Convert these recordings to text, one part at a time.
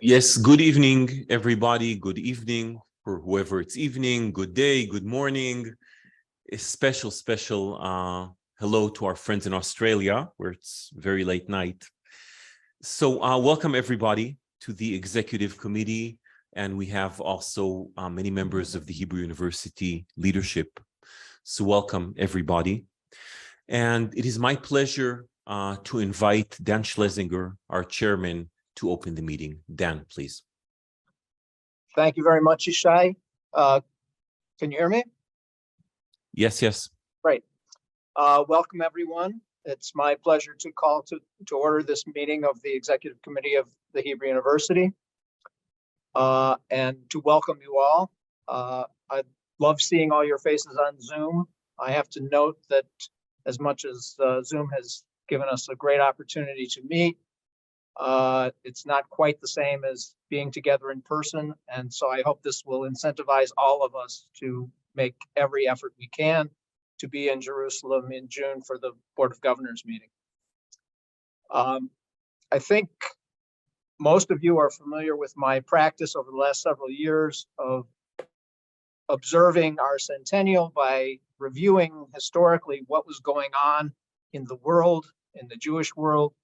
Yes, good evening, everybody. Good evening for whoever it's evening. Good day, good morning. A special hello to our friends in Australia, where it's very late night. So welcome everybody to the Executive Committee, and we have also many members of the Hebrew University leadership. So welcome everybody. And it is my pleasure to invite Dan Schlesinger, our chairman, to open the meeting. Dan, please. Thank you very much, Ishai. Can you hear me? Yes. Great. Welcome, everyone. It's my pleasure to call to order this meeting of the Executive Committee of the Hebrew University and to welcome you all. I love seeing all your faces on Zoom. I have to note that as much as Zoom has given us a great opportunity to meet, it's not quite the same as being together in person. And so I hope this will incentivize all of us to make every effort we can to be in Jerusalem in June for the Board of Governors meeting. I think most of you are familiar with my practice over the last several years of observing our centennial by reviewing historically what was going on in the world, in the Jewish world,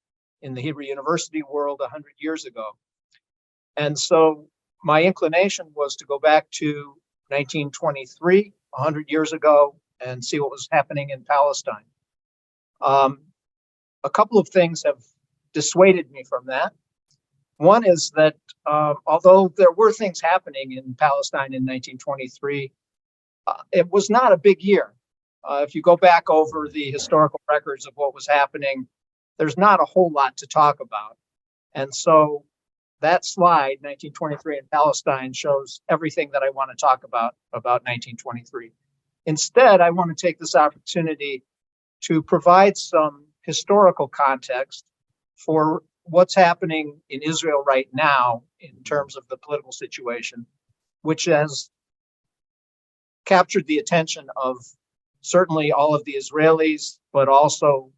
in the Hebrew University world 100 years ago. And so my inclination was to go back to 1923, 100 years ago, and see what was happening in Palestine. A couple of things have dissuaded me from that. One is that although there were things happening in Palestine in 1923, it was not a big year. If you go back over the historical records of what was happening, there's not a whole lot to talk about. And so that slide, 1923 in Palestine, shows everything that I want to talk about 1923. Instead, I want to take this opportunity to provide some historical context for what's happening in Israel right now in terms of the political situation, which has captured the attention of certainly all of the Israelis, but also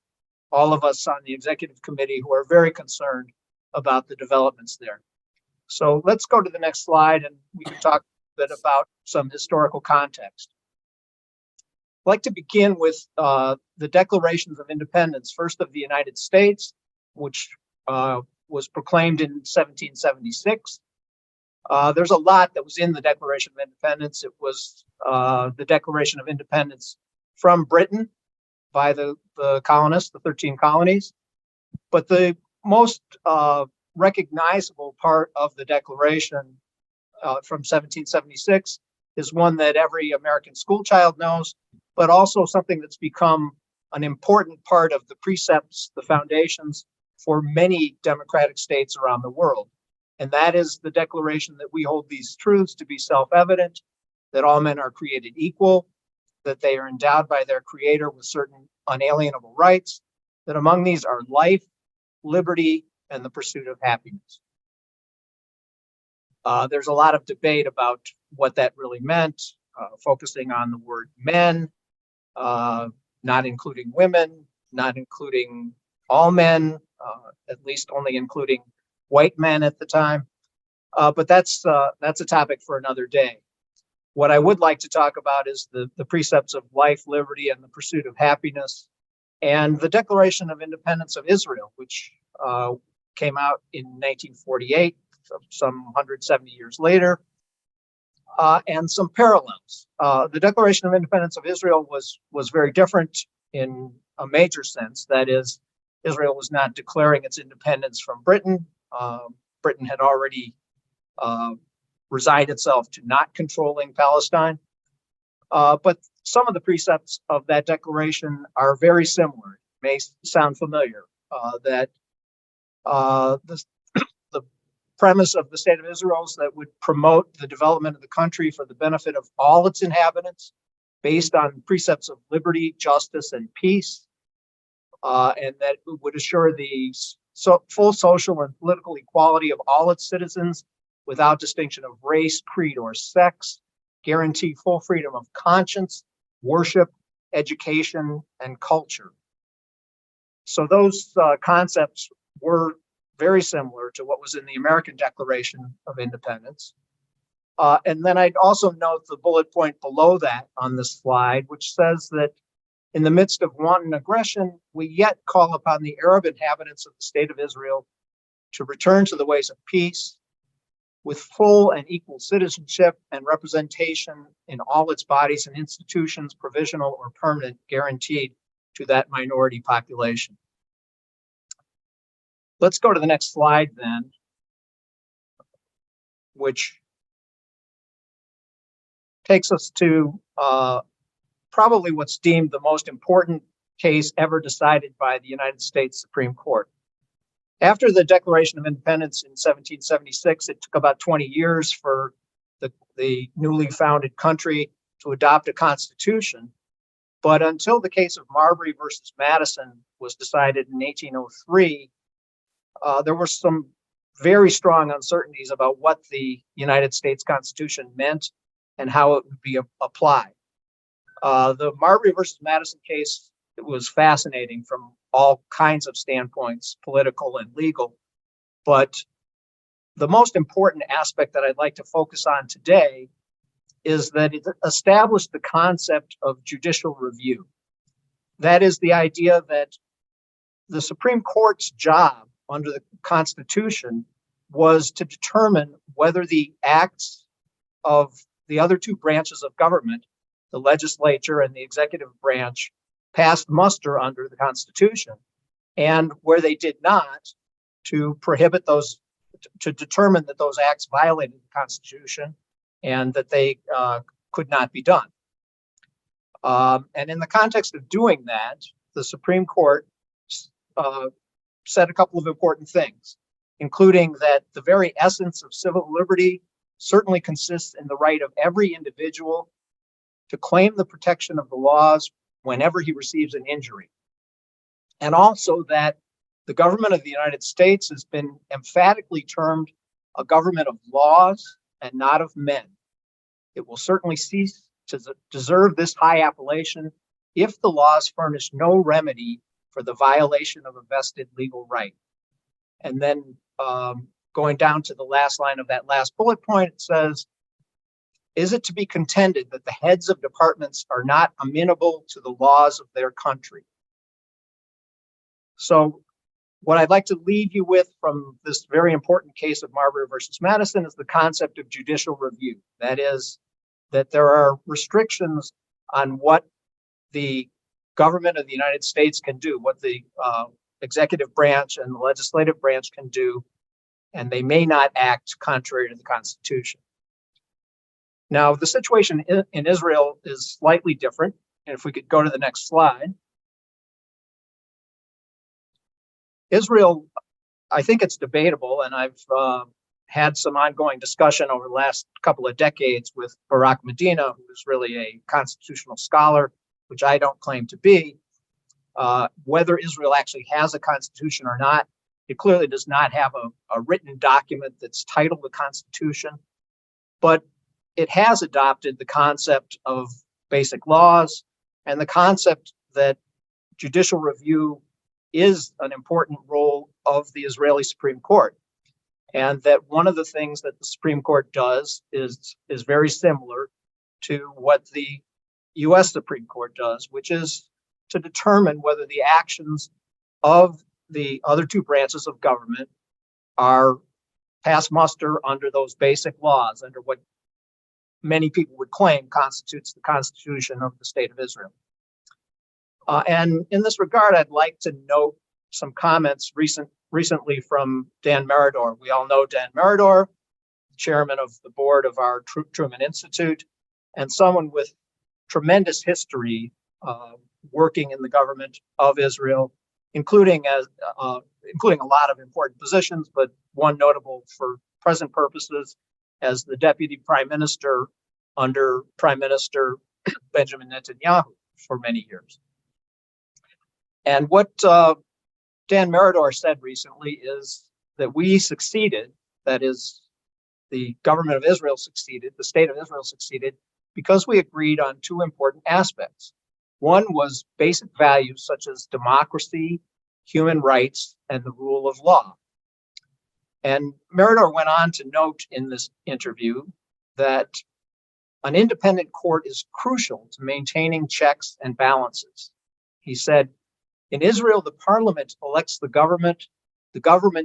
all of us on the executive committee who are very concerned about the developments there. So let's go to the next slide and we can talk a bit about some historical context. I'd like to begin with the Declarations of Independence, first of the United States, which was proclaimed in 1776. There's a lot that was in the Declaration of Independence. It was the Declaration of Independence from Britain by the colonists, the 13 colonies. But the most recognizable part of the Declaration from 1776 is one that every American school child knows, but also something that's become an important part of the precepts, the foundations for many democratic states around the world. And that is the declaration that we hold these truths to be self-evident, that all men are created equal, that they are endowed by their creator with certain unalienable rights, that among these are life, liberty, and the pursuit of happiness. There's a lot of debate about what that really meant, focusing on the word men, not including women, not including all men, at least only including white men at the time. But that's a topic for another day. What I would like to talk about is the precepts of life, liberty, and the pursuit of happiness, and the Declaration of Independence of Israel, which came out in 1948, some 170 years later, and some parallels. The Declaration of Independence of Israel was very different in a major sense. That is, Israel was not declaring its independence from Britain. Britain had already resigned itself to not controlling Palestine. But some of the precepts of that declaration are very similar. It may sound familiar, that the premise of the State of Israel is that would promote the development of the country for the benefit of all its inhabitants, based on precepts of liberty, justice, and peace, and that would assure the full social and political equality of all its citizens without distinction of race, creed, or sex, guarantee full freedom of conscience, worship, education, and culture. So those concepts were very similar to what was in the American Declaration of Independence. And then I'd also note the bullet point below that on this slide, which says that in the midst of wanton aggression, we yet call upon the Arab inhabitants of the state of Israel to return to the ways of peace with full and equal citizenship and representation in all its bodies and institutions, provisional or permanent, guaranteed to that minority population. Let's go to the next slide then, which takes us to probably what's deemed the most important case ever decided by the United States Supreme Court. After the Declaration of Independence in 1776, it took about 20 years for the newly founded country to adopt a constitution. But until the case of Marbury versus Madison was decided in 1803, there were some very strong uncertainties about what the United States Constitution meant and how it would be applied. The Marbury versus Madison case, it was fascinating from all kinds of standpoints, political and legal. But the most important aspect that I'd like to focus on today is that it established the concept of judicial review. That is the idea that the Supreme Court's job under the Constitution was to determine whether the acts of the other two branches of government, the legislature and the executive branch, passed muster under the Constitution, and where they did not, to prohibit those, to determine that those acts violated the Constitution and that they could not be done. And in the context of doing that, the Supreme Court said a couple of important things, including that the very essence of civil liberty certainly consists in the right of every individual to claim the protection of the laws whenever he receives an injury. And also that the government of the United States has been emphatically termed a government of laws and not of men. It will certainly cease to deserve this high appellation if the laws furnish no remedy for the violation of a vested legal right. And then going down to the last line of that last bullet point, it says, is it to be contended that the heads of departments are not amenable to the laws of their country? So what I'd like to leave you with from this very important case of Marbury versus Madison is the concept of judicial review. That is, that there are restrictions on what the government of the United States can do, what the executive branch and the legislative branch can do, and they may not act contrary to the Constitution. Now, the situation in Israel is slightly different. And if we could go to the next slide. Israel, I think it's debatable, and I've had some ongoing discussion over the last couple of decades with Barak Medina, who is really a constitutional scholar, which I don't claim to be, whether Israel actually has a constitution or not. It clearly does not have a written document that's titled the Constitution, but it has adopted the concept of basic laws and the concept that judicial review is an important role of the Israeli Supreme Court. And that one of the things that the Supreme Court does is very similar to what the US Supreme Court does, which is to determine whether the actions of the other two branches of government are pass muster under those basic laws, under what many people would claim constitutes the Constitution of the State of Israel. And in this regard, I'd like to note some comments recently from Dan Meridor. We all know Dan Meridor, chairman of the board of our Truman Institute, and someone with tremendous history working in the government of Israel, including a lot of important positions, but one notable for present purposes as the deputy prime minister under Prime Minister Benjamin Netanyahu for many years. And what Dan Meridor said recently is that we succeeded, that is, the government of Israel succeeded, the state of Israel succeeded, because we agreed on two important aspects. One was basic values such as democracy, human rights, and the rule of law. And Meridor went on to note in this interview that an independent court is crucial to maintaining checks and balances. He said, in Israel, the parliament elects the government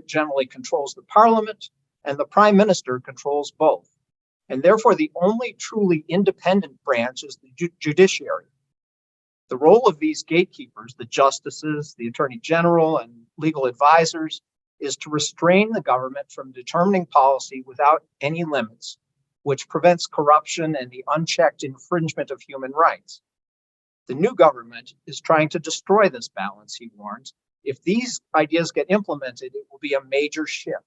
generally controls the parliament, and the prime minister controls both. And therefore, the only truly independent branch is the judiciary. The role of these gatekeepers, the justices, the attorney general, and legal advisors, is to restrain the government from determining policy without any limits, which prevents corruption and the unchecked infringement of human rights. The new government is trying to destroy this balance, he warns. If these ideas get implemented, it will be a major shift.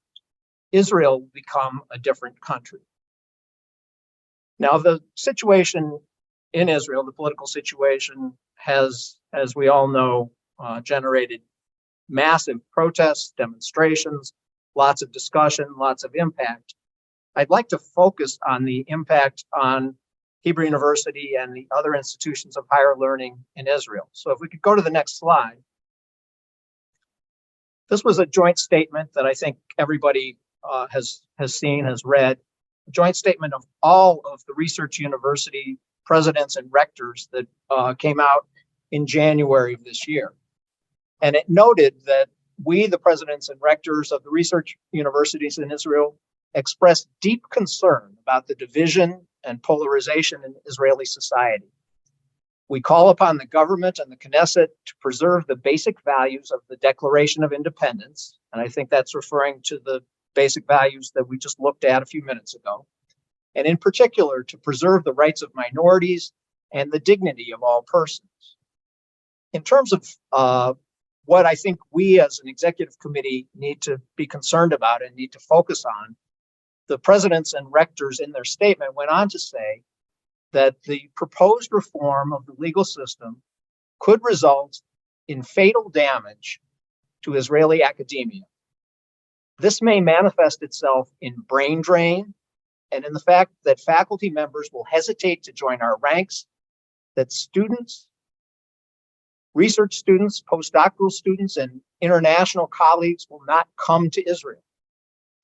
Israel will become a different country. Now, the situation in Israel, the political situation, has, as we all know, generated massive protests, demonstrations, lots of discussion, lots of impact. I'd like to focus on the impact on Hebrew University and the other institutions of higher learning in Israel. So if we could go to the next slide. This was a joint statement that I think everybody has seen, has read, a joint statement of all of the research university presidents and rectors that came out in January of this year. And it noted that we, the presidents and rectors of the research universities in Israel, expressed deep concern about the division and polarization in Israeli society. We call upon the government and the Knesset to preserve the basic values of the Declaration of Independence, and I think that's referring to the basic values that we just looked at a few minutes ago, and in particular to preserve the rights of minorities and the dignity of all persons. In terms of what I think we as an executive committee need to be concerned about and need to focus on, the presidents and rectors in their statement went on to say that the proposed reform of the legal system could result in fatal damage to Israeli academia. This may manifest itself in brain drain and in the fact that faculty members will hesitate to join our ranks, that students, research students, postdoctoral students, and international colleagues will not come to Israel,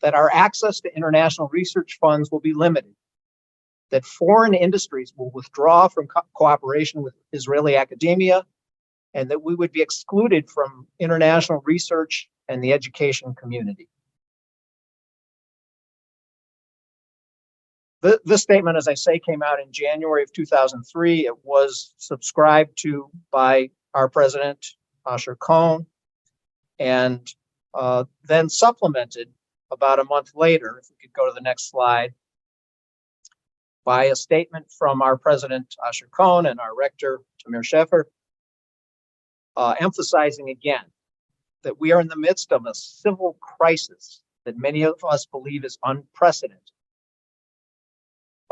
that our access to international research funds will be limited, that foreign industries will withdraw from cooperation with Israeli academia, and that we would be excluded from international research and the education community. This statement, as I say, came out in January of 2003. It was subscribed to by our president, Asher Cohn, and then supplemented about a month later, if we could go to the next slide, by a statement from our president, Asher Cohn, and our rector, Tamir Shefer, emphasizing again that we are in the midst of a civil crisis that many of us believe is unprecedented.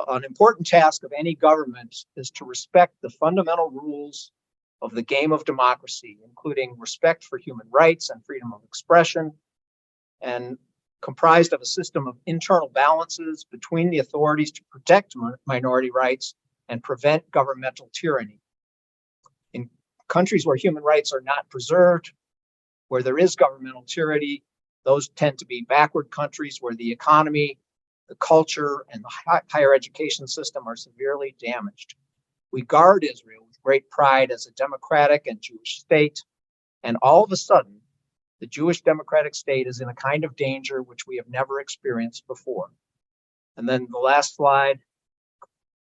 An important task of any government is to respect the fundamental rules of the game of democracy, including respect for human rights and freedom of expression, and comprised of a system of internal balances between the authorities to protect minority rights and prevent governmental tyranny. In countries where human rights are not preserved, where there is governmental tyranny, those tend to be backward countries where the economy, the culture, and the higher education system are severely damaged. We guard Israel with great pride as a democratic and Jewish state, and all of a sudden, the Jewish democratic state is in a kind of danger which we have never experienced before. And then the last slide,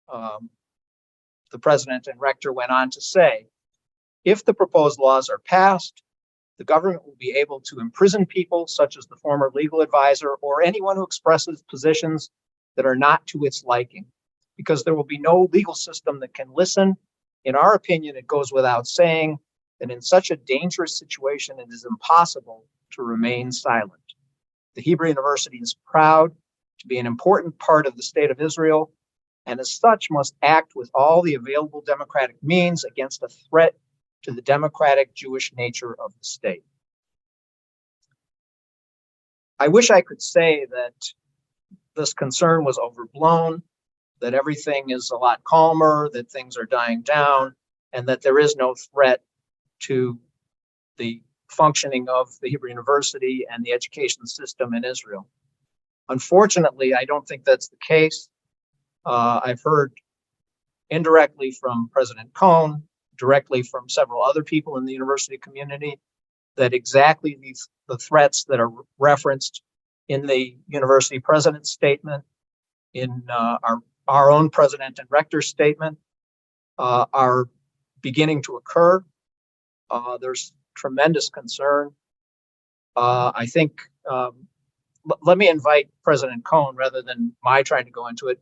the president and rector went on to say, if the proposed laws are passed, the government will be able to imprison people such as the former legal advisor or anyone who expresses positions that are not to its liking, because there will be no legal system that can listen. In our opinion, it goes without saying that in such a dangerous situation, it is impossible to remain silent. The Hebrew University is proud to be an important part of the state of Israel, and as such must act with all the available democratic means against a threat to the democratic Jewish nature of the state. I wish I could say that this concern was overblown, that everything is a lot calmer, that things are dying down, and that there is no threat to the functioning of the Hebrew University and the education system in Israel. Unfortunately, I don't think that's the case. I've heard indirectly from President Cohn, directly from several other people in the university community, that exactly the threats that are referenced in the university president's statement, in our own president and rector's statement, are beginning to occur. There's tremendous concern. I think, let me invite President Cohn rather than my trying to go into it.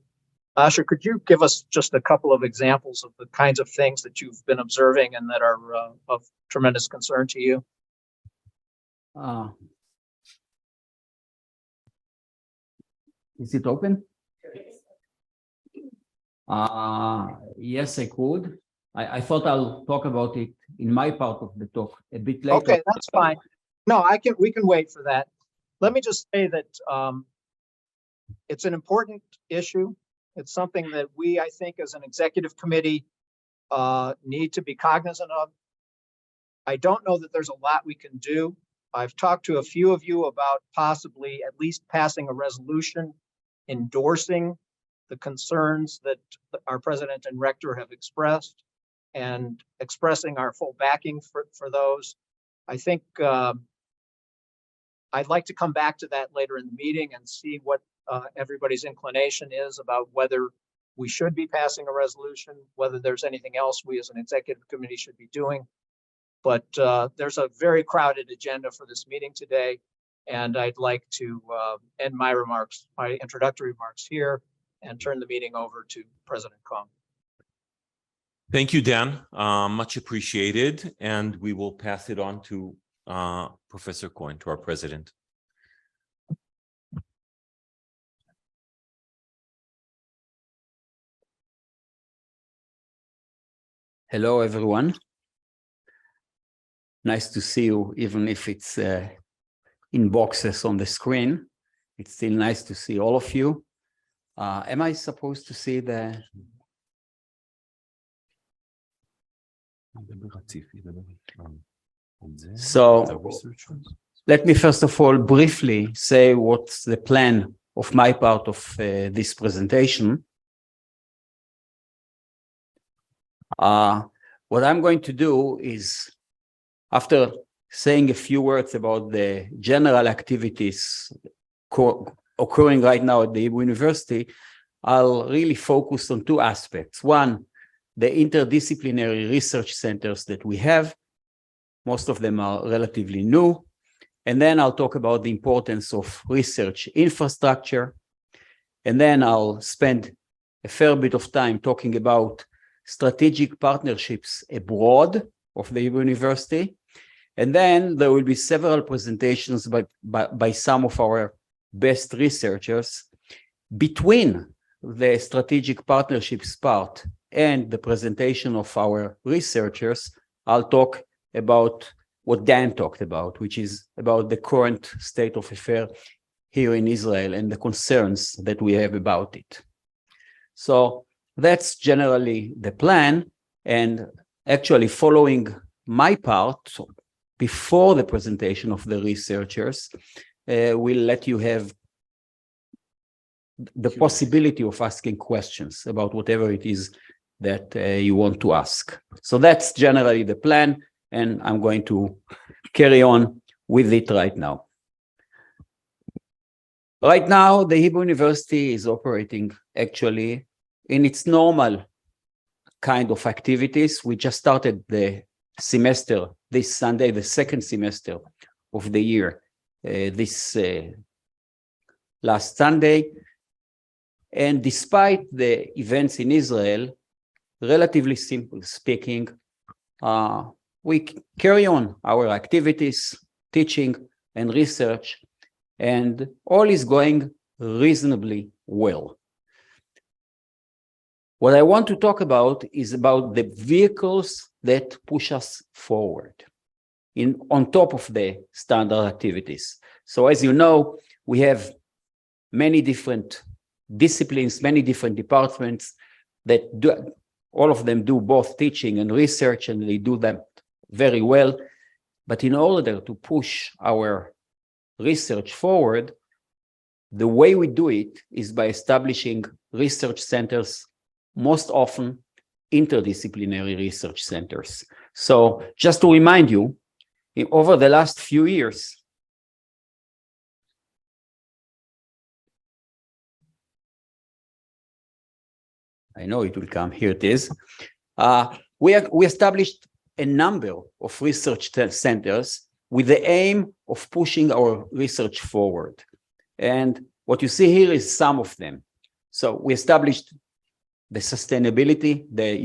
Asher, could you give us just a couple of examples of the kinds of things that you've been observing and that are of tremendous concern to you? Is it open? Yes, I could. I thought I'll talk about it in my part of the talk a bit later. Okay, that's fine. No, we can wait for that. Let me just say that it's an important issue. It's something that we, I think, as an executive committee, need to be cognizant of. I don't know that there's a lot we can do. I've talked to a few of you about possibly at least passing a resolution endorsing the concerns that our president and rector have expressed and expressing our full backing for those. I think I'd like to come back to that later in the meeting and see what everybody's inclination is about whether we should be passing a resolution, whether there's anything else we as an executive committee should be doing. But there's a very crowded agenda for this meeting today, and I'd like to end my remarks, my introductory remarks here, and turn the meeting over to President Cohn. Thank you, Dan. Much appreciated. And we will pass it on to Professor Cohen, to our president. Hello, everyone. Nice to see you, even if it's in boxes on the screen. It's still nice to see all of you. Am I supposed to see the... So let me first of all briefly say what's the plan of my part of this presentation. What I'm going to do is, after saying a few words about the general activities occurring right now at the Hebrew University, I'll really focus on two aspects. One, the interdisciplinary research centers that we have. Most of them are relatively new. And then I'll talk about the importance of research infrastructure. And then I'll spend a fair bit of time talking about strategic partnerships abroad of the Hebrew University. And then there will be several presentations by some of our best researchers. Between the strategic partnerships part and the presentation of our researchers, I'll talk about what Dan talked about, which is about the current state of affairs here in Israel and the concerns that we have about it. So that's generally the plan. And actually following my part, so before the presentation of the researchers, we'll let you have the possibility of asking questions about whatever it is that you want to ask. So that's generally the plan, and I'm going to carry on with it right now. Right now, the Hebrew University is operating actually in its normal kind of activities. We just started the semester this Sunday, the second semester of the year, this last Sunday. And despite the events in Israel, relatively simple speaking, we carry on our activities, teaching and research, and all is going reasonably well. What I want to talk about is about the vehicles that push us forward on top of the standard activities. So as you know, we have many different disciplines, many different departments that do, all of them do both teaching and research, and they do them very well. But in order to push our research forward, The way we do it is by establishing research centers, most often interdisciplinary research centers. So just to remind you, over the last few years, I know it will come, here it is. We established a number of research centers with the aim of pushing our research forward. And what you see here is some of them. So we established the sustainability, the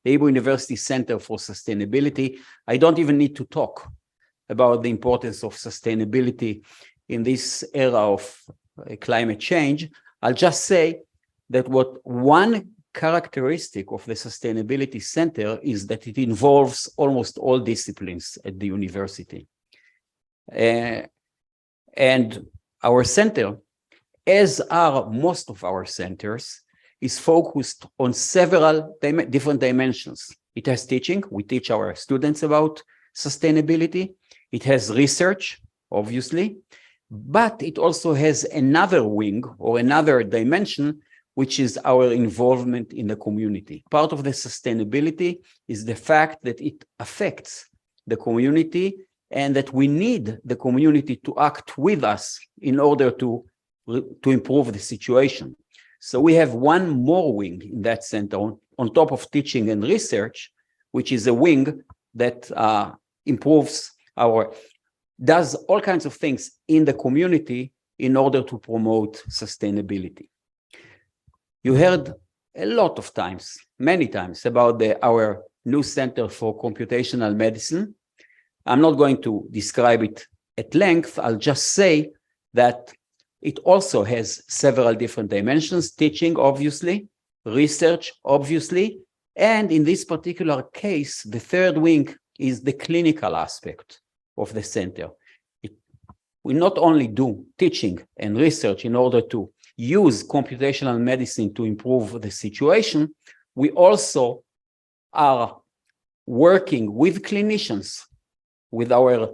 Hebrew University Center for Sustainability. I don't even need to talk about the importance of sustainability in this era of climate change. I'll just say that one characteristic of the Sustainability Center is that it involves almost all disciplines at the university. And our center, as are most of our centers, is focused on several different dimensions. It has teaching. We teach our students about sustainability. It has research, obviously, but it also has another wing or another dimension, which is our involvement in the community. Part of the sustainability is the fact that it affects the community and that we need the community to act with us in order to improve the situation. So we have one more wing in that center on top of teaching and research, which is a wing that does all kinds of things in the community in order to promote sustainability. You heard a lot of times, many times, about our new Center for Computational Medicine. I'm not going to describe it at length. I'll just say that it also has several different dimensions: teaching, obviously, research, obviously, and in this particular case, the third wing is the clinical aspect of the center. We not only do teaching and research in order to use computational medicine to improve the situation, we also are working with clinicians, with our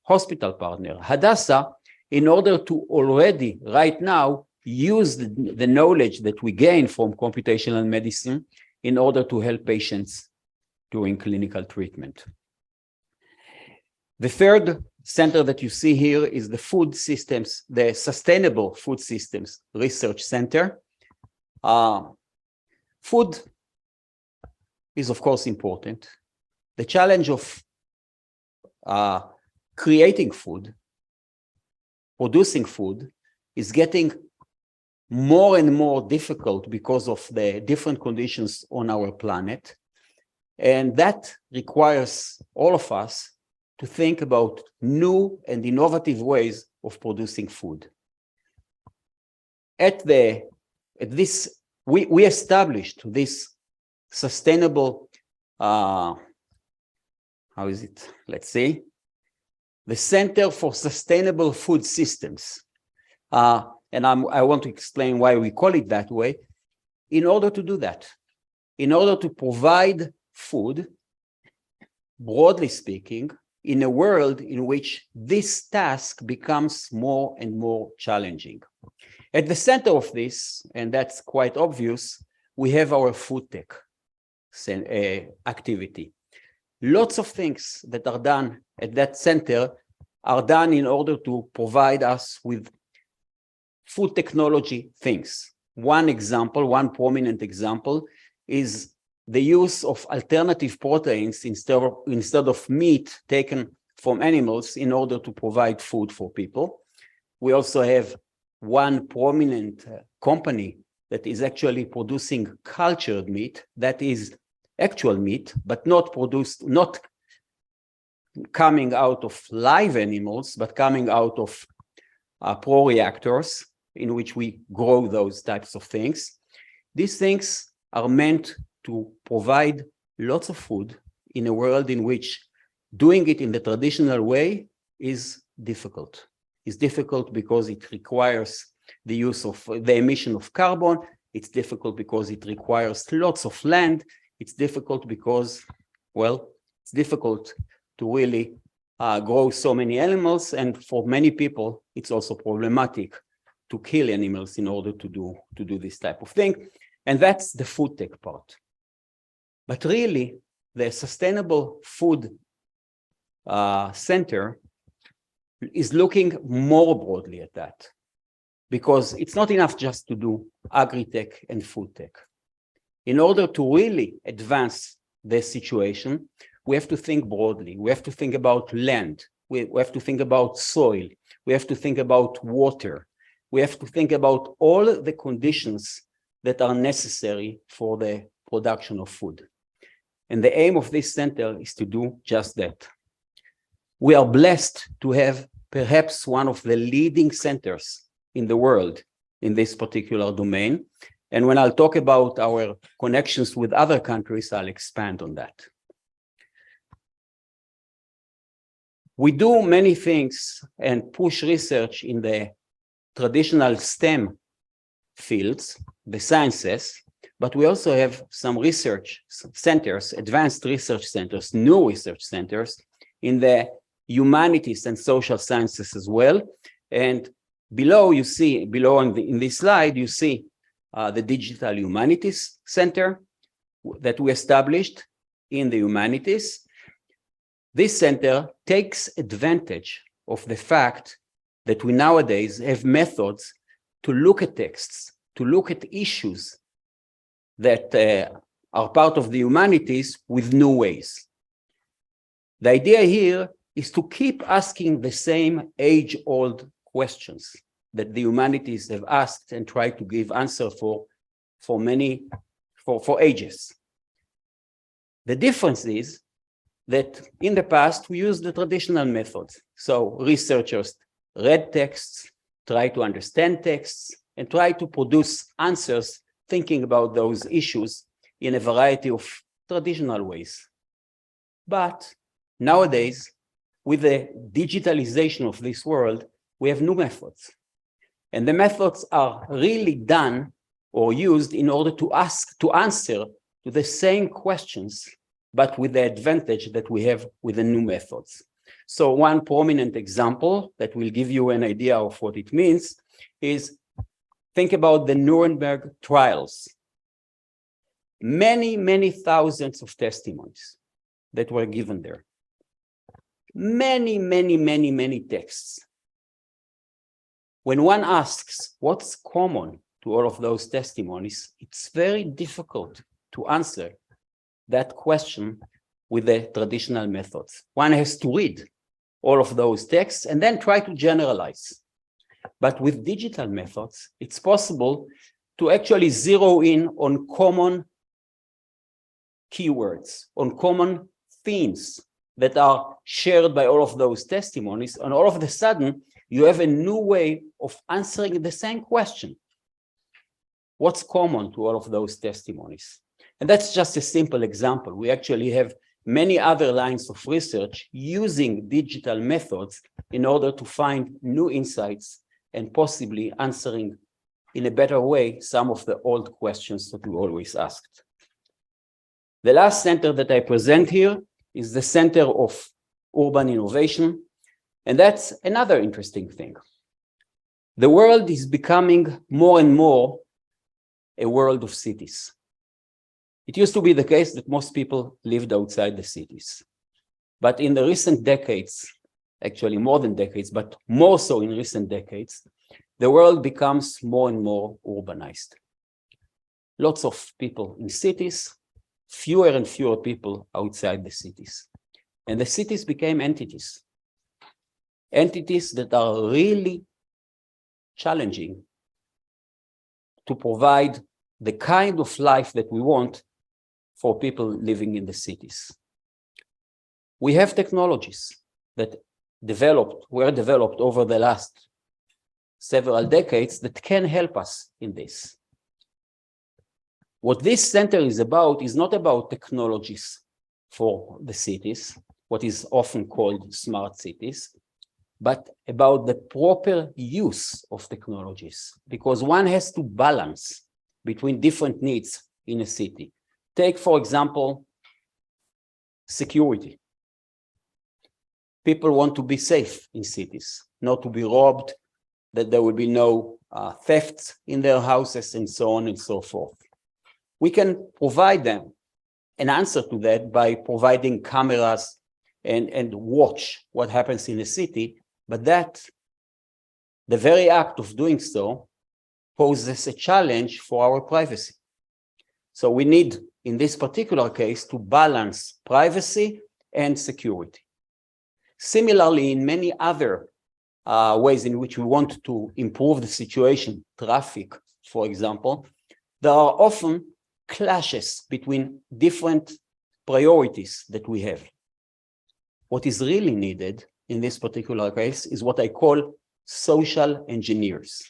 hospital partner, Hadassah, in order to already, right now, use the knowledge that we gain from computational medicine in order to help patients during clinical treatment. The third center that you see here is the Sustainable Food Systems Research Center. Food is, of course, important. The challenge of creating food, producing food, is getting more and more difficult because of the different conditions on our planet. And that requires all of us to think about new and innovative ways of producing food. We established this sustainable, the Center for Sustainable Food Systems. And I want to explain why we call it that way. In order to do that, in order to provide food, broadly speaking, in a world in which this task becomes more and more challenging. At the center of this, and that's quite obvious, we have our food tech activity. Lots of things that are done at that center are done in order to provide us with food technology things. One prominent example is the use of alternative proteins instead of meat taken from animals in order to provide food for people. We also have one prominent company that is actually producing cultured meat, that is actual meat, but not coming out of live animals, but coming out of pro-reactors in which we grow those types of things. These things are meant to provide lots of food in a world in which doing it in the traditional way is difficult. It's difficult because it requires the use of the emission of carbon. It's difficult because it requires lots of land. It's difficult because, well, it's difficult to really grow so many animals, and for many people, it's also problematic to kill animals in order to do this type of thing. And that's the food tech part. But really, the Sustainable Food Center is looking more broadly at that, because it's not enough just to do agri-tech and food tech. In order to really advance the situation, we have to think broadly. We have to think about land. We have to think about soil. We have to think about water. We have to think about all the conditions that are necessary for the production of food. And the aim of this center is to do just that. We are blessed to have perhaps one of the leading centers in the world in this particular domain. And when I'll talk about our connections with other countries, I'll expand on that. We do many things and push research in the traditional STEM fields, the sciences, but we also have some research centers, advanced research centers, new research centers in the humanities and social sciences as well. And below you see, in this slide, you see the Digital Humanities Center that we established in the humanities. This center takes advantage of the fact that we nowadays have methods to look at texts, to look at issues that are part of the humanities with new ways. The idea here is to keep asking the same age-old questions that the humanities have asked and tried to give answer for ages. The difference is that in the past we used the traditional methods. So researchers read texts, try to understand texts, and try to produce answers thinking about those issues in a variety of traditional ways. But nowadays, with the digitalization of this world, we have new methods. And the methods are really done or used in order to answer to the same questions, but with the advantage that we have with the new methods. So one prominent example that will give you an idea of what it means is, think about the Nuremberg trials. Many, many thousands of testimonies that were given there. Many, many, many, many texts. When one asks what's common to all of those testimonies, it's very difficult to answer that question with the traditional methods. One has to read all of those texts and then try to generalize. But with digital methods, it's possible to actually zero in on common keywords, on common themes that are shared by all of those testimonies. And all of a sudden, you have a new way of answering the same question. What's common to all of those testimonies? And that's just a simple example. We actually have many other lines of research using digital methods in order to find new insights and possibly answering in a better way some of the old questions that we always asked. The last center that I present here is the Center of Urban Innovation, and that's another interesting thing. The world is becoming more and more a world of cities. It used to be the case that most people lived outside the cities. But in the recent decades, actually more than decades, but more so in recent decades, the world becomes more and more urbanized. Lots of people in cities, fewer and fewer people outside the cities. And the cities became entities. Entities that are really challenging to provide the kind of life that we want for people living in the cities. We have technologies that were developed over the last several decades that can help us in this. What this center is about is not about technologies for the cities, what is often called smart cities, but about the proper use of technologies, because one has to balance between different needs in a city. Take, for example, security. people want to be safe in cities, not to be robbed, that there will be no thefts in their houses, and so on and so forth. We can provide them an answer to that by providing cameras and watch what happens in the city, but that the very act of doing so poses a challenge for our privacy. So we need, in this particular case, to balance privacy and security. Similarly, in many other ways in which we want to improve the situation, traffic, for example, there are often clashes between different priorities that we have. What is really needed in this particular case is what I call social engineers.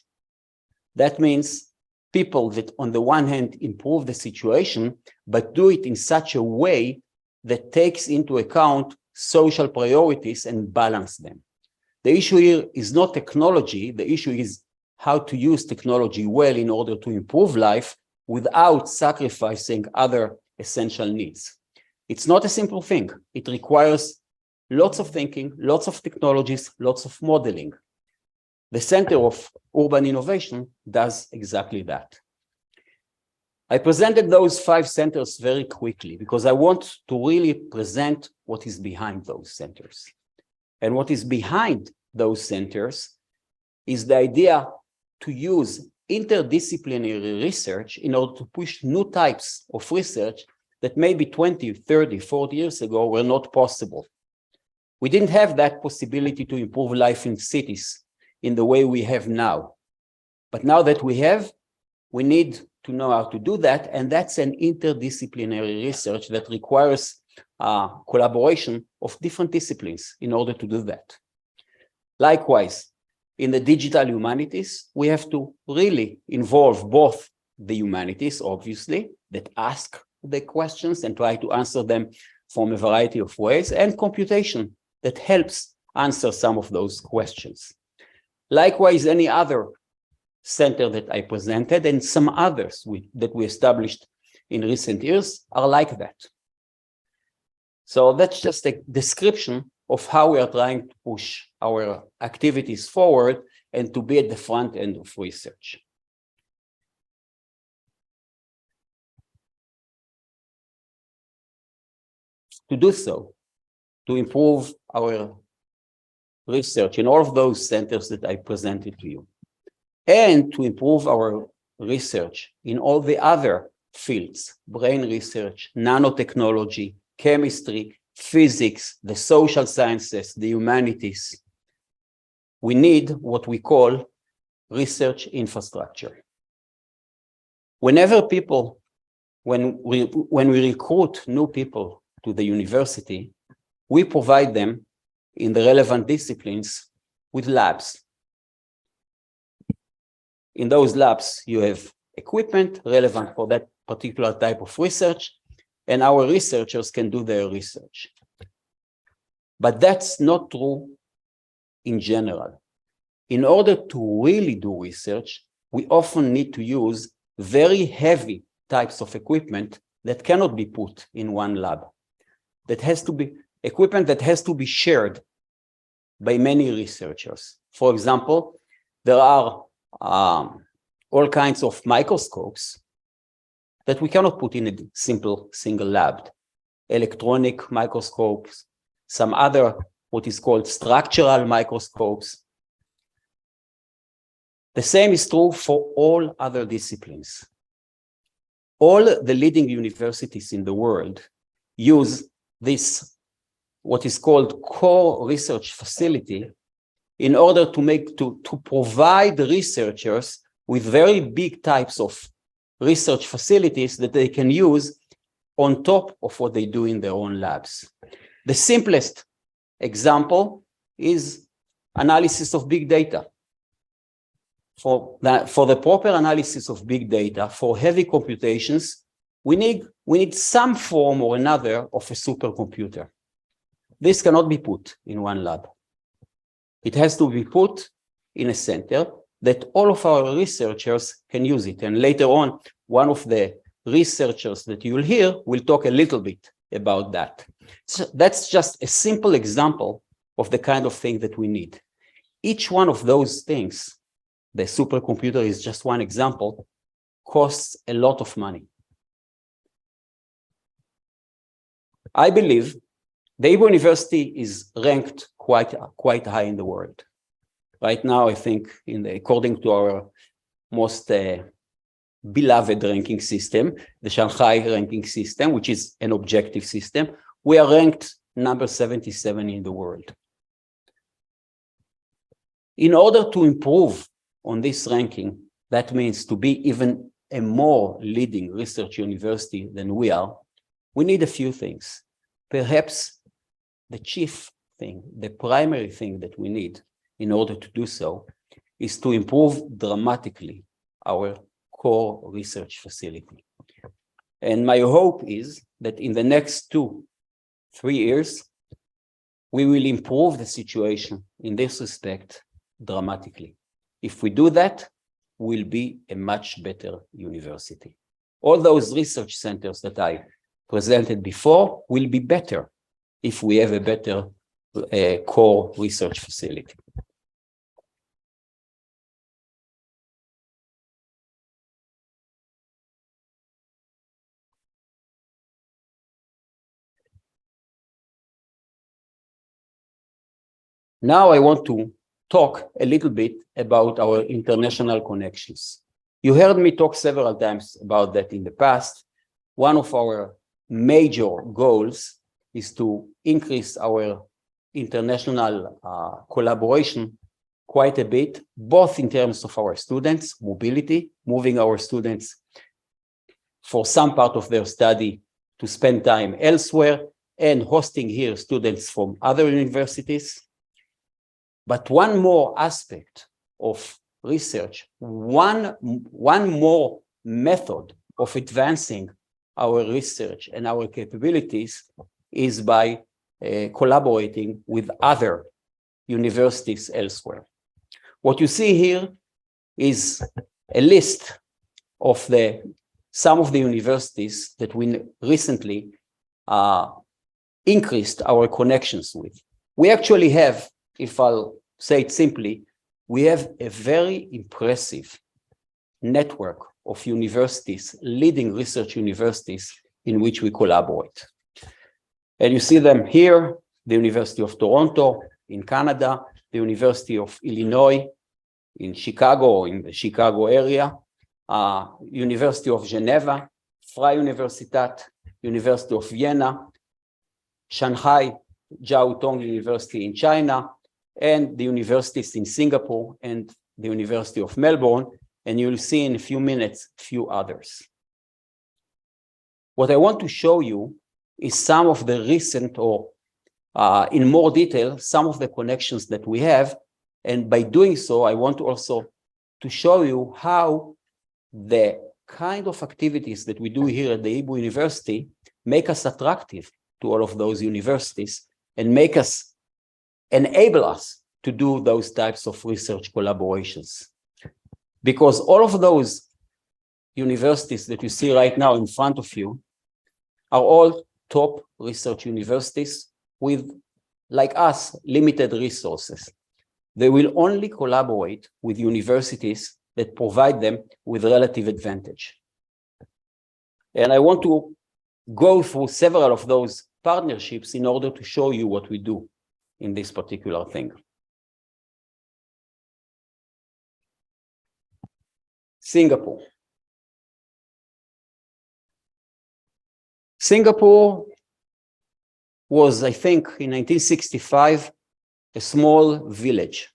That means people that on the one hand improve the situation, but do it in such a way that takes into account social priorities and balance them. The issue here is not technology. The issue is how to use technology well in order to improve life without sacrificing other essential needs. It's not a simple thing. It requires lots of thinking, lots of technologies, lots of modeling. The Center of Urban Innovation does exactly that. I presented those 5 centers very quickly because I want to really present what is behind those centers. And what is behind those centers is the idea to use interdisciplinary research in order to push new types of research that maybe 20, 30, 40 years ago were not possible. We didn't have that possibility to improve life in cities in the way we have now. But now that we have, we need to know how to do that, and that's an interdisciplinary research that requires collaboration of different disciplines in order to do that. Likewise, in the digital humanities, we have to really involve both the humanities, obviously, that ask the questions and try to answer them from a variety of ways, and computation that helps answer some of those questions. Likewise, any other center that I presented and some others that we established in recent years are like that. So that's just a description of how we are trying to push our activities forward and to be at the front end of research. To do so, to improve our research in all of those centers that I presented to you, and to improve our research in all the other fields, brain research, nanotechnology, chemistry, physics, the social sciences, the humanities, we need what we call research infrastructure. Whenever people, when we recruit new people to the university, we provide them in the relevant disciplines with labs. In those labs, you have equipment relevant for that particular type of research, and our researchers can do their research. But that's not true in general. In order to really do research, we often need to use very heavy types of equipment that cannot be put in one lab. That has to be equipment that has to be shared by many researchers. For example, there are all kinds of microscopes that we cannot put in a simple single lab. Electronic microscopes, some other what is called structural microscopes. The same is true for all other disciplines. All the leading universities in the world use this, what is called core research facility, in order to provide researchers with very big types of research facilities that they can use on top of what they do in their own labs. The simplest example is analysis of big data. For the proper analysis of big data, for heavy computations, we need some form or another of a supercomputer. This cannot be put in one lab. It has to be put in a center that all of our researchers can use it. And later on, one of the researchers that you will hear will talk a little bit about that. So that's just a simple example of the kind of thing that we need. Each one of those things, the supercomputer is just one example, costs a lot of money. I believe the Hebrew University is ranked quite high in the world. Right now, I think, according to our most beloved ranking system, the Shanghai ranking system, which is an objective system, we are ranked number 77 in the world. In order to improve on this ranking, that means to be even a more leading research university than we are, we need a few things. Perhaps the chief thing, the primary thing that we need in order to do so is to improve dramatically our core research facility. And my hope is that in the next 2-3 years, we will improve the situation in this respect dramatically. If we do that, we'll be a much better university. All those research centers that I presented before will be better if we have a better core research facility. Now I want to talk a little bit about our international connections. You heard me talk several times about that in the past. One of our major goals is to increase our international collaboration quite a bit, both in terms of our students, mobility, moving our students for some part of their study to spend time elsewhere, and hosting here students from other universities. But one more aspect of research, one more method of advancing our research and our capabilities is by collaborating with other universities elsewhere. What you see here is a list of some of the universities that we recently increased our connections with. We actually have, if I'll say it simply, we have a very impressive network of universities, leading research universities in which we collaborate. And you see them here, the University of Toronto in Canada, the University of Illinois in Chicago, in the Chicago area, University of Geneva, Freie Universität, University of Vienna, Shanghai, Jiao Tong University in China, and the universities in Singapore and the University of Melbourne, and you'll see in a few minutes, a few others. What I want to show you is some of the recent, or in more detail, some of the connections that we have. And by doing so, I want to also to show you how the kind of activities that we do here at the Hebrew University make us attractive to all of those universities and enable us to do those types of research collaborations. Because all of those universities that you see right now in front of you are all top research universities with, like us, limited resources. They will only collaborate with universities that provide them with relative advantage. And I want to go through several of those partnerships in order to show you what we do in this particular thing. Singapore. Singapore was, I think, in 1965, a small village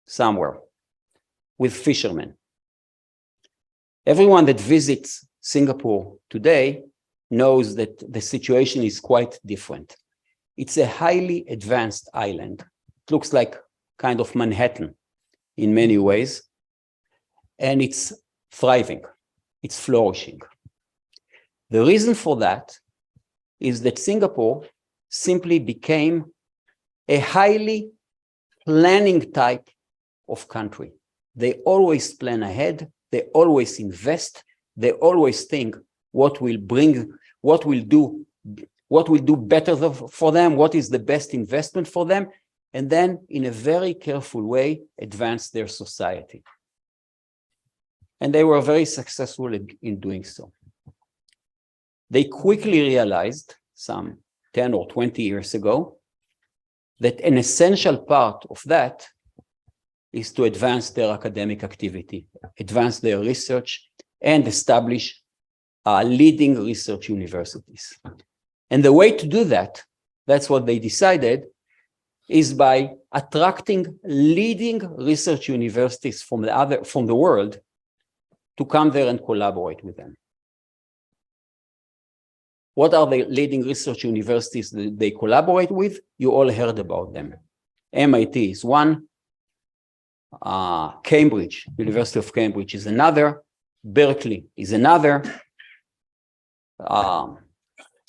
somewhere with fishermen. Everyone that visits Singapore today knows that the situation is quite different. It's a highly advanced island. It looks like kind of Manhattan in many ways, and it's thriving, it's flourishing. The reason for that is that Singapore simply became a highly planning type of country. They always plan ahead, they always invest, they always think what will do better for them, what is the best investment for them, and then in a very careful way advance their society. And they were very successful in doing so. They quickly realized some 10 or 20 years ago that an essential part of that is to advance their academic activity, advance their research, and establish leading research universities. And the way to do that, that's what they decided, is by attracting leading research universities from the world to come there and collaborate with them. What are the leading research universities that they collaborate with? You all heard about them. MIT is one, Cambridge, University of Cambridge is another, Berkeley is another,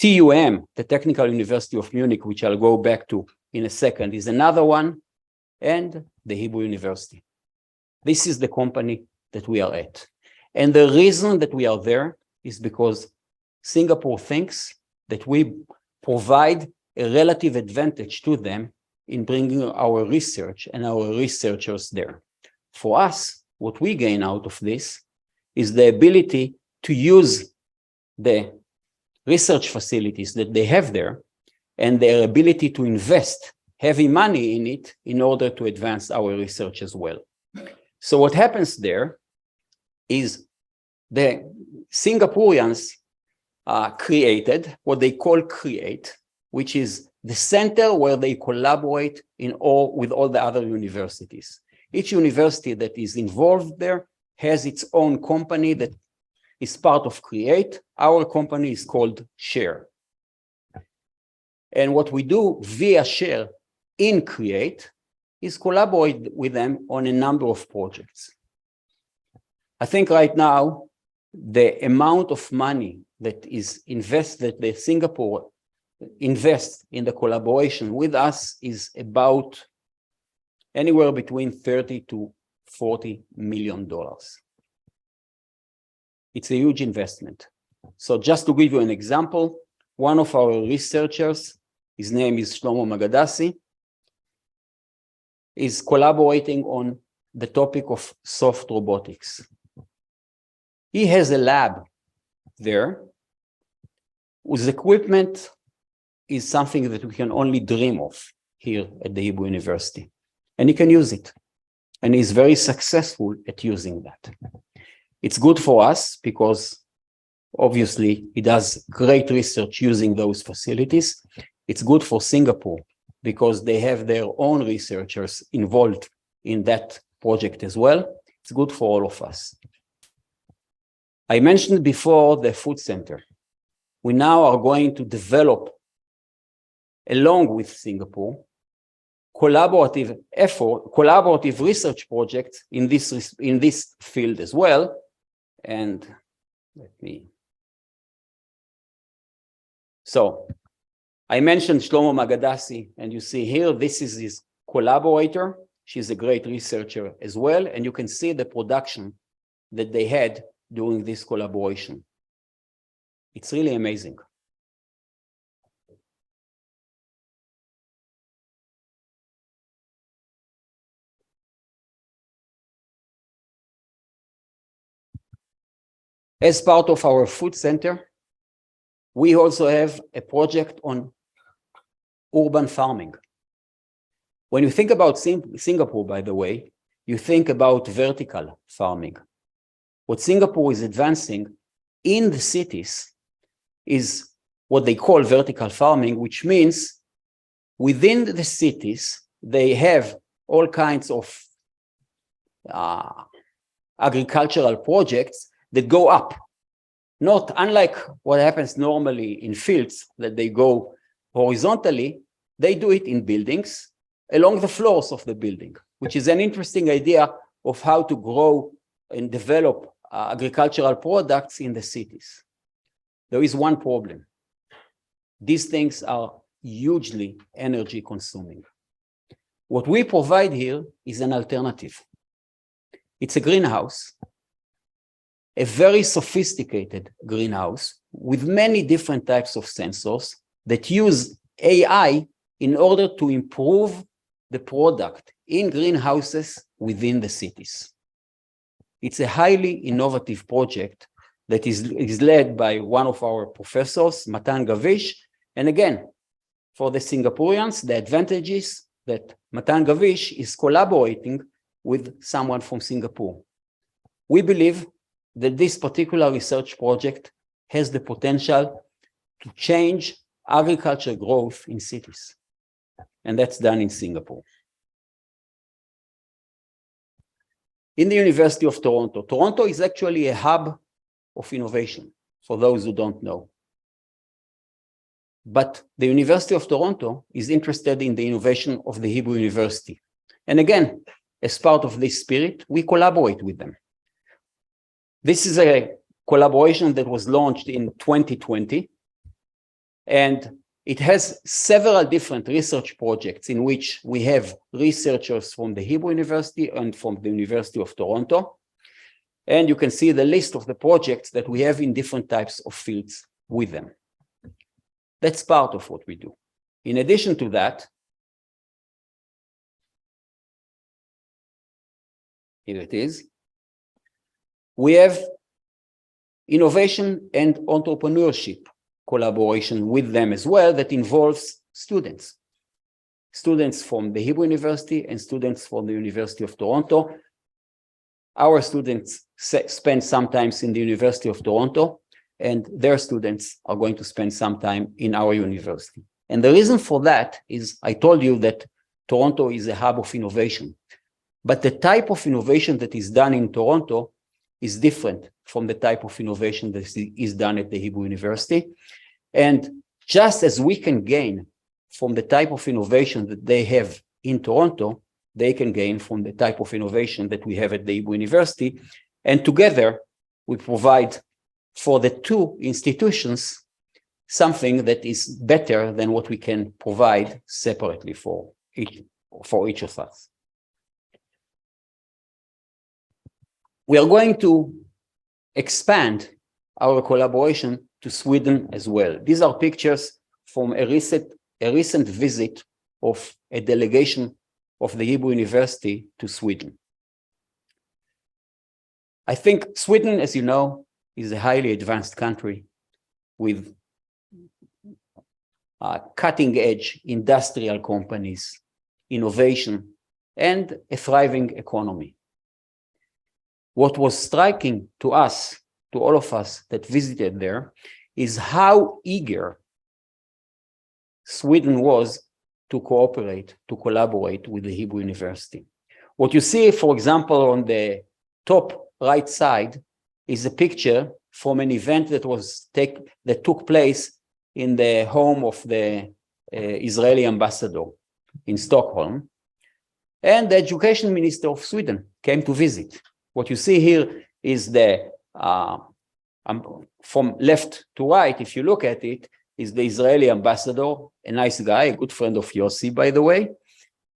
TUM, the Technical University of Munich, which I'll go back to in a second, is another one, and the Hebrew University. This is the company that we are at. And the reason that we are there is because Singapore thinks that we provide a relative advantage to them in bringing our research and our researchers there. For us, what we gain out of this is the ability to use the research facilities that they have there and their ability to invest heavy money in it in order to advance our research as well. So what happens there is the Singaporeans created what they call CREATE, which is the center where they collaborate with all the other universities. Each university that is involved there has its own company that is part of CREATE. Our company is called SHARE. And what we do via SHARE in CREATE is collaborate with them on a number of projects. I think right now, the amount of money that is invested, that Singapore invests in the collaboration with us is about anywhere between $30 to $40 million. It's a huge investment. So just to give you an example, one of our researchers, his name is Shlomo Magadassi, is collaborating on the topic of soft robotics. He has a lab there whose equipment is something that we can only dream of here at the Hebrew University. And he can use it. And he's very successful at using that. It's good for us because obviously he does great research using those facilities. It's good for Singapore because they have their own researchers involved in that project as well. It's good for all of us. I mentioned before the food center. We now are going to develop, along with Singapore, collaborative research projects in this field as well. And so I mentioned Shlomo Magadassi, and you see here, this is his collaborator. She's a great researcher as well. And you can see the production that they had during this collaboration. It's really amazing. As part of our food center, we also have a project on urban farming. When you think about Singapore, by the way, you think about vertical farming. What Singapore is advancing in the cities is what they call vertical farming, which means within the cities, they have all kinds of agricultural projects that go up. Not unlike what happens normally in fields, that they go horizontally, they do it in buildings along the floors of the building, which is an interesting idea of how to grow and develop agricultural products in the cities. There is one problem. These things are hugely energy consuming. What we provide here is an alternative. It's a greenhouse, a very sophisticated greenhouse with many different types of sensors that use AI in order to improve the product in greenhouses within the cities. It's a highly innovative project that is led by one of our professors, Matan Gavish. And again, for the Singaporeans, the advantage is that Matan Gavish is collaborating with someone from Singapore. We believe that this particular research project has the potential to change agriculture growth in cities. And that's done in Singapore. In the University of Toronto, Toronto is actually a hub of innovation, for those who don't know. But the University of Toronto is interested in the innovation of the Hebrew University. And again, as part of this spirit, we collaborate with them. This is a collaboration that was launched in 2020, and it has several different research projects in which we have researchers from the Hebrew University and from the University of Toronto. And you can see the list of the projects that we have in different types of fields with them. That's part of what we do. In addition to that, here it is, we have innovation and entrepreneurship collaboration with them as well that involves students. Students from the Hebrew University and students from the University of Toronto. Our students spend some time in the University of Toronto, and their students are going to spend some time in our university. And the reason for that is, I told you that Toronto is a hub of innovation, but the type of innovation that is done in Toronto is different from the type of innovation that is done at the Hebrew University. And just as we can gain from the type of innovation that they have in Toronto, they can gain from the type of innovation that we have at the Hebrew University. And together, we provide for the two institutions something that is better than what we can provide separately for each of us. We are going to expand our collaboration to Sweden as well. These are pictures from a recent visit of a delegation of the Hebrew University to Sweden. I think Sweden, as you know, is a highly advanced country with cutting-edge industrial companies, innovation, and a thriving economy. What was striking to us, to all of us that visited there, is how eager Sweden was to cooperate, to collaborate with the Hebrew University. What you see, for example, on the top right side is a picture from an event that took place in the home of the Israeli ambassador in Stockholm. And the education minister of Sweden came to visit. What you see here is from left to right, if you look at it, is the Israeli ambassador, a nice guy, a good friend of Yossi, by the way,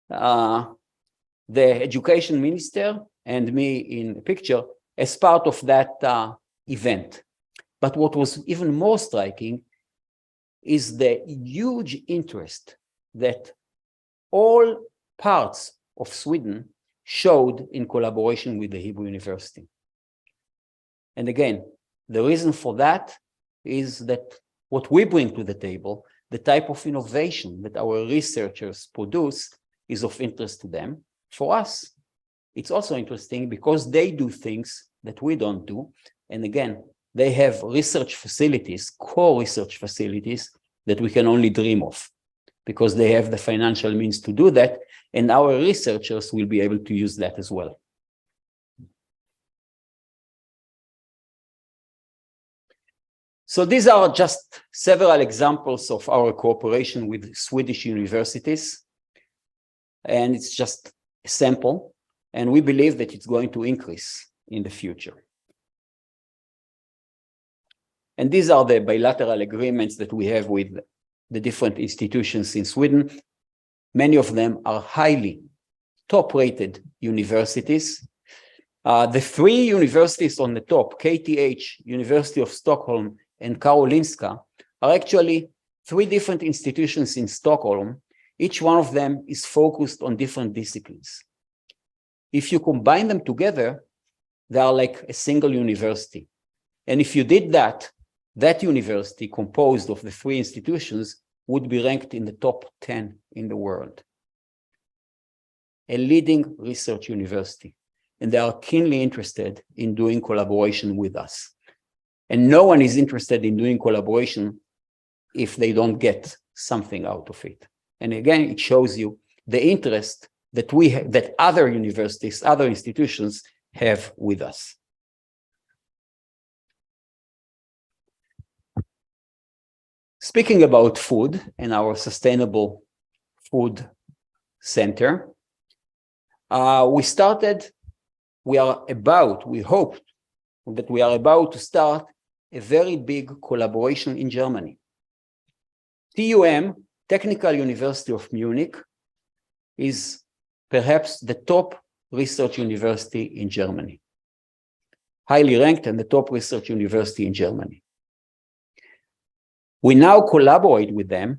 the education minister, and me in the picture as part of that event. But what was even more striking is the huge interest that all parts of Sweden showed in collaboration with the Hebrew University. And again, the reason for that is that what we bring to the table, the type of innovation that our researchers produce, is of interest to them. For us, it's also interesting because they do things that we don't do. And again, they have research facilities, core research facilities that we can only dream of, because they have the financial means to do that, and our researchers will be able to use that as well. So these are just several examples of our cooperation with Swedish universities, and it's just a sample, and we believe that it's going to increase in the future. And these are the bilateral agreements that we have with the different institutions in Sweden. Many of them are highly top-rated universities. The three universities on the top, KTH, University of Stockholm, and Karolinska, are actually three different institutions in Stockholm Each one of them is focused on different disciplines. If you combine them together, they are like a single university. And if you did that, that university composed of the three institutions would be ranked in the top 10 in the world. A leading research university. And they are keenly interested in doing collaboration with us. And no one is interested in doing collaboration if they don't get something out of it. And again, it shows you the interest that that other universities, other institutions have with us. Speaking about food and our sustainable food center, we hope that we are about to start a very big collaboration in Germany. TUM, Technical University of Munich, is perhaps the top research university in Germany. Highly ranked and the top research university in Germany. We now collaborate with them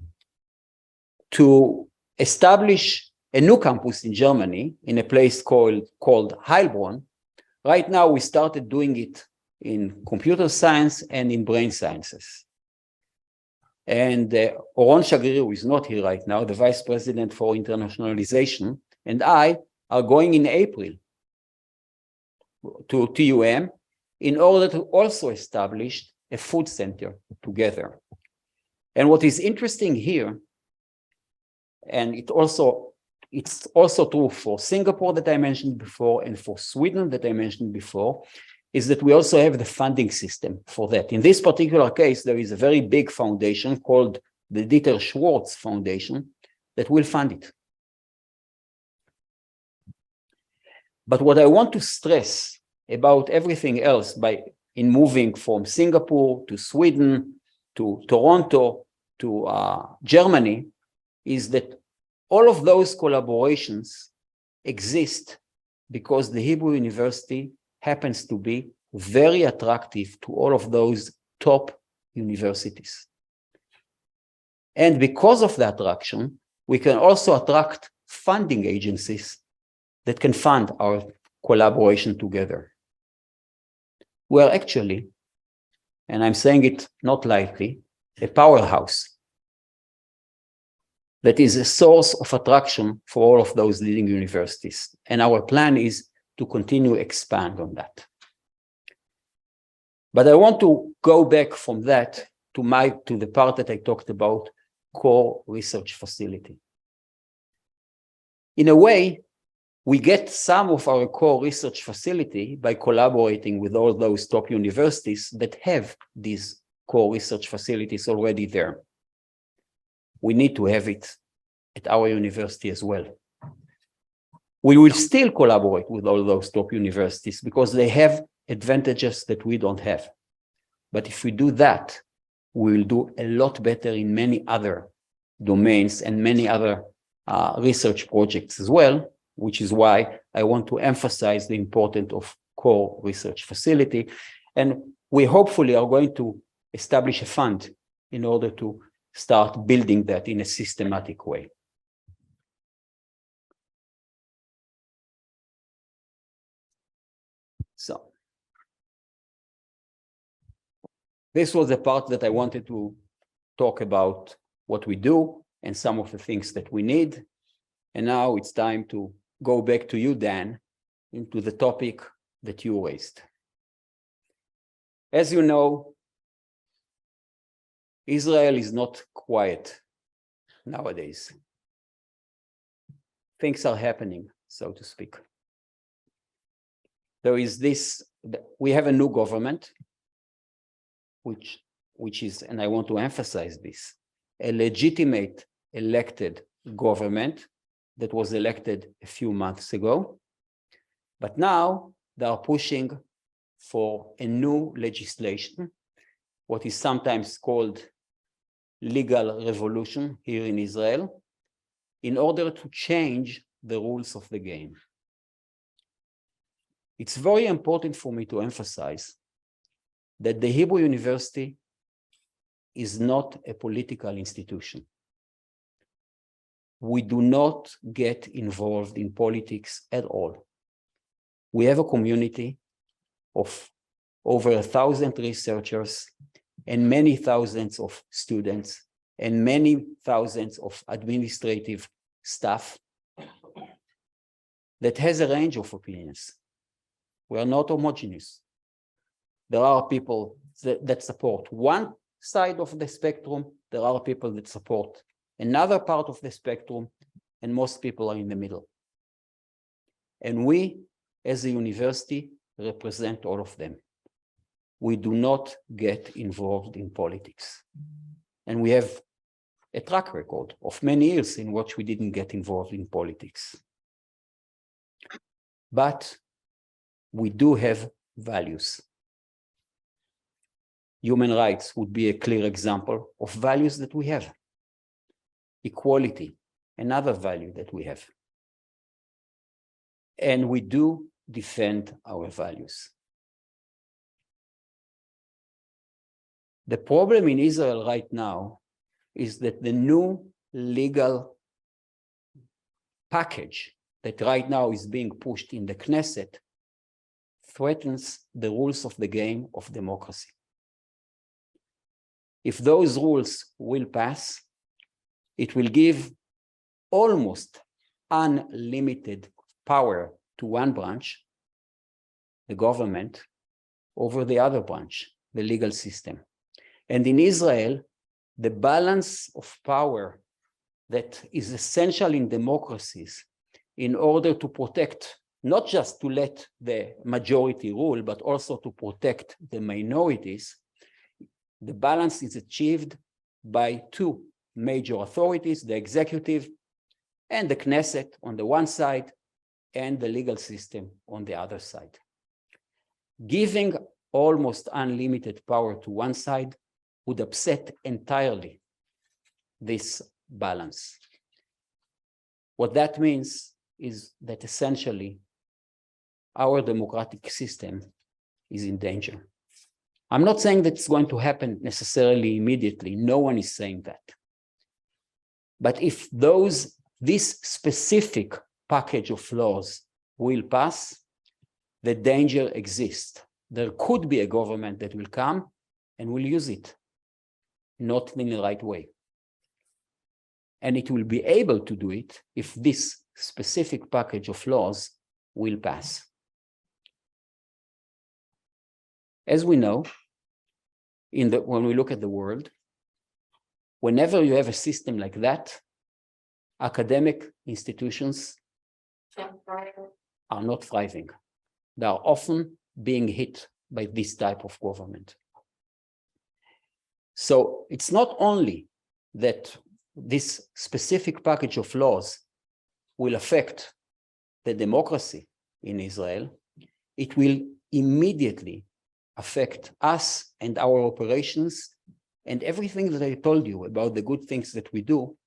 to establish a new campus in Germany in a place called Heilbronn. Right now, we started doing it in computer science and in brain sciences. And Oron Shagrir, who is not here right now, the Vice President for Internationalization, and I are going in April to TUM in order to also establish a food center together. And what is interesting here, and it's also true for Singapore that I mentioned before and for Sweden that I mentioned before, is that we also have the funding system for that. In this particular case, there is a very big foundation called the Dieter Schwartz Foundation that will fund it. But what I want to stress about everything else in moving from Singapore to Sweden to Toronto to Germany is that all of those collaborations exist because the Hebrew University happens to be very attractive to all of those top universities. And because of the attraction, we can also attract funding agencies that can fund our collaboration together. We are actually, and I'm saying it not lightly, a powerhouse that is a source of attraction for all of those leading universities. And our plan is to continue expand on that. But I want to go back from that to the part that I talked about, core research facility. In a way, we get some of our core research facility by collaborating with all those top universities that have these core research facilities already there. We need to have it at our university as well. We will still collaborate with all those top universities because they have advantages that we don't have. But if we do that, we will do a lot better in many other domains and many other research projects as well, which is why I want to emphasize the importance of core research facility. And we hopefully are going to establish a fund in order to start building that in a systematic way. So this was the part that I wanted to talk about what we do and some of the things that we need. And now it's time to go back to you, Dan, into the topic that you raised. As you know, Israel is not quiet nowadays. Things are happening, so to speak. There is we have a new government, which is, and I want to emphasize this, a legitimate elected government that was elected a few months ago. But now they are pushing for a new legislation, what is sometimes called legal revolution here in Israel, in order to change the rules of the game. It's very important for me to emphasize that the Hebrew University is not a political institution. we do not get involved in politics at all. We have a community of over 1,000 researchers and many thousands of students and many thousands of administrative staff that has a range of opinions. We are not homogeneous. There are people that support one side of the spectrum. There are people that support another part of the spectrum, and most people are in the middle. And we, as a university, represent all of them. We do not get involved in politics. And we have a track record of many years in which we didn't get involved in politics. But we do have values. Human rights would be a clear example of values that we have. Equality, another value that we have. And we do defend our values. The problem in Israel right now is that the new legal package that right now is being pushed in the Knesset threatens the rules of the game of democracy. If those rules will pass, it will give almost unlimited power to one branch, the government, over the other branch, the legal system. And in Israel, the balance of power that is essential in democracies in order to protect, not just to let the majority rule, but also to protect the minorities, the balance is achieved by two major authorities, the executive and the Knesset on the one side, and the legal system on the other side. Giving almost unlimited power to one side would upset entirely this balance. What that means is that essentially our democratic system is in danger. I'm not saying that it's going to happen necessarily immediately. No one is saying that. But if this specific package of laws will pass, the danger exists. There could be a government that will come and will use it, not in the right way. And it will be able to do it if this specific package of laws will pass. As we know, when we look at the world, whenever you have a system like that, academic institutions are not thriving. They are often being hit by this type of government. So it's not only that this specific package of laws will affect the democracy in Israel, it will immediately affect us and our operations, and everything that I told you about the good things that we do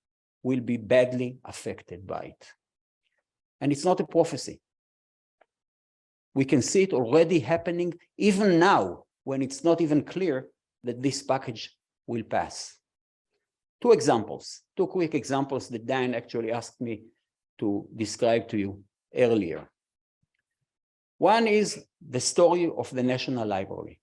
will be badly affected by it. And it's not a prophecy. We can see it already happening even now, when it's not even clear that this package will pass. Two quick examples that Dan actually asked me to describe to you earlier. One is the story of the National Library.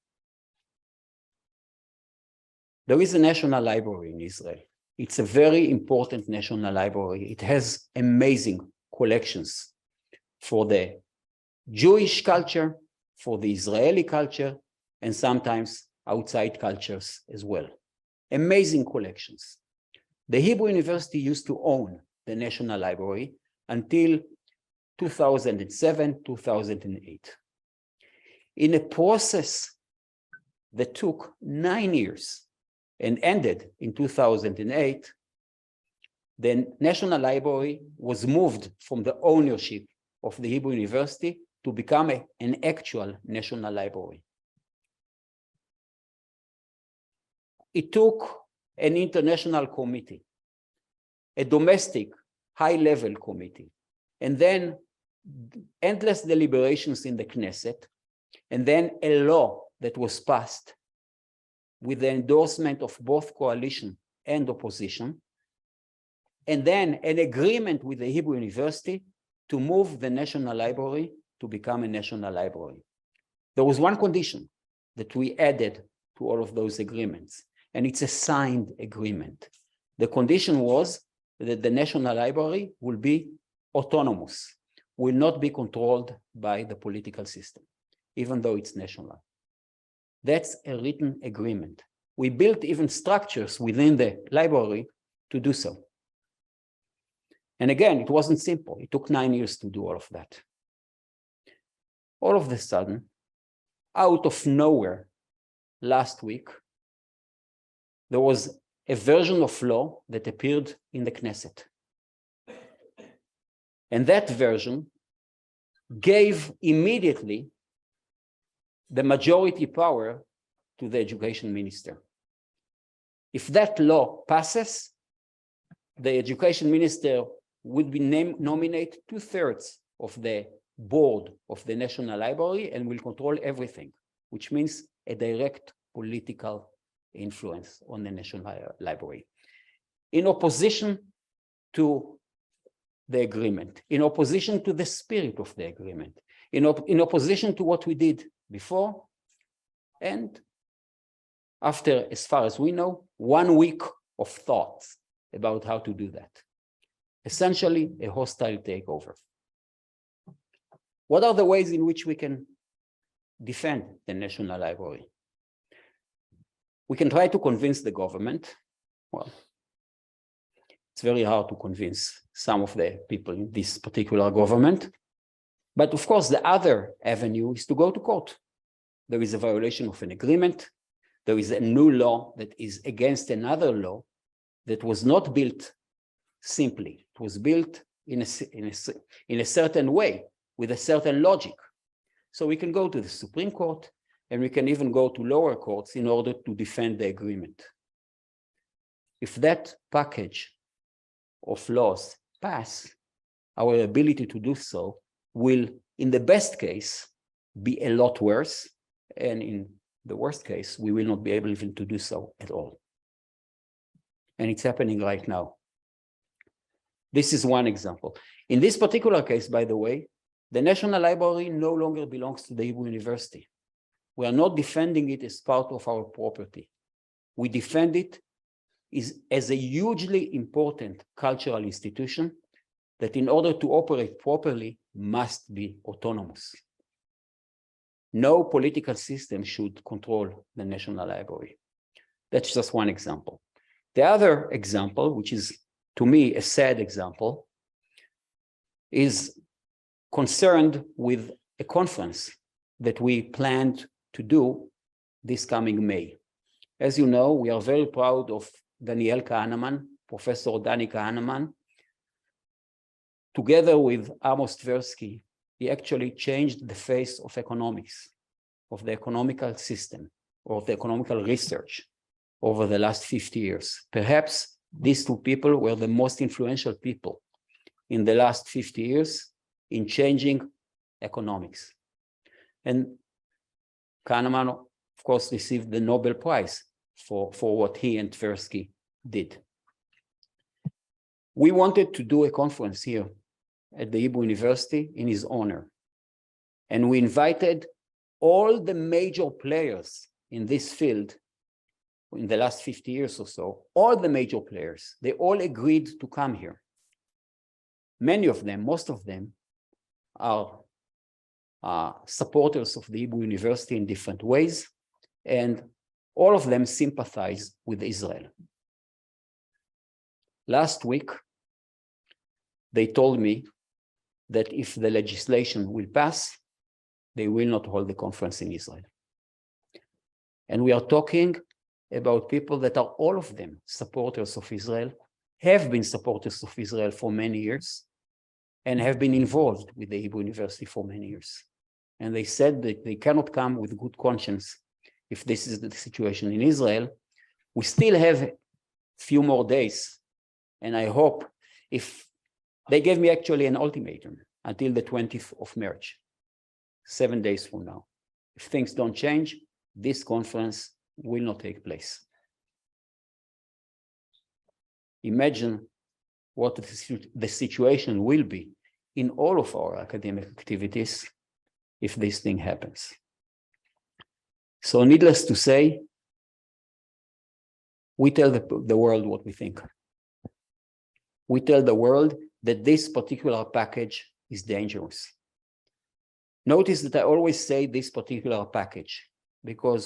There is a National Library in Israel. It's a very important National Library. It has amazing collections for the Jewish culture, for the Israeli culture, and sometimes outside cultures as well. Amazing collections. The Hebrew University used to own the National Library until 2007, 2008. In a process that took 9 years and ended in 2008, the National Library was moved from the ownership of the Hebrew University to become an actual National Library. It took an international committee, a domestic high-level committee, and then endless deliberations in the Knesset, and then a law that was passed with the endorsement of both coalition and opposition, and then an agreement with the Hebrew University to move the National Library to become a national library. There was one condition that we added to all of those agreements, and it's a signed agreement. The condition was that the National Library will be autonomous, will not be controlled by the political system, even though it's national. That's a written agreement. We built even structures within the library to do so. And again, it wasn't simple. It took 9 years to do all of that. All of a sudden, out of nowhere, last week, there was a version of law that appeared in the Knesset. And that version gave immediately the majority power to the education minister. If that law passes, the education minister would be nominate 2/3 of the board of the National Library and will control everything, which means a direct political influence on the National Library. In opposition to the agreement, in opposition to the spirit of the agreement, in opposition to what we did before, and after, as far as we know, 1 week of thoughts about how to do that. Essentially, a hostile takeover. What are the ways in which we can defend the National Library? We can try to convince the government. Well, it's very hard to convince some of the people in this particular government. But of course, the other avenue is to go to court. There is a violation of an agreement. There is a new law that is against another law that was not built simply. It was built in a certain way, with a certain logic. So we can go to the Supreme Court, and we can even go to lower courts in order to defend the agreement. If that package of laws pass, our ability to do so will, in the best case, be a lot worse, and in the worst case, we will not be able even to do so at all. And it's happening right now. This is one example. In this particular case, by the way, the National Library no longer belongs to the Hebrew University. We are not defending it as part of our property. We defend it as a hugely important cultural institution that, in order to operate properly, must be autonomous. No political system should control the National Library. That's just one example. The other example, which is to me a sad example, is concerned with a conference that we planned to do this coming May. As you know, we are very proud of Daniel Kahneman, Professor Dani Kahneman. Together with Amos Tversky, he actually changed the face of economics, of the economical system, or of the economical research over the last 50 years. Perhaps these two people were the most influential people in the last 50 years in changing economics. And Kahneman, of course, received the Nobel Prize for what he and Tversky did. We wanted to do a conference here at the Hebrew University in his honor. And we invited all the major players in this field in the last 50 years or so, all the major players, they all agreed to come here. Many of them, most of them, are supporters of the Hebrew University in different ways, and all of them sympathize with Israel. Last week, they told me that if the legislation will pass, they will not hold the conference in Israel. And we are talking about people that are all of them supporters of Israel, have been supporters of Israel for many years, and have been involved with the Hebrew University for many years. And they said that they cannot come with good conscience if this is the situation in Israel. We still have a few more days, and I hope, if they gave me actually an ultimatum until the 20th of March, 7 days from now. If things don't change, this conference will not take place. Imagine what the situation will be in all of our academic activities if this thing happens. So needless to say, we tell the world what we think. We tell the world that this particular package is dangerous. Notice that I always say this particular package because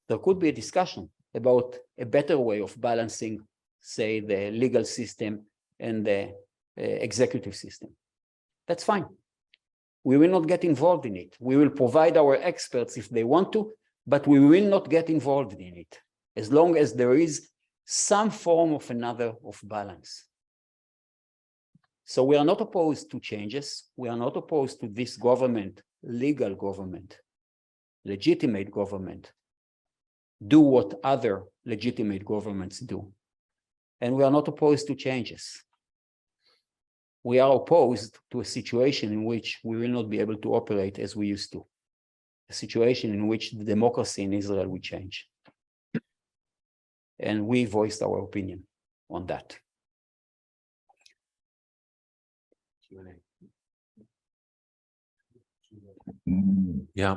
there could be a discussion about a better way of balancing, say, the legal system and the executive system. That's fine. We will not get involved in it. We will provide our experts if they want to, but we will not get involved in it as long as there is some form of another of balance. So we are not opposed to changes. We are not opposed to this government, legal government, legitimate government, do what other legitimate governments do. And we are not opposed to changes. We are opposed to a situation in which we will not be able to operate as we used to, a situation in which the democracy in Israel will change. And we voiced our opinion on that. Yeah,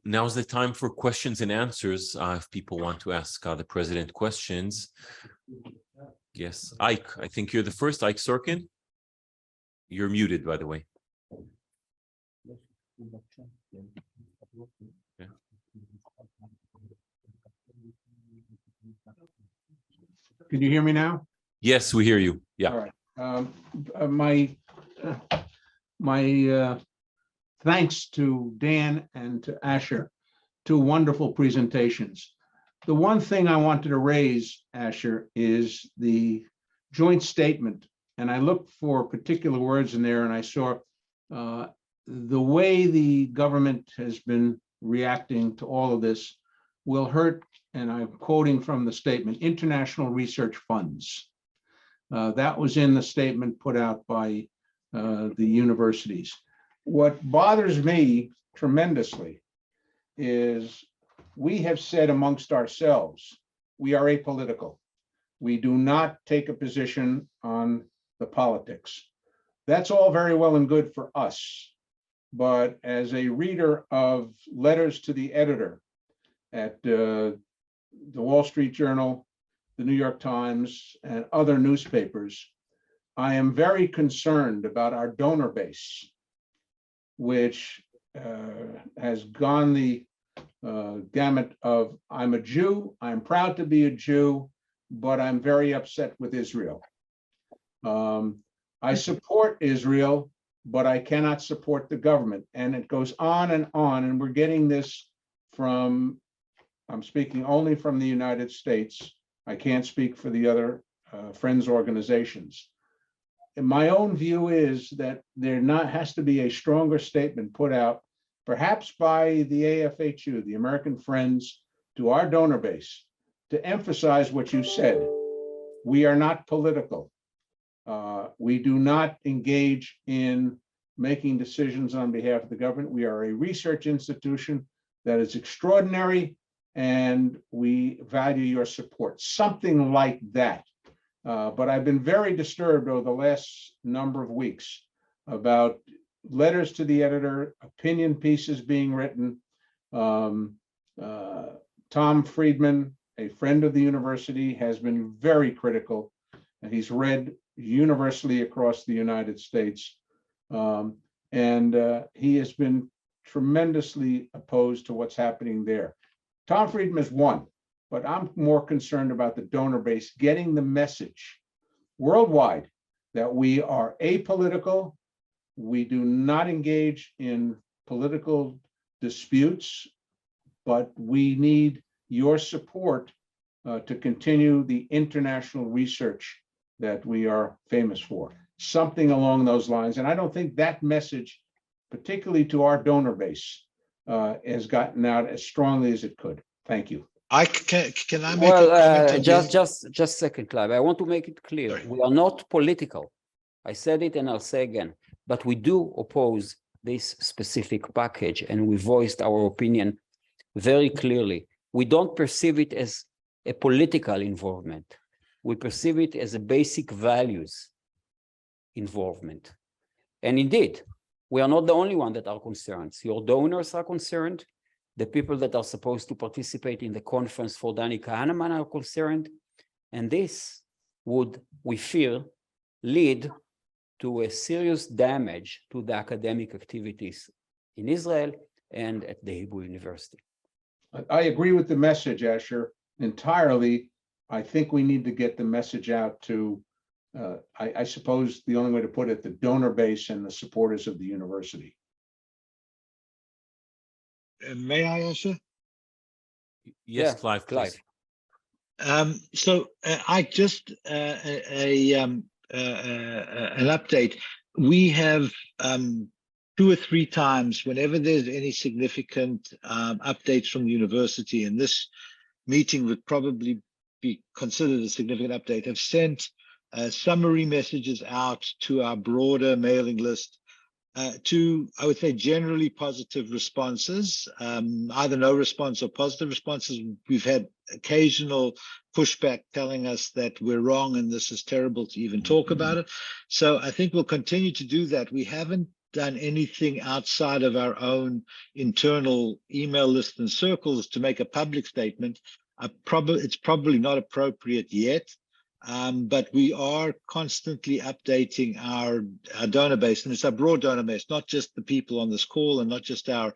now's the time for questions and answers. If people want to ask the president questions. Yes, Ike, I think you're the first. Ike Sorkin. You're muted, by the way. Yeah. Can you hear me now? Yes, we hear you. Yeah. All right. My thanks to Dan and to Asher, two wonderful presentations. The one thing I wanted to raise, Asher, is the joint statement. And I looked for particular words in there and I saw the way the government has been reacting to all of this will hurt, and I'm quoting from the statement, international research funds. That was in the statement put out by the universities. What bothers me tremendously is we have said amongst ourselves, we are apolitical. We do not take a position on the politics. That's all very well and good for us. But as a reader of letters to the editor at the Wall Street Journal, the New York Times, and other newspapers, I am very concerned about our donor base, which has gone the gamut of I'm a Jew, I'm proud to be a Jew, but I'm very upset with Israel. I support Israel, but I cannot support the government. And it goes on, and we're getting this from, I'm speaking only from the United States. I can't speak for the other friends organizations. And my own view is that there has to be a stronger statement put out, perhaps by the AFHU, the American Friends, to our donor base, to emphasize what you said. We are not political. We do not engage in making decisions on behalf of the government. We are a research institution that is extraordinary, and we value your support. Something like that. But I've been very disturbed over the last number of weeks about letters to the editor, opinion pieces being written. Tom Friedman, a friend of the university, has been very critical, and he's read universally across the United States. He has been tremendously opposed to what's happening there. Tom Friedman is one, but I'm more concerned about the donor base getting the message worldwide that we are apolitical. We do not engage in political disputes, but we need your support to continue the international research that we are famous for. Something along those lines. And I don't think that message, particularly to our donor base, has gotten out as strongly as it could. Thank you. Can I make a comment? Just a second, Clive. I want to make it clear. Sorry. We are not political. I said it and I'll say again, but we do oppose this specific package, and we voiced our opinion very clearly. We don't perceive it as a political involvement. we perceive it as a basic values involvement. And indeed, we are not the only one that are concerned. Your donors are concerned. The people that are supposed to participate in the conference for Danny Kahneman are concerned. And this would, we fear, lead to a serious damage to the academic activities in Israel and at the Hebrew University. I agree with the message, Asher, entirely. I think we need to get the message out to, I suppose the only way to put it, the donor base and the supporters of the university. May I answer? Yes, Yeah, Clive, Clive. please. So I just an update. We have 2 or 3 times, whenever there's any significant updates from the university, and this meeting would probably be considered a significant update, have sent summary messages out to our broader mailing list to, I would say, generally positive responses, either no response or positive responses. We've had occasional pushback telling us that we're wrong and this is terrible to even talk about it. So I think we'll continue to do that. We haven't done anything outside of our own internal email list and circles to make a public statement. It's probably not appropriate yet. But we are constantly updating our donor base, and it's our broad donor base, not just the people on this call and not just our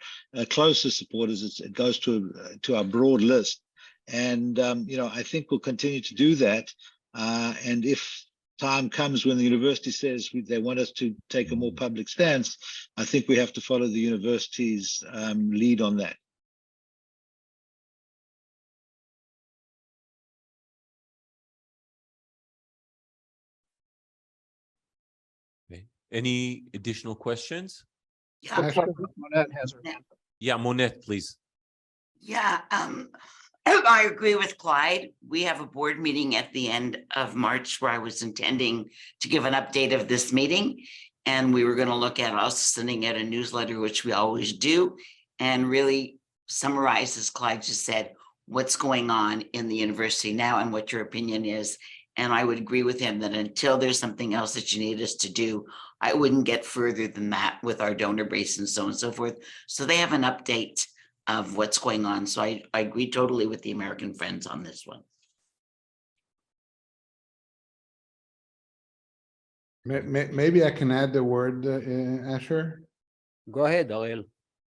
closest supporters. It goes to our broad list. And, I think we'll continue to do that. And if time comes when the university says they want us to take a more public stance, I think we have to follow the university's lead on that. Any additional questions? Looks Yeah, like Monette has her hand up. Yeah, Monette, please. yeah, I agree with Clyde. We have a board meeting at the end of March where I was intending to give an update of this meeting. And we were going to look at also sending out a newsletter, which we always do, and really summarize, as Clyde just said, what's going on in the university now and what your opinion is. And I would agree with him that until there's something else that you need us to do, I wouldn't get further than that with our donor base and so on and so forth. So they have an update of what's going on. So I agree totally with the American Friends on this one. Maybe I can add the word, Asher. Go ahead, Ariel.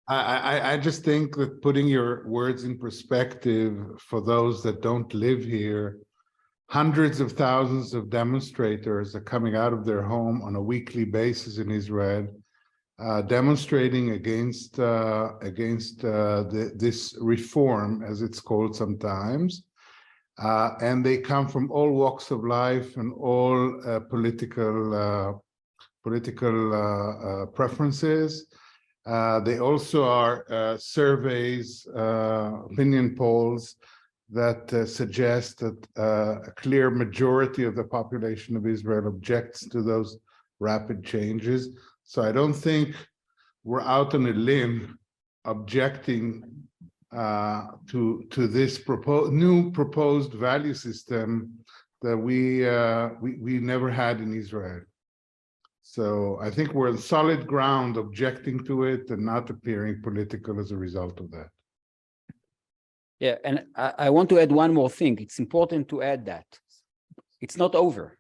I just think that putting your words in perspective for those that don't live here, hundreds of thousands of demonstrators are coming out of their home on a weekly basis in Israel, demonstrating against this reform, as it's called sometimes. And they come from all walks of life and all political preferences. They also are surveys, opinion polls that suggest that a clear majority of the population of Israel objects to those rapid changes. So I don't think we're out on a limb objecting to this new proposed value system that we never had in Israel. So I think we're on solid ground objecting to it and not appearing political as a result of that. Yeah, and I want to add one more thing. It's important to add that it's not over.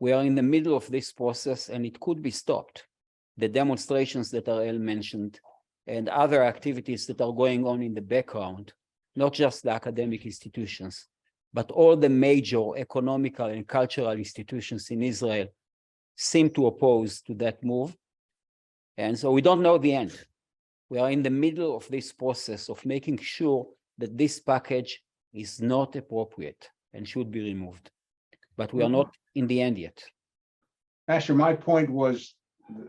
We are in the middle of this process and it could be stopped. The demonstrations that Ariel mentioned and other activities that are going on in the background, not just the academic institutions, but all the major economical and cultural institutions in Israel seem to oppose to that move. And so we don't know the end. We are in the middle of this process of making sure that this package is not appropriate and should be removed. But we are not in the end yet. Asher, my point was,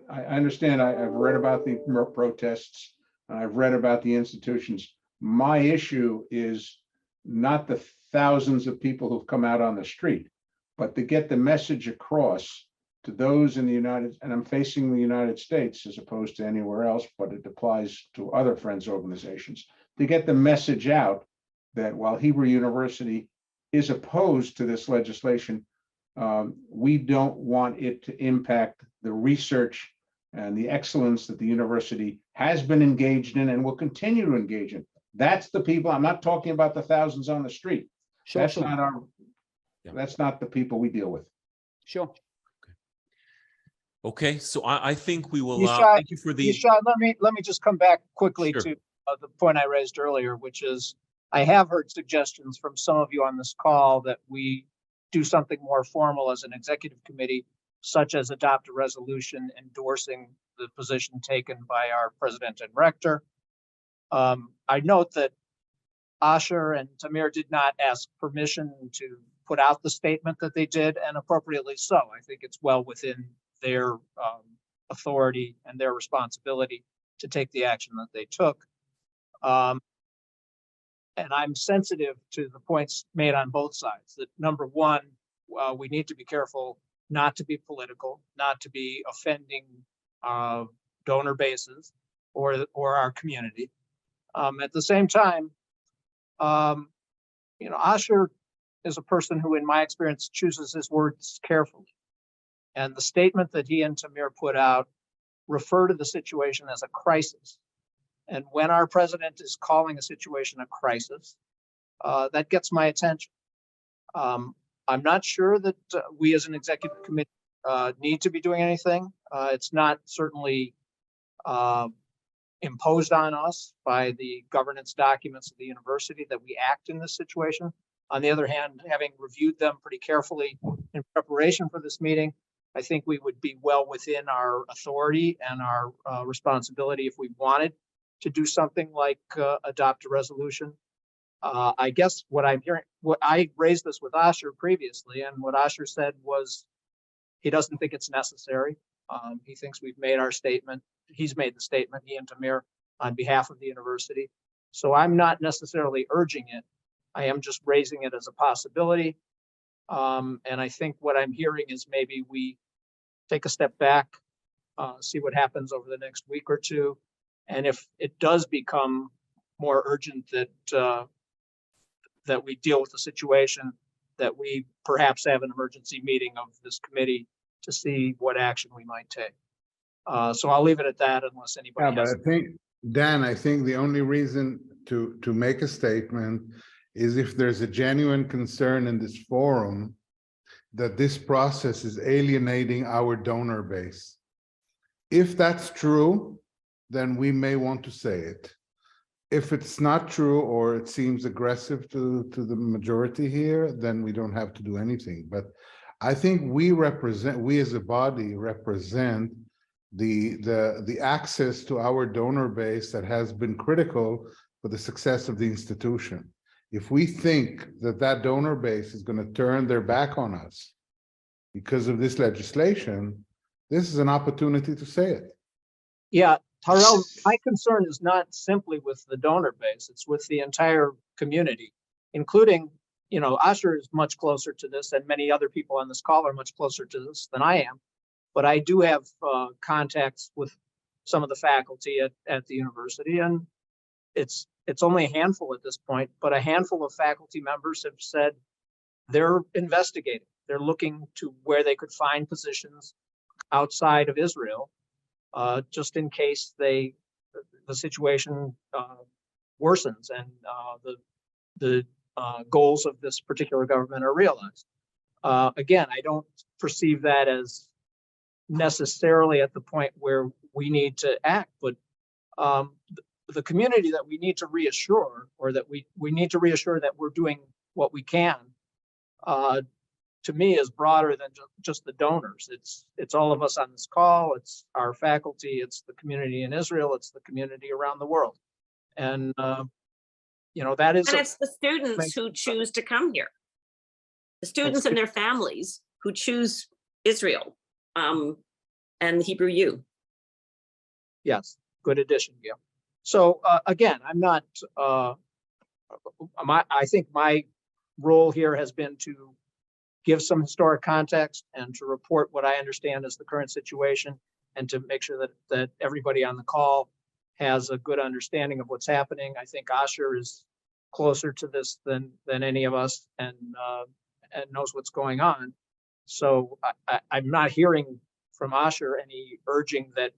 I understand I've read about the protests, and I've read about the institutions. My issue is not the thousands of people who've come out on the street, but to get the message across to those in the and I'm facing the United States as opposed to anywhere else, but it applies to other Friends organizations, to get the message out that while Hebrew University is opposed to this legislation, we don't want it to impact the research and the excellence that the university has been engaged in and will continue to engage in. That's the people. I'm not talking about the thousands on the street. Sure, That's sure, not our, Yeah. that's not the people we deal with. sure. Okay, so I think we will, Yishai- thank you for the, Yishai, let me just come back quickly Sure. to the point I raised earlier, which is I have heard suggestions from some of you on this call that we do something more formal as an executive committee, such as adopt a resolution endorsing the position taken by our president and rector. I note that Asher and Tamir did not ask permission to put out the statement that they did, and appropriately so. I think it's well within their authority and their responsibility to take the action that they took. And I'm sensitive to the points made on both sides. That number one, we need to be careful not to be political, not to be offending donor bases or our community. At the same time, Asher is a person who, in my experience, chooses his words carefully. And the statement that he and Tamir put out refer to the situation as a crisis. And when our president is calling a situation a crisis, that gets my attention. I'm not sure that we as an executive committee need to be doing anything. It's not certainly imposed on us by the governance documents of the university that we act in this situation. On the other hand, having reviewed them pretty carefully in preparation for this meeting, I think we would be well within our authority and our responsibility if we wanted to do something like adopt a resolution. I guess what I'm hearing, what I raised this with Asher previously, and what Asher said was he doesn't think it's necessary. He thinks we've made our statement. He's made the statement, he and Tamir, on behalf of the university. So I'm not necessarily urging it. I am just raising it as a possibility. And I think what I'm hearing is maybe we take a step back, see what happens over the next week or two. And if it does become more urgent that we deal with the situation, that we perhaps have an emergency meeting of this committee to see what action we might take. So I'll leave it at that unless Yeah, anybody but has. I think, Dan, I think the only reason to make a statement is if there's a genuine concern in this forum that this process is alienating our donor base. If that's true, then we may want to say it. If it's not true, or it seems aggressive to the majority here, then we don't have to do anything. But I think we as a body represent the access to our donor base that has been critical for the success of the institution. If we think that that donor base is going to turn their back on us because of this legislation, this is an opportunity to say it. Yeah, Harel, my concern is not simply with the donor base, it's with the entire community, including, Asher is much closer to this, and many other people on this call are much closer to this than I am. But I do have contacts with some of the faculty at the university, and it's only a handful at this point, but a handful of faculty members have said they're investigating. They're looking to where they could find positions outside of Israel, just in case the situation worsens and the goals of this particular government are realized. Again, I don't perceive that as necessarily at the point where we need to act, but the community that we need to reassure, or that we need to reassure that we're doing what we can, to me is broader than just the donors. It's all of us on this call, it's our faculty, it's the community in Israel, it's the community around the world. And that is. And it's the students who choose to come here. The students and their families who choose Israel and Hebrew U. Yes, good addition, Gail. So again, I'm not, I think my role here has been to give some historic context and to report what I understand is the current situation, and to make sure that everybody on the call has a good understanding of what's happening. I think Asher is closer to this than any of us and knows what's going on. So I'm not hearing from Asher any urging that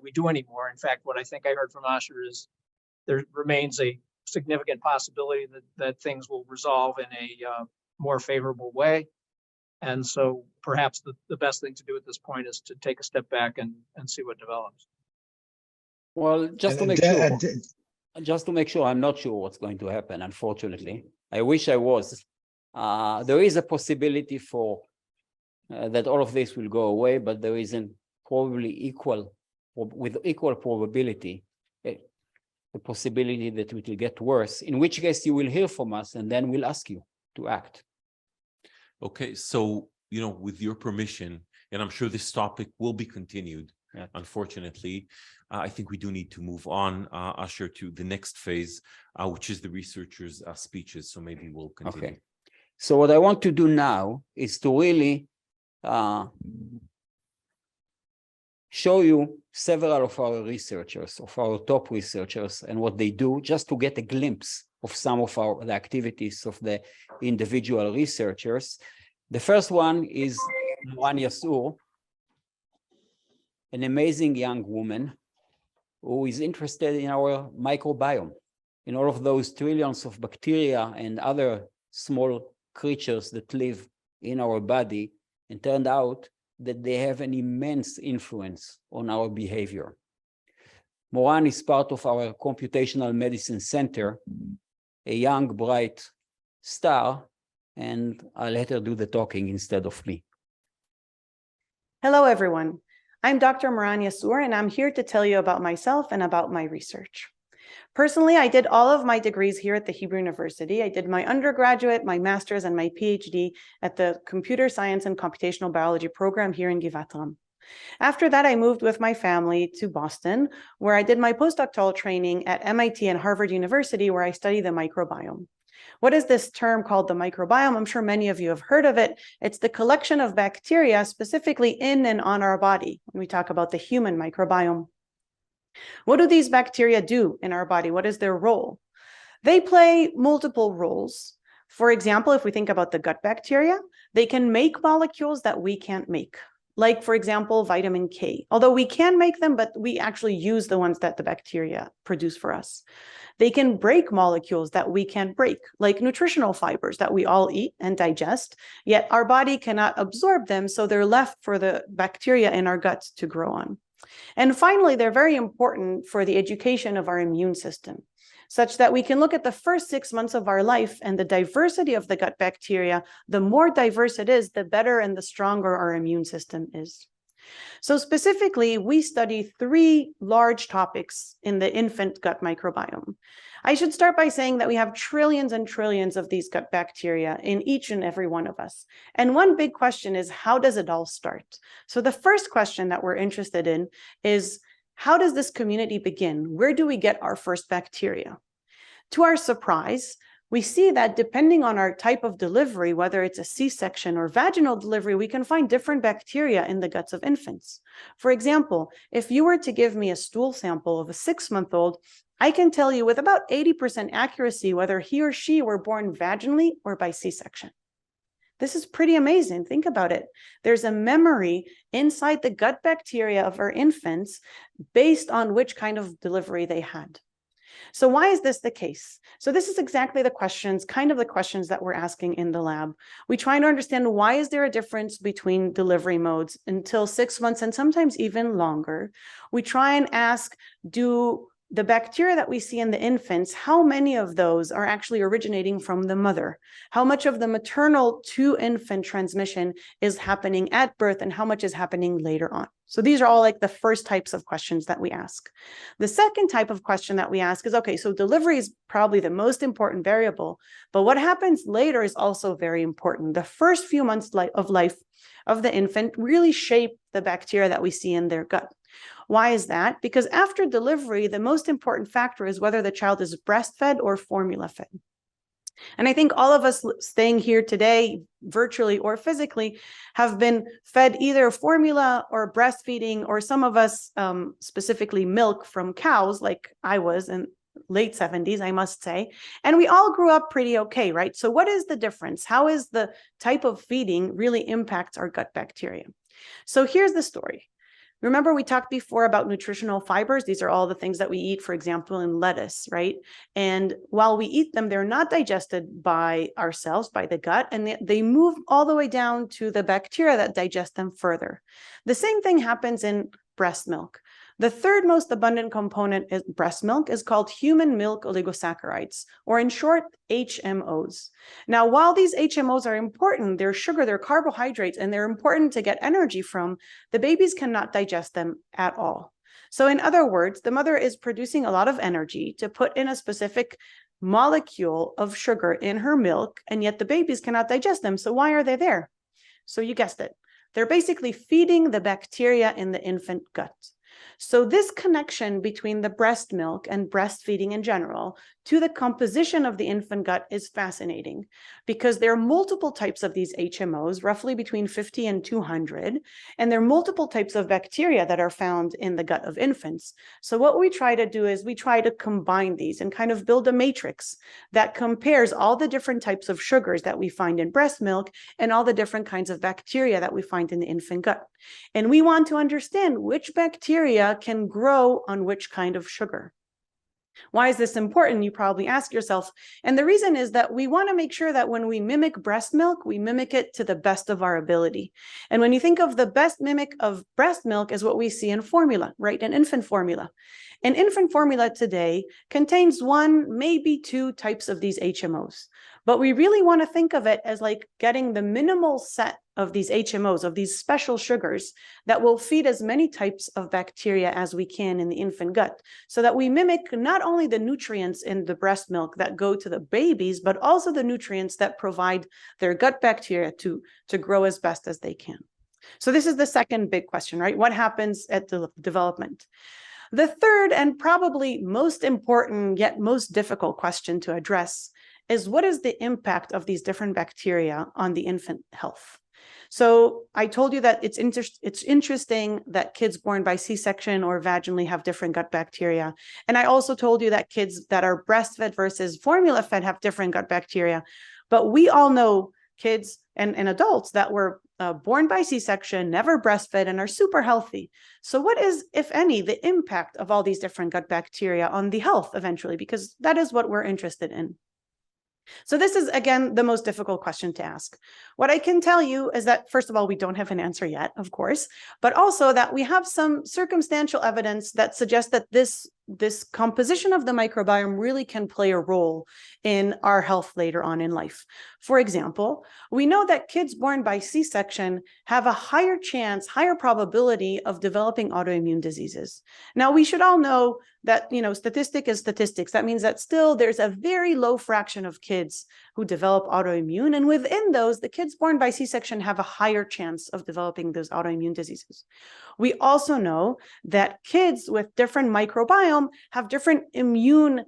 we do anymore. In fact, what I think I heard from Asher is there remains a significant possibility that things will resolve in a more favorable way. And so perhaps the best thing to do at this point is to take a step back and see what develops. Well, just to And make Dan- sure, I'm not sure what's going to happen, unfortunately. I wish I was. There is a possibility for that all of this will go away, but there isn't probably with equal probability the possibility that it will get worse, in which case you will hear from us and then we'll ask you to act. Okay, so, with your permission, and I'm sure this topic will be continued, Yeah. unfortunately, I think we do need to move on, Asher, to the next phase, which is the researchers' speeches. So maybe we'll continue. Okay. So what I want to do now is to really show you several of our researchers, of our top researchers, and what they do, just to get a glimpse of some of the activities of the individual researchers. The first one is Moran Yasur, an amazing young woman who is interested in our microbiome, in all of those trillions of bacteria and other small creatures that live in our body, and turned out that they have an immense influence on our behavior. Moran is part of our Computational Medicine Center, a young, bright star, and I'll let her do the talking instead of me. Hello, everyone. I'm Dr. Moran Yasur, and I'm here to tell you about myself and about my research. Personally, I did all of my degrees here at the Hebrew University. I did my undergraduate, my master's, and my PhD at the Computer Science and Computational Biology program here in Givat Ram. After that, I moved with my family to Boston, where I did my postdoctoral training at MIT and Harvard University, where I study the microbiome. What is this term called the microbiome? I'm sure many of you have heard of it. It's the collection of bacteria specifically in and on our body when we talk about the human microbiome. What do these bacteria do in our body? What is their role? They play multiple roles. For example, if we think about the gut bacteria, they can make molecules that we can't make. Like, for example, vitamin K. Although we can make them, but we actually use the ones that the bacteria produce for us. They can break molecules that we can't break, like nutritional fibers that we all eat and digest, yet our body cannot absorb them, so they're left for the bacteria in our guts to grow on. And finally, they're very important for the education of our immune system, such that we can look at the first 6 months of our life and the diversity of the gut bacteria. The more diverse it is, the better and the stronger our immune system is. So specifically, we study 3 large topics in the infant gut microbiome. I should start by saying that we have trillions and trillions of these gut bacteria in each and every one of us. And one big question is, how does it all start? So the first question that we're interested in is, how does this community begin? Where do we get our first bacteria? To our surprise, we see that depending on our type of delivery, whether it's a C-section or vaginal delivery, we can find different bacteria in the guts of infants. For example, if you were to give me a stool sample of a 6-month-old, I can tell you with about 80% accuracy whether he or she were born vaginally or by C-section. This is pretty amazing. Think about it. There's a memory inside the gut bacteria of our infants based on which kind of delivery they had. So why is this the case? So this is exactly the questions that we're asking in the lab. We try to understand, why is there a difference between delivery modes until 6 months and sometimes even longer? We try and ask, do the bacteria that we see in the infants, how many of those are actually originating from the mother? How much of the maternal to infant transmission is happening at birth and how much is happening later on? So these are all like the first types of questions that we ask. The second type of question that we ask is, okay, so delivery is probably the most important variable, but what happens later is also very important. The first few months of life of the infant really shape the bacteria that we see in their gut. Why is that? Because after delivery, the most important factor is whether the child is breastfed or formula fed. And I think all of us staying here today, virtually or physically, have been fed either formula or breastfeeding, or some of us specifically milk from cows, like I was, and late 70s, I must say. And we all grew up pretty okay, right? So what is the difference? How is the type of feeding really impacts our gut bacteria? So here's the story. Remember, we talked before about nutritional fibers. These are all the things that we eat, for example, in lettuce, right? And while we eat them, they're not digested by ourselves, by the gut, and they move all the way down to the bacteria that digest them further. The same thing happens in breast milk. The third most abundant component in breast milk is called human milk oligosaccharides, or in short, HMOs. Now, while these HMOs are important, they're sugar, they're carbohydrates, and they're important to get energy from, the babies cannot digest them at all. So in other words, the mother is producing a lot of energy to put in a specific molecule of sugar in her milk, and yet the babies cannot digest them. So why are they there? So you guessed it. They're basically feeding the bacteria in the infant gut. So this connection between the breast milk and breastfeeding in general to the composition of the infant gut is fascinating, because there are multiple types of these HMOs, roughly between 50 and 200, and there are multiple types of bacteria that are found in the gut of infants. So what we try to do is we try to combine these and kind of build a matrix that compares all the different types of sugars that we find in breast milk and all the different kinds of bacteria that we find in the infant gut. And we want to understand which bacteria can grow on which kind of sugar. Why is this important? You probably ask yourself. And the reason is that we want to make sure that when we mimic breast milk, we mimic it to the best of our ability. And when you think of the best mimic of breast milk is what we see in formula, right? An infant formula. An infant formula today contains one, maybe two types of these HMOs. But we really want to think of it as like getting the minimal set of these HMOs, of these special sugars that will feed as many types of bacteria as we can in the infant gut, so that we mimic not only the nutrients in the breast milk that go to the babies, but also the nutrients that provide their gut bacteria to grow as best as they can. So this is the second big question, right? What happens at the development? The third and probably most important yet most difficult question to address is, what is the impact of these different bacteria on the infant health? So I told you that it's interesting that kids born by C-section or vaginally have different gut bacteria. And I also told you that kids that are breastfed versus formula fed have different gut bacteria. But we all know kids and adults that were born by C-section, never breastfed, and are super healthy. So what is, if any, the impact of all these different gut bacteria on the health eventually? Because that is what we're interested in. So this is, again, the most difficult question to ask. What I can tell you is that, first of all, we don't have an answer yet, of course, but also that we have some circumstantial evidence that suggests that this composition of the microbiome really can play a role in our health later on in life. For example, we know that kids born by C-section have a higher chance, higher probability of developing autoimmune diseases. Now, we should all know that, statistic is statistics. That means that still there's a very low fraction of kids who develop autoimmune. And within those, the kids born by C-section have a higher chance of developing those autoimmune diseases. We also know that kids with different microbiome have different immune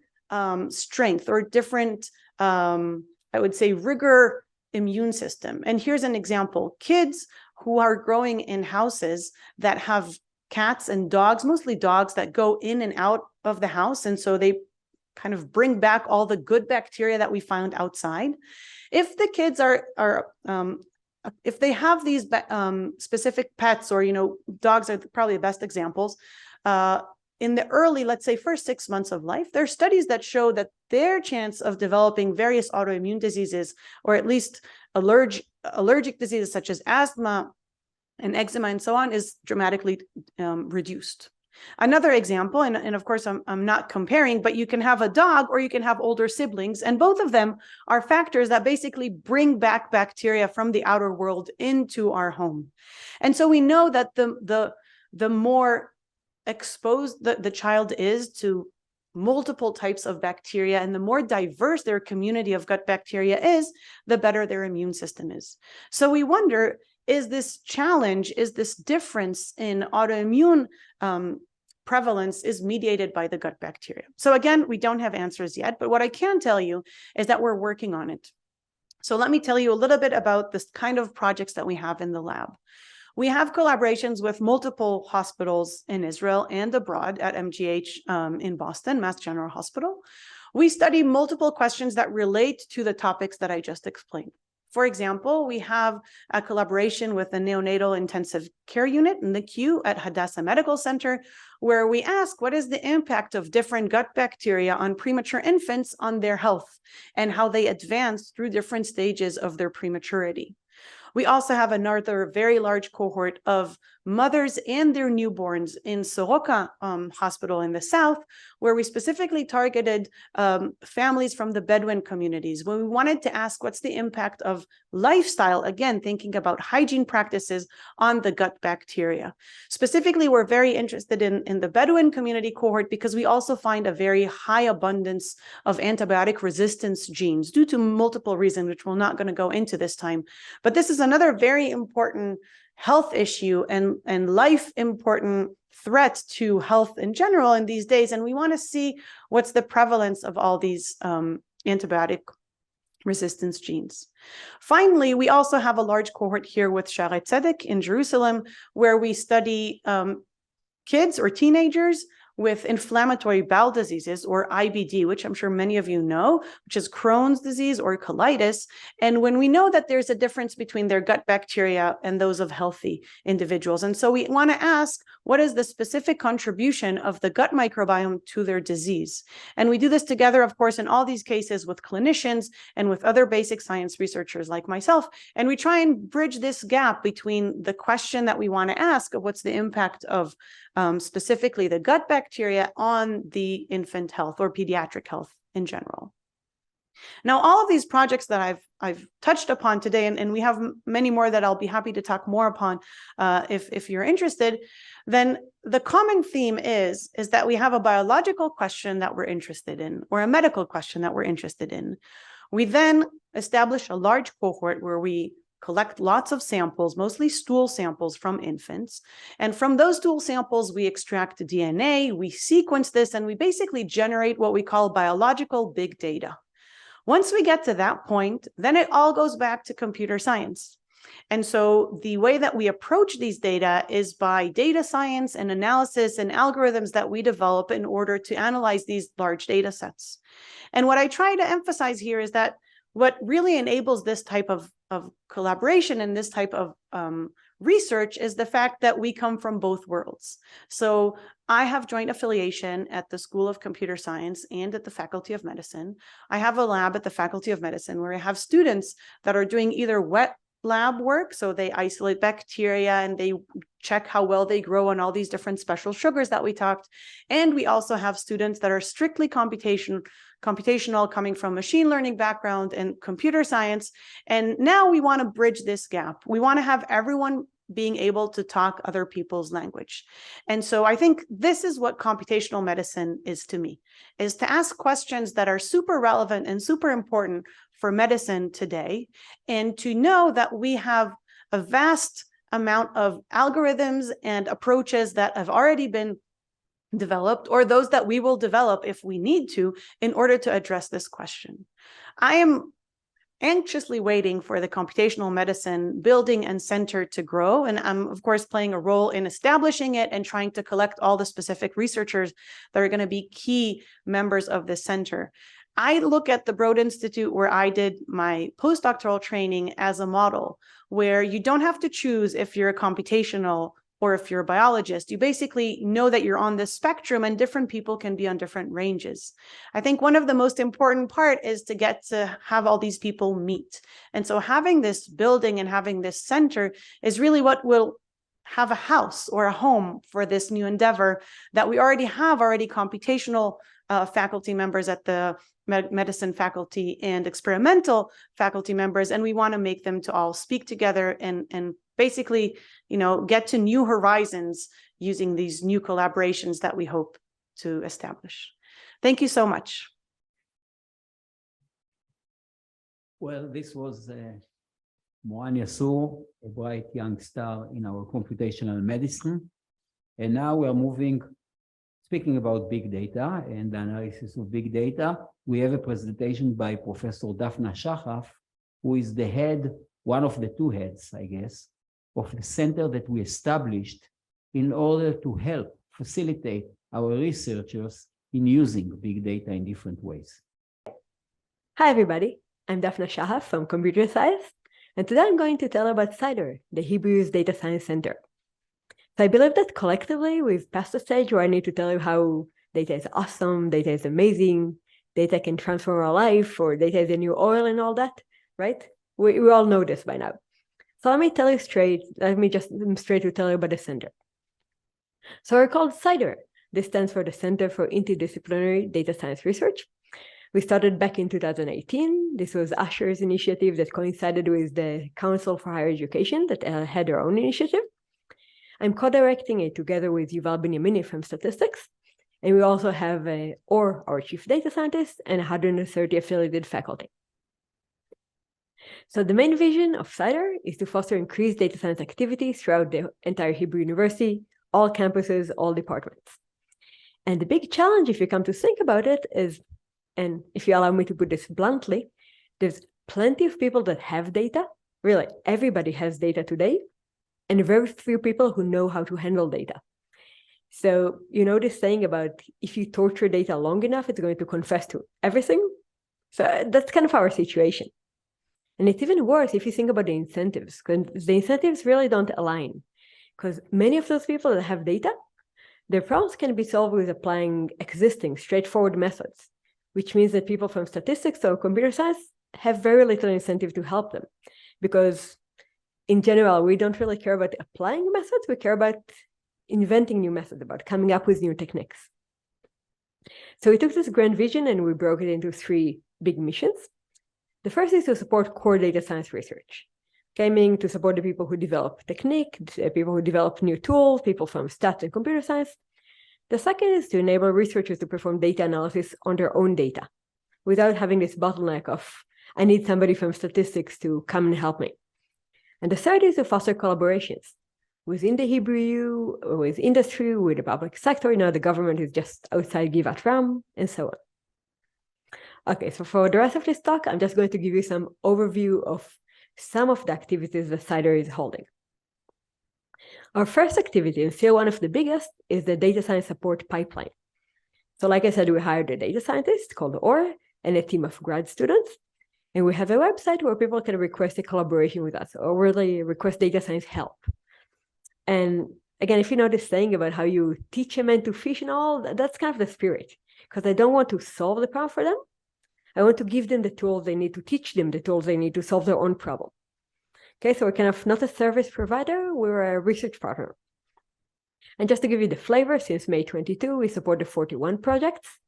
strength or different, I would say, rigor immune system. And here's an example. Kids who are growing in houses that have cats and dogs, mostly dogs, that go in and out of the house, and so they kind of bring back all the good bacteria that we found outside. If the kids if they have these specific pets, or dogs are probably the best examples, in the early, let's say, first 6 months of life, there are studies that show that their chance of developing various autoimmune diseases, or at least allergic diseases such as asthma and eczema and so on, is dramatically reduced. Another example, and of course I'm not comparing, but you can have a dog or you can have older siblings, and both of them are factors that basically bring back bacteria from the outer world into our home. And so we know that the more exposed the child is to multiple types of bacteria, and the more diverse their community of gut bacteria is, the better their immune system is. So we wonder, is this challenge, is this difference in autoimmune prevalence is mediated by the gut bacteria? So again, we don't have answers yet, but what I can tell you is that we're working on it. So let me tell you a little bit about this kind of projects that we have in the lab. We have collaborations with multiple hospitals in Israel and abroad at MGH in Boston, Mass General Hospital. We study multiple questions that relate to the topics that I just explained. For example, we have a collaboration with the neonatal intensive care unit, NICU, at Hadassah Medical Center, where we ask what is the impact of different gut bacteria on premature infants on their health and how they advance through different stages of their prematurity. We also have another very large cohort of mothers and their newborns in Soroka Hospital in the south, where we specifically targeted families from the Bedouin communities, when we wanted to ask what's the impact of lifestyle, again, thinking about hygiene practices on the gut bacteria. Specifically, we're very interested in the Bedouin community cohort because we also find a very high abundance of antibiotic resistance genes due to multiple reasons, which we're not going to go into this time. But this is another very important health issue and life important threat to health in general in these days. And we want to see what's the prevalence of all these antibiotic resistance genes. Finally, we also have a large cohort here with Shaare Zedek in Jerusalem, where we study kids or teenagers with inflammatory bowel diseases, or IBD, which I'm sure many of you know, which is Crohn's disease or colitis. And when we know that there's a difference between their gut bacteria and those of healthy individuals. And so we want to ask, what is the specific contribution of the gut microbiome to their disease? And we do this together, of course, in all these cases with clinicians and with other basic science researchers like myself. And we try and bridge this gap between the question that we want to ask of what's the impact of specifically the gut bacteria on the infant health or pediatric health in general. Now, all of these projects that I've touched upon today, and we have many more that I'll be happy to talk more upon if you're interested, then the common theme is that we have a biological question that we're interested in, or a medical question that we're interested in. We then establish a large cohort where we collect lots of samples, mostly stool samples from infants. And from those stool samples, we extract DNA, we sequence this, and we basically generate what we call biological big data. Once we get to that point, then it all goes back to computer science. And so the way that we approach these data is by data science and analysis and algorithms that we develop in order to analyze these large data sets. And what I try to emphasize here is that what really enables this type of collaboration and this type of research is the fact that we come from both worlds. So I have joint affiliation at the School of Computer Science and at the Faculty of Medicine. I have a lab at the Faculty of Medicine where I have students that are doing either wet lab work, so they isolate bacteria and they check how well they grow on all these different special sugars that we talked. And we also have students that are strictly computational, coming from machine learning background and computer science. And now we want to bridge this gap. We want to have everyone being able to talk other people's language. And so I think this is what computational medicine is to me, is to ask questions that are super relevant and super important for medicine today, and to know that we have a vast amount of algorithms and approaches that have already been developed, or those that we will develop if we need to, in order to address this question. I am anxiously waiting for the computational medicine building and center to grow. And I'm, of course, playing a role in establishing it and trying to collect all the specific researchers that are going to be key members of this center. I look at the Broad Institute, where I did my postdoctoral training, as a model where you don't have to choose if you're a computational or if you're a biologist. You basically know that you're on this spectrum, and different people can be on different ranges. I think one of the most important part is to get to have all these people meet. And so having this building and having this center is really what will have a house or a home for this new endeavor, that we already have computational faculty members at the medicine faculty and experimental faculty members, and we want to make them to all speak together and basically, get to new horizons using these new collaborations that we hope to establish. Thank you so much. Well, this was Moran Yassur, a bright young star in our computational medicine. And now we're speaking about big data and the analysis of big data. We have a presentation by Professor Daphna Shachaf, who is the head, one of the two heads, I guess, of the center that we established in order to help facilitate our researchers in using big data in different ways. Hi, everybody. I'm Daphna Shahaf from Computer Science, and today I'm going to tell about CIDR, the Hebrews Data Science Center. So I believe that collectively we've passed the stage where I need to tell you how data is awesome, data is amazing, data can transform our life, or data is the new oil and all that, right? We all know this by now. So let me tell you straight, let me just straight to tell you about the center. So we're called CIDR. This stands for the Center for Interdisciplinary Data Science Research. We started back in 2018. This was Asher's initiative that coincided with the Council for Higher Education that had their own initiative. I'm co-directing it together with Yuval Benyamini from Statistics. And we also have our chief data scientist, and 130 affiliated faculty. So the main vision of CIDR is to foster increased data science activities throughout the entire Hebrew University, all campuses, all departments. And the big challenge, if you come to think about it, is, and if you allow me to put this bluntly, there's plenty of people that have data. Really, everybody has data today, and very few people who know how to handle data. So you know this saying about if you torture data long enough, it's going to confess to everything. So that's kind of our situation. And it's even worse if you think about the incentives, because the incentives really don't align. Because many of those people that have data, their problems can be solved with applying existing straightforward methods, which means that people from statistics or computer science have very little incentive to help them. Because in general, we don't really care about applying methods, we care about inventing new methods, about coming up with new techniques. So we took this grand vision and we broke it into 3 big missions. The first is to support core data science research, aiming to support the people who develop technique, people who develop new tools, people from stats and computer science. The second is to enable researchers to perform data analysis on their own data without having this bottleneck of, I need somebody from statistics to come and help me. And the third is to foster collaborations within the Hebrew, with industry, with the public sector. You know, the government is just outside Givat Ram, and so on. Okay, so for the rest of this talk, I'm just going to give you some overview of some of the activities that CIDR is holding. Our first activity, and still one of the biggest, is the data science support pipeline. So like I said, we hired a data scientist called Or and a team of grad students. And we have a website where people can request a collaboration with us or really request data science help. And again, if you know this saying about how you teach a man to fish and all, that's kind of the spirit. Because I don't want to solve the problem for them. I want to give them the tools they need, to teach them the tools they need to solve their own problem. Okay, so we're kind of not a service provider, we're a research partner. And just to give you the flavor, since May 22, we support the 41 projects.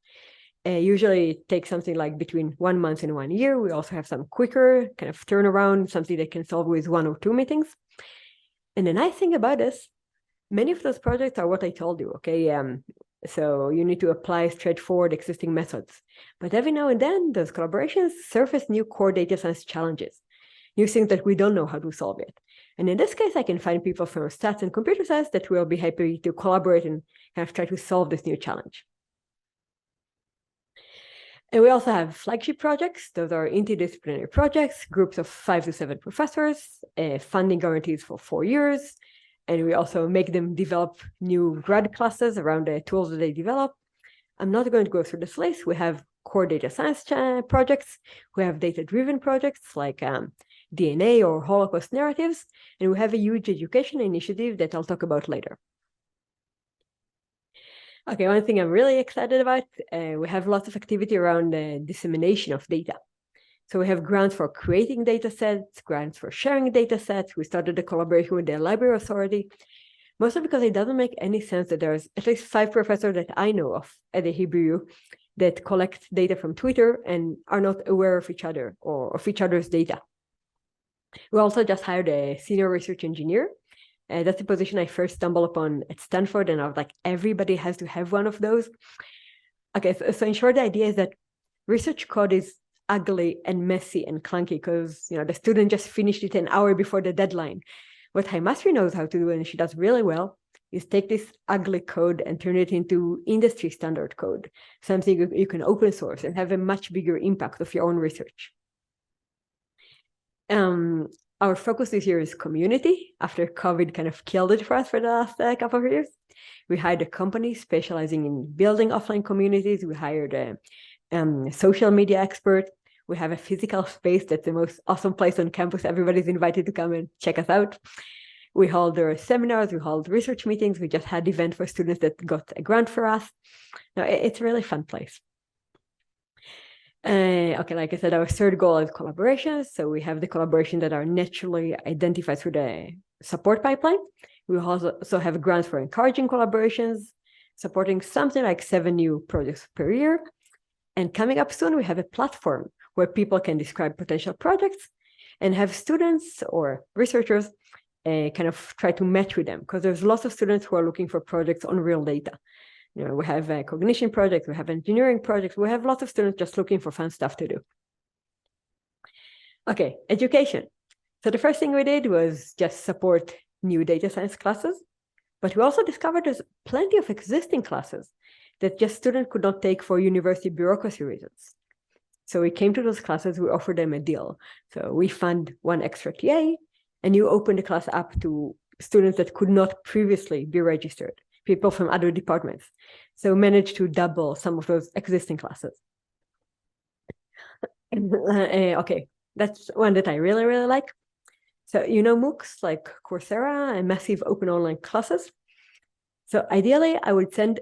Usually it takes something like between 1 month and 1 year. We also have some quicker kind of turnaround, something they can solve with 1 or 2 meetings. And the nice thing about this, many of those projects are what I told you, okay? So you need to apply straightforward existing methods. But every now and then, those collaborations surface new core data science challenges, new things that we don't know how to solve yet. And in this case, I can find people from stats and computer science that will be happy to collaborate and kind of try to solve this new challenge. And we also have flagship projects. Those are interdisciplinary projects, groups of 5 to 7 professors, funding guarantees for 4 years. And we also make them develop new grad classes around the tools that they develop. I'm not going to go through this list. We have core data science projects. We have data-driven projects like DNA or Holocaust narratives. And we have a huge education initiative that I'll talk about later. Okay, one thing I'm really excited about, we have lots of activity around the dissemination of data. So we have grants for creating data sets, grants for sharing data sets. We started a collaboration with the Library Authority, mostly because it doesn't make any sense that there's at least 5 professors that I know of at the Hebrew that collect data from Twitter and are not aware of each other or of each other's data. We also just hired a senior research engineer. That's a position I first stumbled upon at Stanford, and I was like, everybody has to have one of those. Okay, so in short, the idea is that research code is ugly and messy and clunky because the student just finished it an hour before the deadline. What Haimasri knows how to do, and she does really well, is take this ugly code and turn it into industry standard code, something you can open source and have a much bigger impact of your own research. Our focus this year is community, after COVID kind of killed it for us for the last couple of years. We hired a company specializing in building offline communities. We hired a social media expert. We have a physical space that's the most awesome place on campus. Everybody's invited to come and check us out. We hold seminars, we hold research meetings. We just had an event for students that got a grant for us. No, it's a really fun place. Okay, like I said, our third goal is collaborations. So we have the collaboration that are naturally identified through the support pipeline. We also have grants for encouraging collaborations, supporting something like 7 new projects per year. And coming up soon, we have a platform where people can describe potential projects and have students or researchers kind of try to match with them, because there's lots of students who are looking for projects on real data. You know, we have a cognition project, we have engineering projects, we have lots of students just looking for fun stuff to do. Okay, education. So the first thing we did was just support new data science classes, but we also discovered there's plenty of existing classes that just students could not take for university bureaucracy reasons. So we came to those classes, we offered them a deal. So we fund 1 extra TA, and you open the class up to students that could not previously be registered, people from other departments. So we managed to double some of those existing classes. Okay, that's one that I really, really like. So you know MOOCs like Coursera and massive open online classes. So ideally, I would send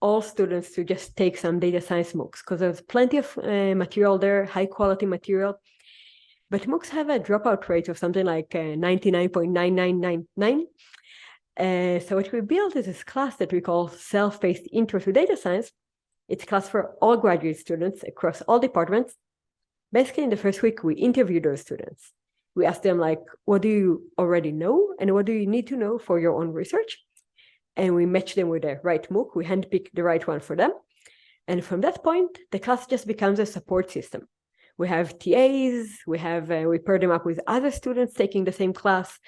all students to just take some data science MOOCs, because there's plenty of material there, high quality material. But MOOCs have a dropout rate of something like 99.9999. So what we built is this class that we call Self-Paced Intro to Data Science. It's a class for all graduate students across all departments. Basically, in the first week, we interview those students. We ask them, like, what do you already know and what do you need to know for your own research? And we match them with the right MOOC. We handpick the right one for them. And from that point, the class just becomes a support system. We have TAs, we pair them up with other students taking the same class.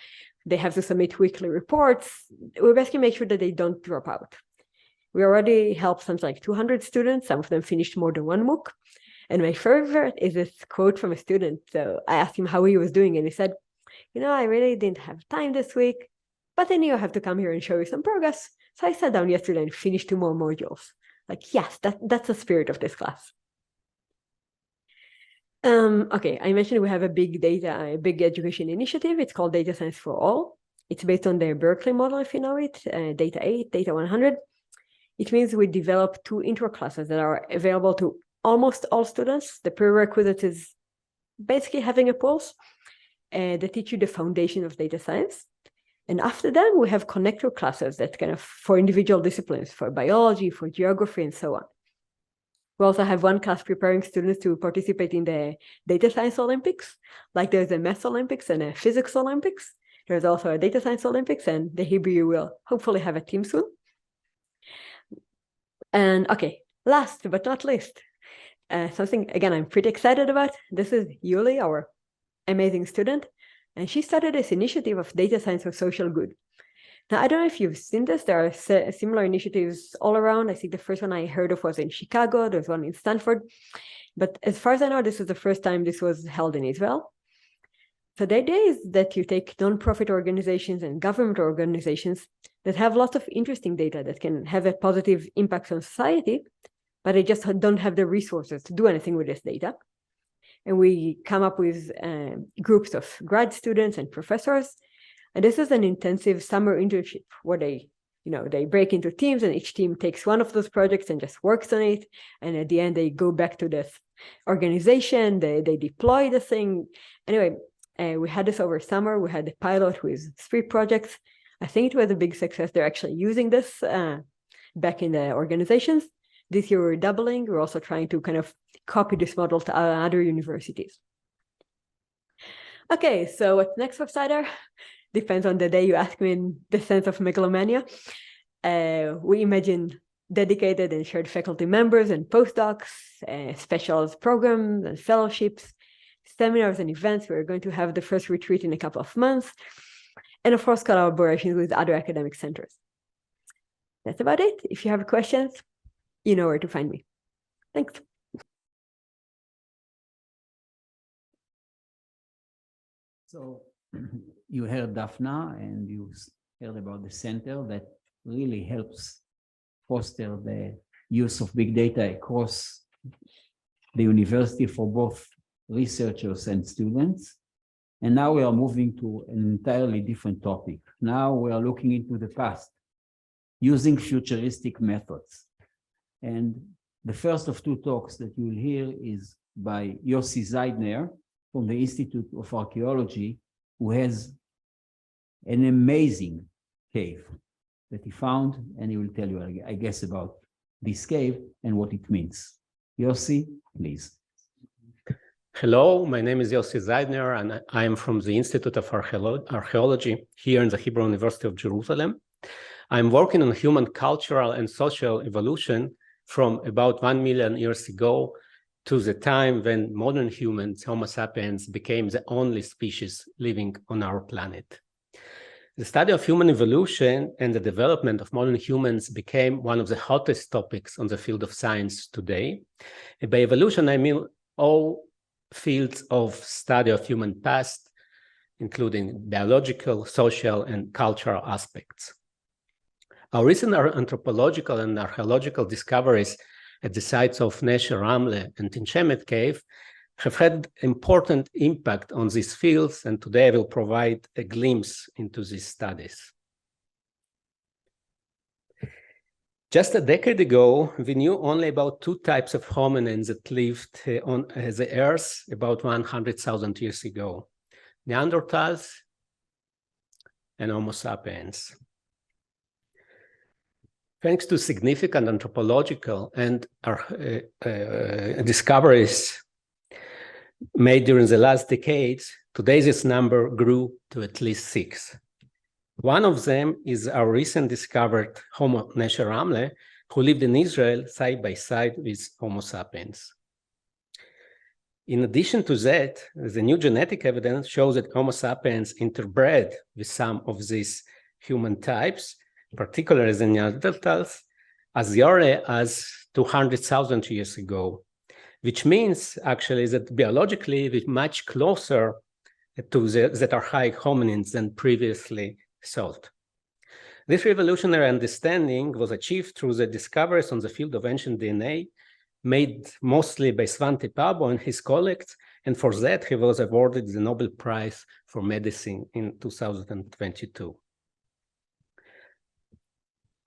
They have to submit weekly reports. We basically make sure that they don't drop out. We already helped something like 200 students. Some of them finished more than 1 MOOC. And my favorite is this quote from a student. So I asked him how he was doing, and he said, you know, I really didn't have time this week, but I knew I have to come here and show you some progress. So I sat down yesterday and finished 2 more modules. Like, yes, that's the spirit of this class. Okay, I mentioned we have a big education initiative. It's called Data Science for All. It's based on the Berkeley model, if you know it, Data 8, Data 100. It means we develop 2 intro classes that are available to almost all students. The prerequisite is basically having a pulse. They teach you the foundation of data science. And after that, we have connector classes that kind of for individual disciplines, for biology, for geography, and so on. We also have 1 class preparing students to participate in the data science Olympics, like there's a math Olympics and a physics Olympics. There's also a data science Olympics, and the Hebrew will hopefully have a team soon. And okay, last but not least, something, again, I'm pretty excited about. This is Yuli, our amazing student, and she started this initiative of data science for social good. Now, I don't know if you've seen this. There are similar initiatives all around. I think the first one I heard of was in Chicago. There's one in Stanford. But as far as I know, this is the first time this was held in Israel. So the idea is that you take nonprofit organizations and government organizations that have lots of interesting data that can have a positive impact on society, but they just don't have the resources to do anything with this data. And we come up with groups of grad students and professors. And this is an intensive summer internship where they break into teams, and each team takes one of those projects and just works on it. And at the end, they go back to this organization, they deploy the thing. Anyway, we had this over summer. We had a pilot with 3 projects. I think it was a big success. They're actually using this back in the organizations. This year we're doubling. We're also trying to kind of copy this model to other universities. Okay, so what's next for CIDR? Depends on the day you ask me in the sense of megalomania. We imagine dedicated and shared faculty members and postdocs, special programs and fellowships, seminars and events. We're going to have the first retreat in a couple of months. And of course, collaborations with other academic centers. That's about it. If you have questions, you know where to find me. Thanks. So you heard Daphna and you heard about the center that really helps foster the use of big data across the university for both researchers and students. And now we are moving to an entirely different topic. Now we are looking into the past using futuristic methods. And the first of two talks that you will hear is by Yossi Zeidner from the Institute of Archaeology, who has an amazing cave that he found, and he will tell you, I guess, about this cave and what it means. Yossi, please. Hello, my name is Yossi Zeidner, and I am from the Institute of Archaeology here in the Hebrew University of Jerusalem. I'm working on human cultural and social evolution from about 1 million years ago to the time when modern humans, Homo sapiens, became the only species living on our planet. The study of human evolution and the development of modern humans became one of the hottest topics on the field of science today. And by evolution, I mean all fields of study of human past, including biological, social, and cultural aspects. Our recent anthropological and archaeological discoveries at the sites of Nesher Ramle and Tin Shemet Cave have had important impact on these fields, and today I will provide a glimpse into these studies. Just a decade ago, we knew only about two types of hominins that lived on the Earth about 100,000 years ago: Neanderthals and Homo sapiens. Thanks to significant anthropological and discoveries made during the last decades, today this number grew to at least 6. One of them is our recent discovered Homo Nesher Ramle, who lived in Israel side by side with Homo sapiens. In addition to that, the new genetic evidence shows that Homo sapiens interbred with some of these human types, particularly the Neanderthals, as early as 200,000 years ago, which means actually that biologically we're much closer to that archaic hominins than previously thought. This revolutionary understanding was achieved through the discoveries on the field of ancient DNA made mostly by Svante Pääbo and his colleagues, and for that he was awarded the Nobel Prize for Medicine in 2022.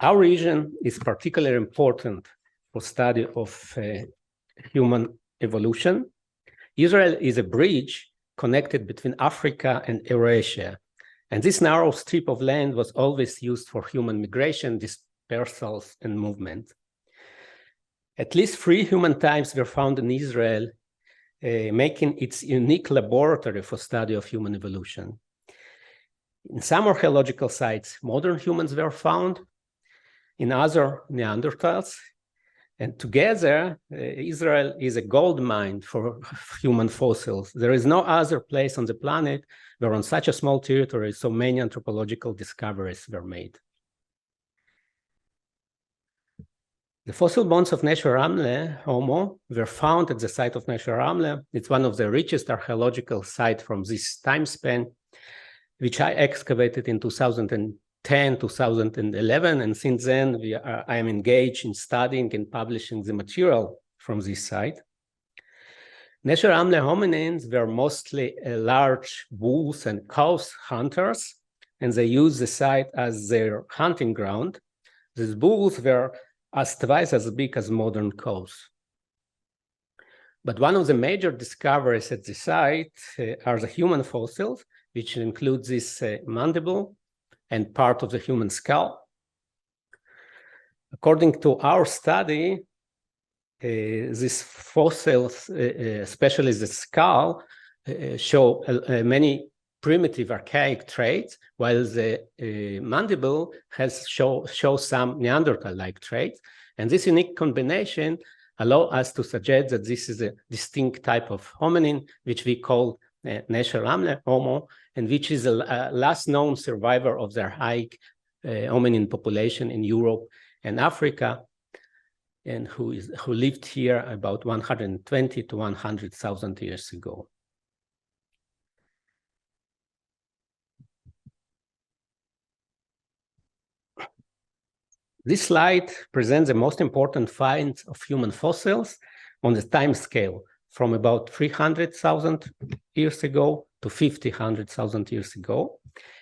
Our region is particularly important for study of human evolution. Israel is a bridge connected between Africa and Eurasia, and this narrow strip of land was always used for human migration, dispersals, and movement. At least 3 human types were found in Israel, making its unique laboratory for study of human evolution. In some archaeological sites, modern humans were found, in other Neanderthals, and together, Israel is a gold mine for human fossils. There is no other place on the planet where on such a small territory so many anthropological discoveries were made. The fossil bones of Nesher Ramle, Homo, were found at the site of Nesher Ramle. It's one of the richest archaeological sites from this time span, which I excavated in 2010, 2011, and since then I am engaged in studying and publishing the material from this site. Nesher Ramle hominins were mostly large bulls and cows hunters, and they used the site as their hunting ground. These bulls were twice as big as modern cows. But one of the major discoveries at the site are the human fossils, which includes this mandible and part of the human skull. According to our study, these fossils, especially the skull, show many primitive archaic traits, while the mandible shows some Neanderthal-like traits. And this unique combination allows us to suggest that this is a distinct type of hominin, which we call Nesher Ramle Homo, and which is the last known survivor of the archaic hominin population in Europe and Africa, and who lived here about 120 to 100,000 years ago. This slide presents the most important finds of human fossils on the time scale from about 300,000 years ago to 1,000 years ago.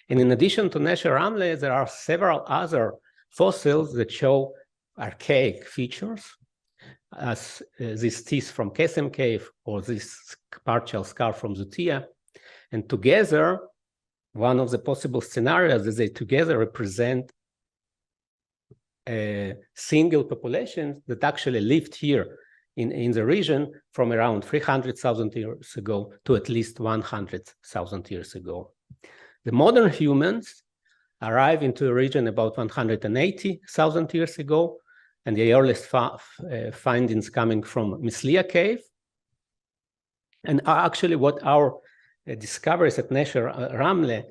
And in addition to Nesher Ramle, there are several other fossils that show archaic features, as these teeth from Kesem Cave or this partial scar from Zutia. And together, one of the possible scenarios is they together represent a single population that actually lived here in the region from around 300,000 years ago to at least 100,000 years ago. The modern humans arrived into the region about 180,000 years ago, and the earliest findings coming from Mislia Cave. And actually what our discoveries at Nesher Ramle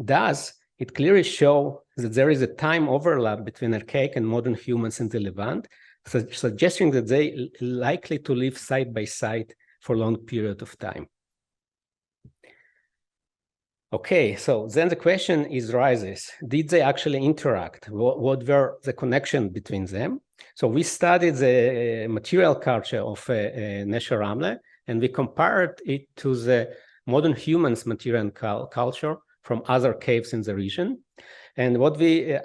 does, it clearly shows that there is a time overlap between archaic and modern humans in the Levant, suggesting that they likely to live side by side for a long period of time. Okay, so then the question rises, did they actually interact? What were the connection between them? So we studied the material culture of Nesher Ramle, and we compared it to the modern humans' material culture from other caves in the region. And what we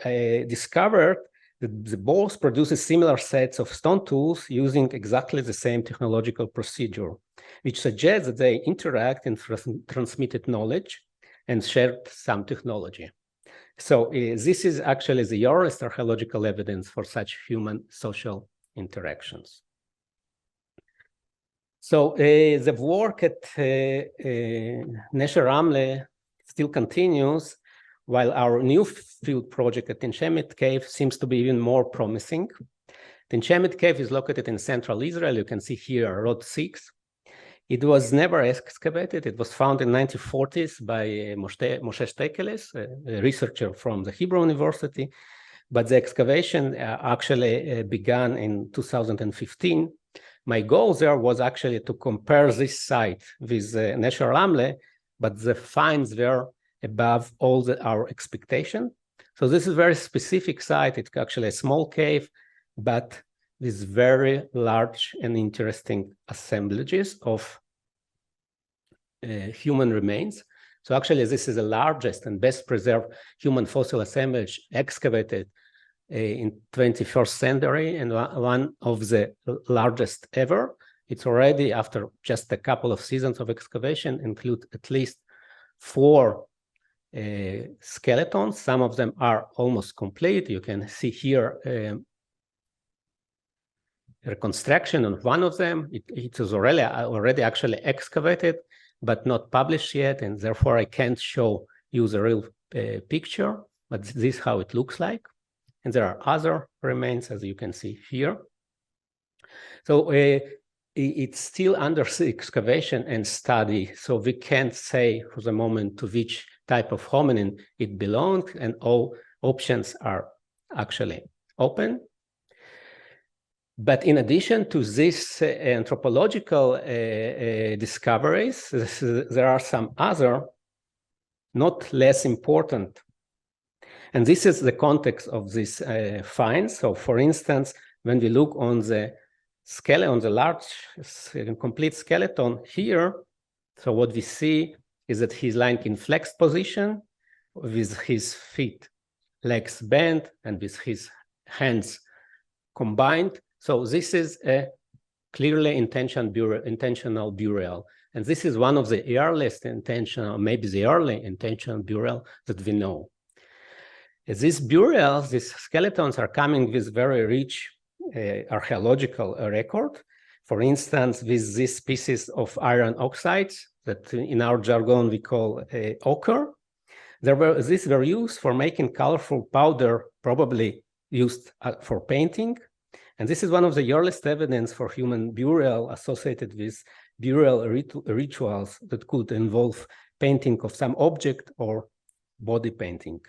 discovered, that the both produces similar sets of stone tools using exactly the same technological procedure, which suggests that they interact and transmitted knowledge and shared some technology. So this is actually the earliest archaeological evidence for such human social interactions. So the work at Nesher Ramle still continues, while our new field project at Tinchemet Cave seems to be even more promising. Tinchemet Cave is located in central Israel. You can see here Road 6. It was never excavated. It was found in the 1940s by Moshe Stekeles, a researcher from the Hebrew University, but the excavation actually began in 2015. My goal there was actually to compare this site with Nesher Ramle, but the finds were above all our expectation. So this is a very specific site. It's actually a small cave, but with very large and interesting assemblages of human remains. So actually, this is the largest and best preserved human fossil assemblage excavated in 21st century and one of the largest ever. It's already, after just a couple of seasons of excavation, include at least 4 skeletons. Some of them are almost complete. You can see here reconstruction on one of them. It is already actually excavated, but not published yet, and therefore I can't show you the real picture, but this is how it looks like. And there are other remains, as you can see here. So it's still under excavation and study, so we can't say for the moment to which type of hominin it belonged, and all options are actually open. But in addition to these anthropological discoveries, there are some other, not less important. And this is the context of these finds. So for instance, when we look on the skeleton, on the large complete skeleton here, so what we see is that he's lying in flexed position with his feet, legs bent, and with his hands combined. So this is a clearly intentional burial. And this is one of the earliest intentional, maybe the early intentional burial that we know. These burials, these skeletons are coming with very rich archaeological record. For instance, with these pieces of iron oxides that in our jargon we call ochre. These were used for making colorful powder, probably used for painting. And this is one of the earliest evidence for human burial associated with burial rituals that could involve painting of some object or body painting.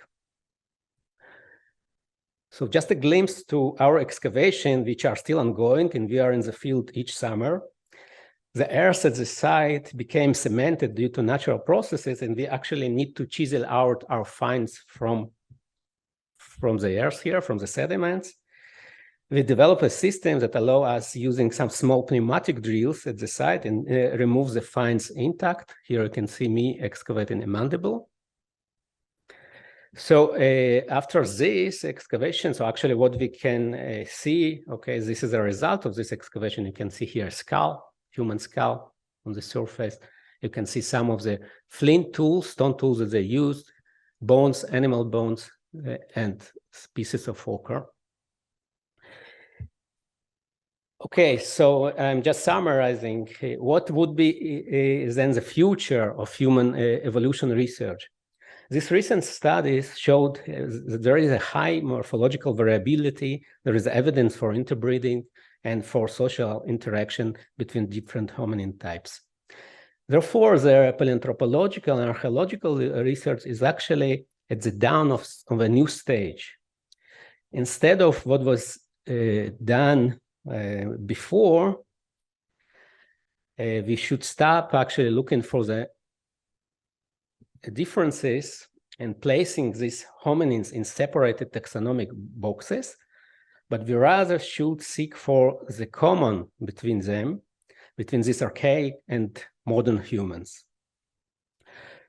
So just a glimpse to our excavation, which are still ongoing, and we are in the field each summer. The earth at the site became cemented due to natural processes, and we actually need to chisel out our finds from the earth here, from the sediments. we develop a system that allow us using some small pneumatic drills at the site and remove the fines intact. Here you can see me excavating a mandible. So after this excavation, so actually what we can see, okay, this is a result of this excavation. You can see here a skull, human skull on the surface. You can see some of the flint tools, stone tools that they used, bones, animal bones, and pieces of ochre. Okay, so I'm just summarizing what would be then the future of human evolution research. These recent studies showed that there is a high morphological variability. There is evidence for interbreeding and for social interaction between different hominin types. Therefore, the paleoanthropological and archaeological research is actually at the dawn of a new stage. Instead of what was done before, we should stop actually looking for the differences and placing these hominins in separated taxonomic boxes, but we rather should seek for the common between them, between these archaic and modern humans.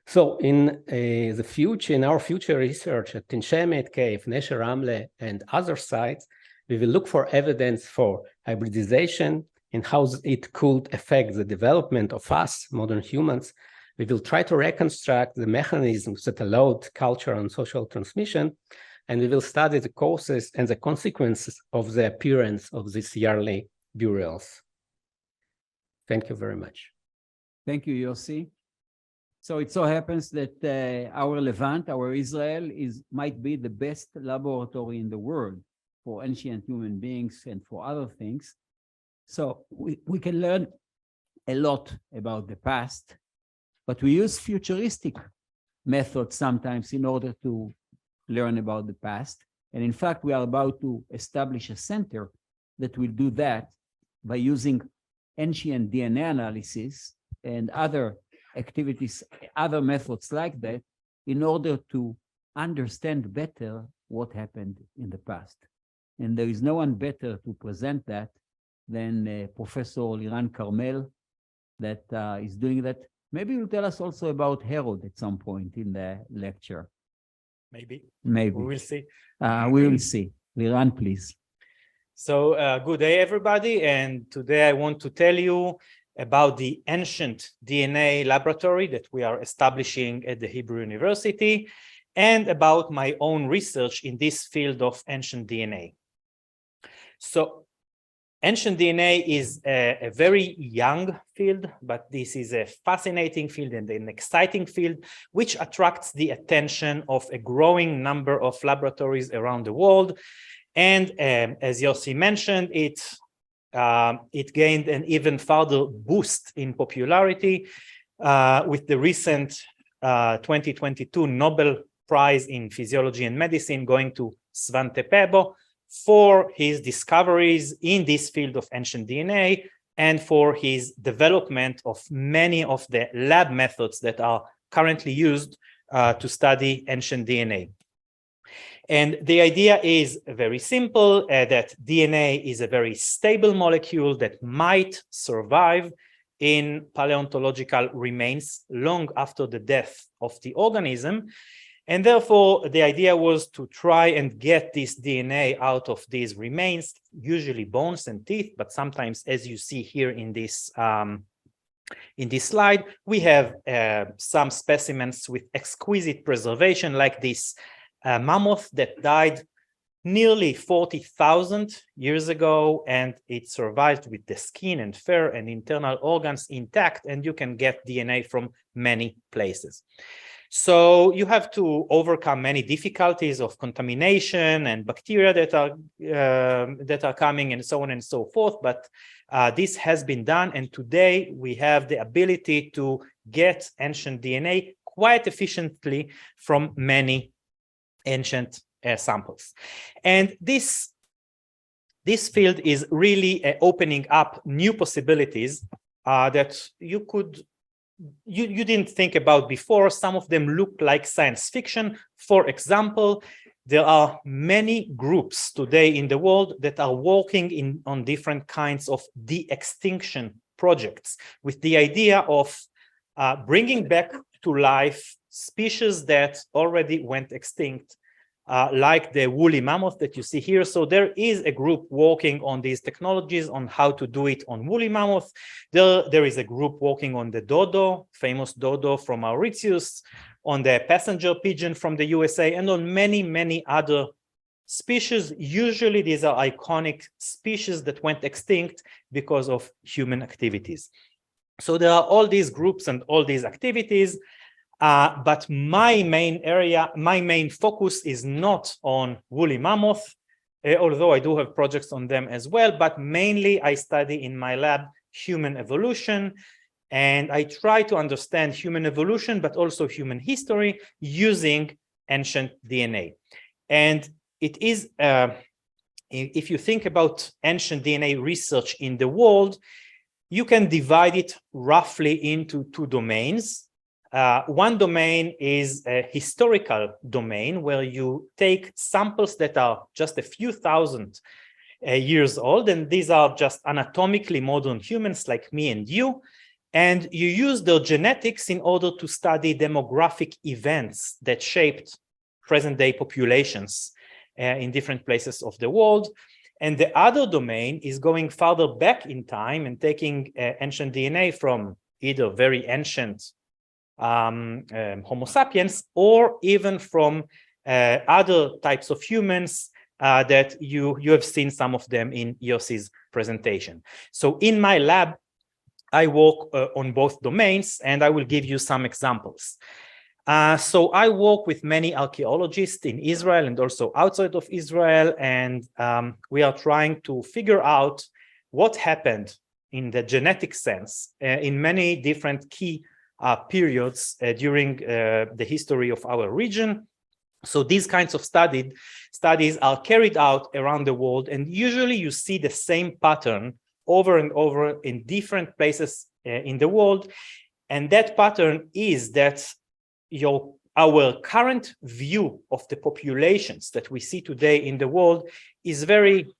So in the future, in our future research at Tin Shemet Cave, Nesher Ramle, and other sites, we will look for evidence for hybridization and how it could affect the development of us, modern humans. We will try to reconstruct the mechanisms that allowed cultural and social transmission, and we will study the causes and the consequences of the appearance of these yearly burials. Thank you very much. Thank you, Yossi. So it so happens that our Levant, our Israel, might be the best laboratory in the world for ancient human beings and for other things. So we can learn a lot about the past, but we use futuristic methods sometimes in order to learn about the past. And in fact, we are about to establish a center that will do that by using ancient DNA analysis and other activities, other methods like that, in order to understand better what happened in the past. And there is no one better to present that than Professor Liran Carmel that is doing that. Maybe you'll tell us also about Herod at some point in the lecture. Maybe. Maybe. We will see. We will see. Liran, please. So good day, everybody. And today I want to tell you about the ancient DNA laboratory that we are establishing at the Hebrew University and about my own research in this field of ancient DNA. So ancient DNA is a very young field, but this is a fascinating field and an exciting field, which attracts the attention of a growing number of laboratories around the world. And as Yossi mentioned, it gained an even further boost in popularity with the recent 2022 Nobel Prize in Physiology and Medicine going to Svante Pääbo for his discoveries in this field of ancient DNA and for his development of many of the lab methods that are currently used to study ancient DNA. And the idea is very simple, that DNA is a very stable molecule that might survive in paleontological remains long after the death of the organism. And therefore, the idea was to try and get this DNA out of these remains, usually bones and teeth, but sometimes, as you see here in this slide, we have some specimens with exquisite preservation, like this mammoth that died nearly 40,000 years ago, and it survived with the skin and fur and internal organs intact, and you can get DNA from many places. So you have to overcome many difficulties of contamination and bacteria that are coming and so on and so forth, but this has been done, and today we have the ability to get ancient DNA quite efficiently from many ancient samples. And this field is really opening up new possibilities that you didn't think about before. Some of them look like science fiction. For example, there are many groups today in the world that are working on different kinds of de-extinction projects with the idea of bringing back to life species that already went extinct, like the woolly mammoth that you see here. So there is a group working on these technologies on how to do it on woolly mammoth. There is a group working on the dodo, famous dodo from Mauritius, on the passenger pigeon from the USA, and on many, many other species. Usually these are iconic species that went extinct because of human activities. So there are all these groups and all these activities. But my main focus is not on woolly mammoth, although I do have projects on them as well, but mainly I study in my lab human evolution, and I try to understand human evolution, but also human history using ancient DNA. And it is, if you think about ancient DNA research in the world, you can divide it roughly into two domains. One domain is a historical domain where you take samples that are just a few thousand years old, and these are just anatomically modern humans like me and you, and you use their genetics in order to study demographic events that shaped present-day populations in different places of the world. And the other domain is going farther back in time and taking ancient DNA from either very ancient Homo sapiens, or even from other types of humans that you have seen some of them in Yossi's presentation. So in my lab, I work on both domains, and I will give you some examples. So I work with many archaeologists in Israel and also outside of Israel, and we are trying to figure out what happened in the genetic sense in many different key periods during the history of our region. So these kinds of studies are carried out around the world, and usually you see the same pattern over and over in different places in the world. And that pattern is that our current view of the populations that we see today in the world is very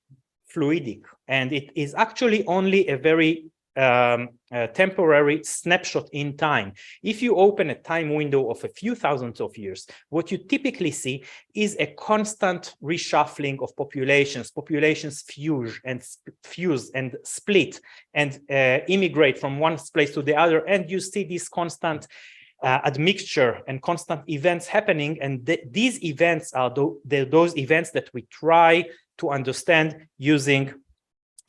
fluidic, and it is actually only a very temporary snapshot in time. If you open a time window of a few thousands of years, what you typically see is a constant reshuffling of populations. Populations fuse and split and immigrate from one place to the other, and you see this constant admixture and constant events happening. And these events are those events that we try to understand using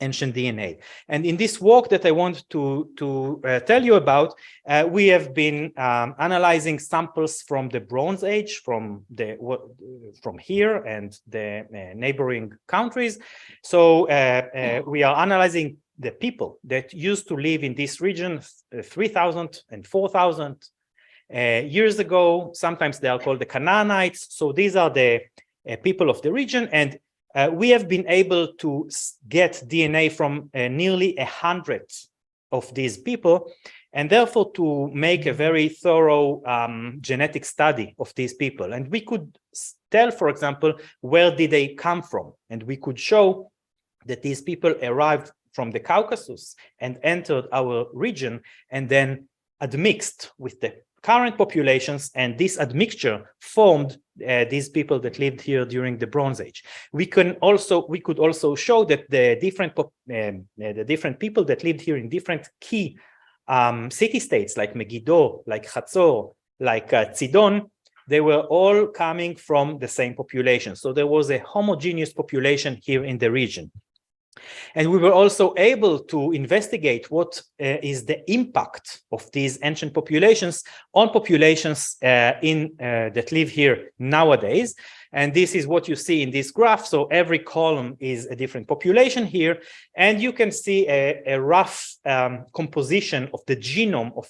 ancient DNA. And in this work that I want to tell you about, we have been analyzing samples from the Bronze Age, from here and the neighboring countries. So we are analyzing the people that used to live in this region 3,000 and 4,000 years ago. Sometimes they are called the Canaanites. So these are the people of the region, and we have been able to get DNA from nearly 100 of these people, and therefore to make a very thorough genetic study of these people. And we could tell, for example, where did they come from? And we could show that these people arrived from the Caucasus and entered our region and then admixed with the current populations, and this admixture formed these people that lived here during the Bronze Age. We could also show that the different people that lived here in different key city-states like Megiddo, like Hatzor, like Tzidon, they were all coming from the same population. So there was a homogeneous population here in the region. And we were also able to investigate what is the impact of these ancient populations on populations that live here nowadays. And this is what you see in this graph. So every column is a different population here. And you can see a rough composition of the genome of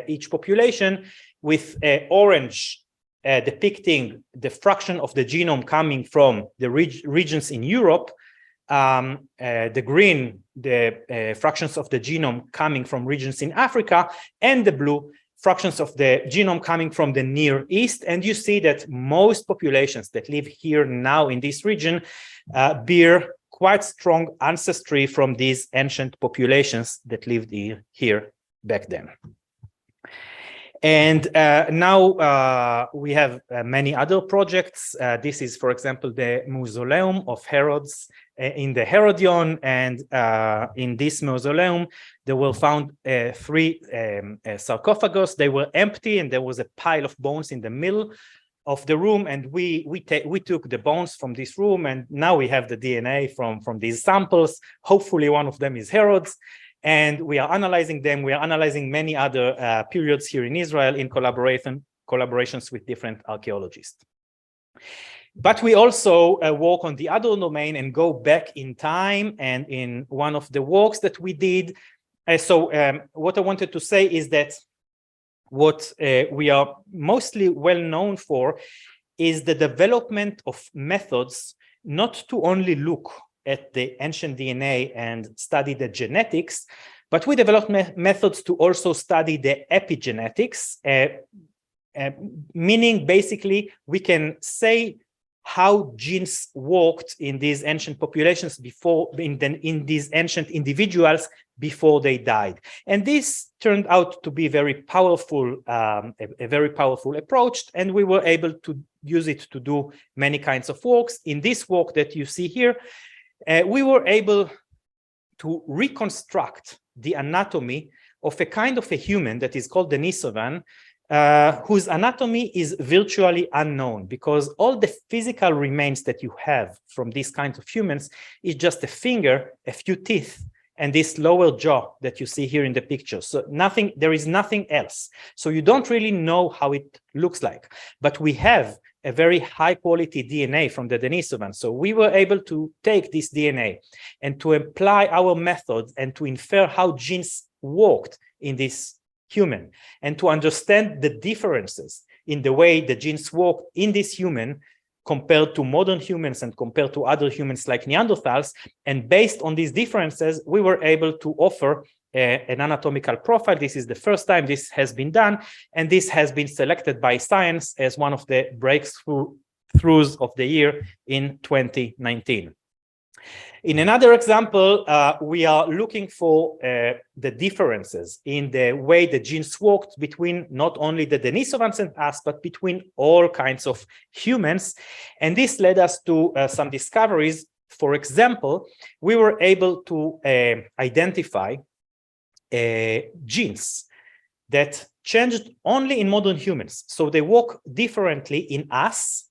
each population, with orange depicting the fraction of the genome coming from the regions in Europe, the green, the fractions of the genome coming from regions in Africa, and the blue, fractions of the genome coming from the Near East. And you see that most populations that live here now in this region bear quite strong ancestry from these ancient populations that lived here back then. And now we have many other projects. This is, for example, the Mausoleum of Herods in the Herodion. And in this mausoleum, there were found 3 sarcophagus. They were empty, and there was a pile of bones in the middle of the room. And we took the bones from this room, and now we have the DNA from these samples. Hopefully, one of them is Herod's. And we are analyzing them. We are analyzing many other periods here in Israel in collaborations with different archaeologists. But we also work on the other domain and go back in time. And in one of the works that we did, what I wanted to say is that what we are mostly well known for is the development of methods not to only look at the ancient DNA and study the genetics, but we developed methods to also study the epigenetics, meaning basically we can say how genes worked in these ancient populations before, in these ancient individuals before they died. And this turned out to be very powerful, a very powerful approach, and we were able to use it to do many kinds of works. In this work that you see here, we were able to reconstruct the anatomy of a kind of a human that is called Denisovan, whose anatomy is virtually unknown, because all the physical remains that you have from these kinds of humans is just a finger, a few teeth, and this lower jaw that you see here in the picture. So there is nothing else. So you don't really know how it looks like, but we have a very high quality DNA from the Denisovan. So we were able to take this DNA and to apply our methods and to infer how genes worked in this human, and to understand the differences in the way the genes work in this human compared to modern humans and compared to other humans like Neanderthals. And based on these differences, we were able to offer an anatomical profile. This is the first time this has been done, and this has been selected by Science as one of the breakthroughs of the year in 2019. In another example, we are looking for the differences in the way the genes worked between not only the Denisovans and us, but between all kinds of humans. And this led us to some discoveries. For example, we were able to identify genes that changed only in modern humans. So they work differently in us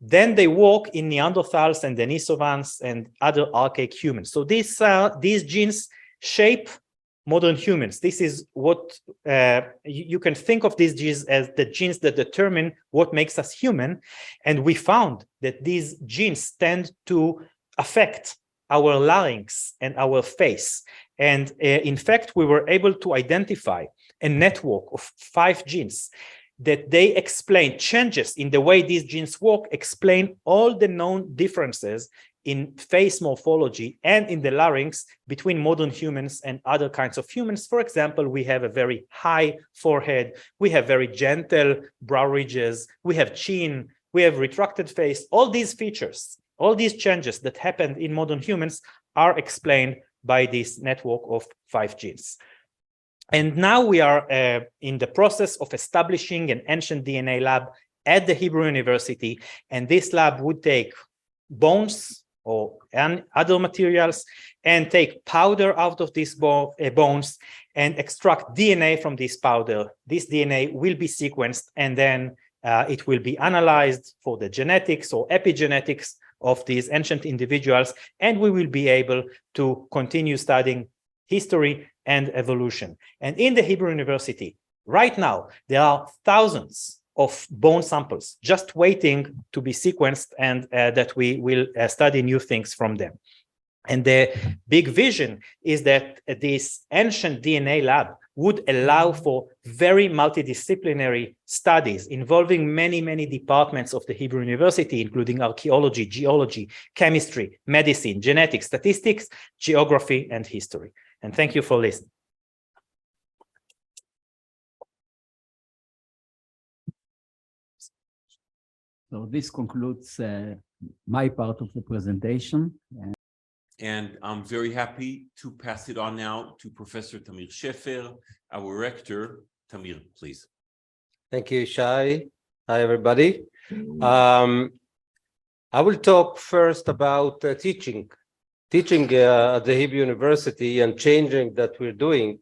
than they work in Neanderthals and Denisovans and other archaic humans. So these genes shape modern humans. This is what you can think of these genes as the genes that determine what makes us human. And we found that these genes tend to affect our larynx and our face. And in fact, we were able to identify a network of 5 genes that they explain changes in the way these genes work, explain all the known differences in face morphology and in the larynx between modern humans and other kinds of humans. For example, we have a very high forehead, we have very gentle brow ridges, we have chin, we have retracted face. All these features, all these changes that happened in modern humans are explained by this network of 5 genes. And now we are in the process of establishing an ancient DNA lab at the Hebrew University. And this lab would take bones or other materials and take powder out of these bones and extract DNA from this powder. This DNA will be sequenced, and then it will be analyzed for the genetics or epigenetics of these ancient individuals. And we will be able to continue studying history and evolution. And in the Hebrew University, right now, there are thousands of bone samples just waiting to be sequenced, and that we will study new things from them. And the big vision is that this ancient DNA lab would allow for very multidisciplinary studies involving many, many departments of the Hebrew University, including archaeology, geology, chemistry, medicine, genetics, statistics, geography, and history. And thank you for listening. So this concludes my part of the presentation. And I'm very happy to pass it on now to Professor Tamir Shefer, our rector. Tamir, please. Thank you, Shai. Hi, everybody. I will talk first about teaching at the Hebrew University and changing that we're doing.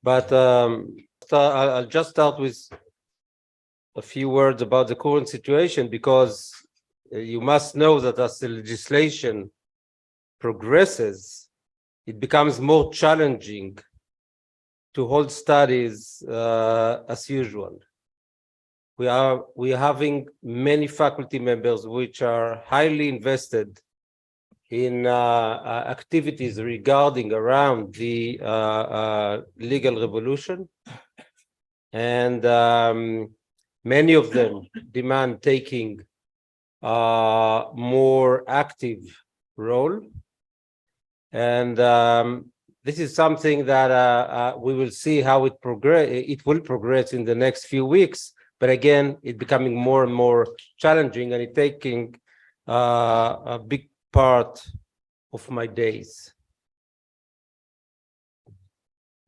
But I'll just start with a few words about the current situation, because you must know that as the legislation progresses, it becomes more challenging to hold studies as usual. We are having many faculty members which are highly invested in activities regarding around the legal revolution, and many of them demand taking a more active role. And this is something that we will see how it will progress in the next few weeks. But again, it's becoming more and more challenging, and it's taking a big part of my days.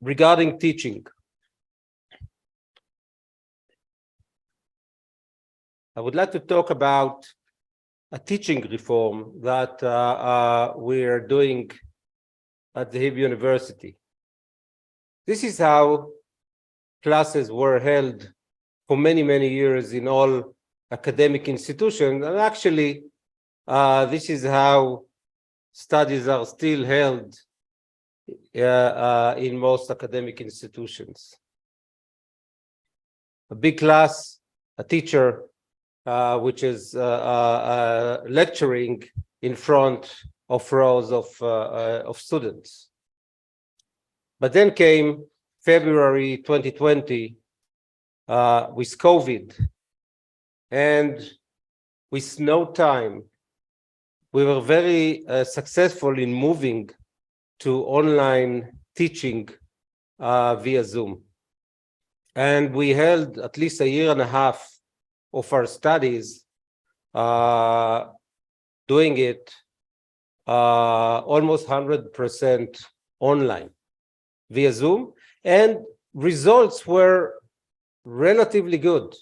Regarding teaching, I would like to talk about a teaching reform that we are doing at the Hebrew University. This is how classes were held for many, many years in all academic institutions. And actually, this is how studies are still held in most academic institutions. A big class, a teacher, which is lecturing in front of rows of students. But then came February 2020 with COVID, and with no time, we were very successful in moving to online teaching via Zoom. And we held at least a year and a half of our studies doing it almost 100% online via Zoom, and results were relatively good.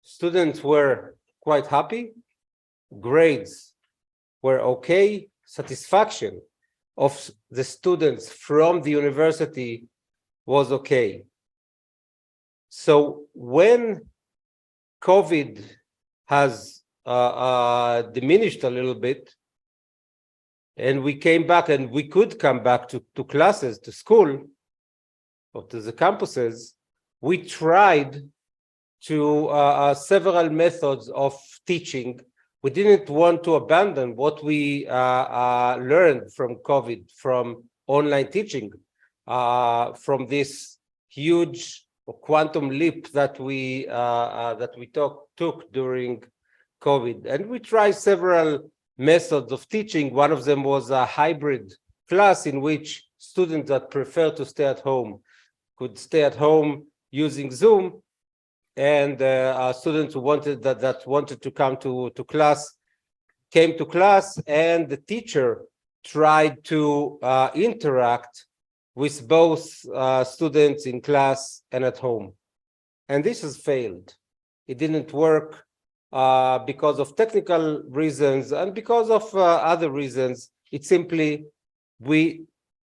Students were quite happy, grades were okay, satisfaction of the students from the university was okay. So when COVID has diminished a little bit, and we came back, and we could come back to classes, to school, or to the campuses, we tried to several methods of teaching. We didn't want to abandon what we learned from COVID, from online teaching, from this huge quantum leap that we took during COVID. And we tried several methods of teaching. One of them was a hybrid class in which students that prefer to stay at home could stay at home using Zoom, and students who wanted to come to class came to class, and the teacher tried to interact with both students in class and at home. And this has failed. It didn't work because of technical reasons and because of other reasons. It simply, we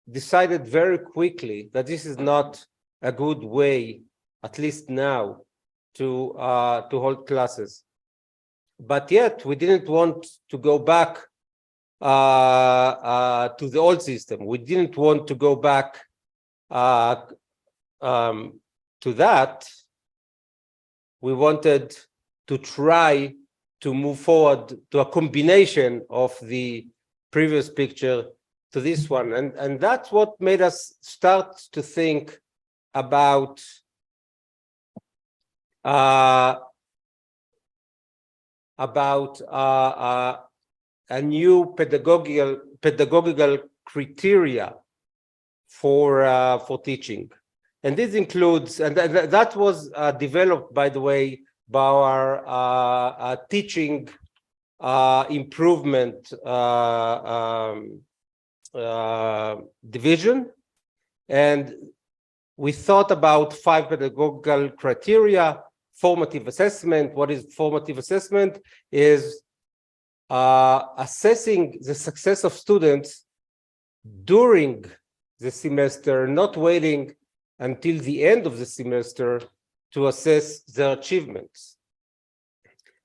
decided very quickly that this is not a good way, at least now, to hold classes. But yet we didn't want to go back to the old system. We didn't want to go back to that. We wanted to try to move forward to a combination of the previous picture to this one. And that's what made us start to think about a new pedagogical criteria for teaching. And this includes, and that was developed, by the way, by our teaching improvement division. And we thought about 5 pedagogical criteria. Formative assessment. What is formative assessment? Is assessing the success of students during the semester, not waiting until the end of the semester to assess their achievements.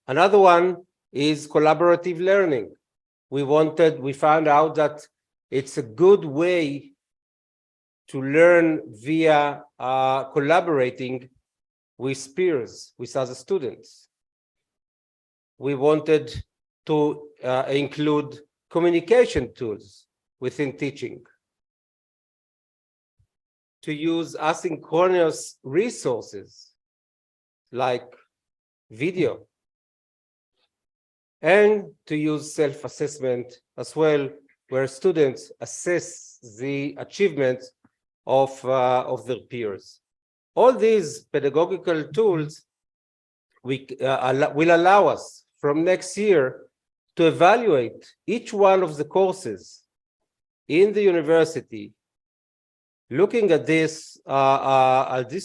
Another one is collaborative learning. We found out that it's a good way to learn via collaborating with peers, with other students. We wanted to include communication tools within teaching, to use asynchronous resources like video, and to use self-assessment as well, where students assess the achievements of their peers. All these pedagogical tools will allow us from next year to evaluate each one of the courses in the university, looking at this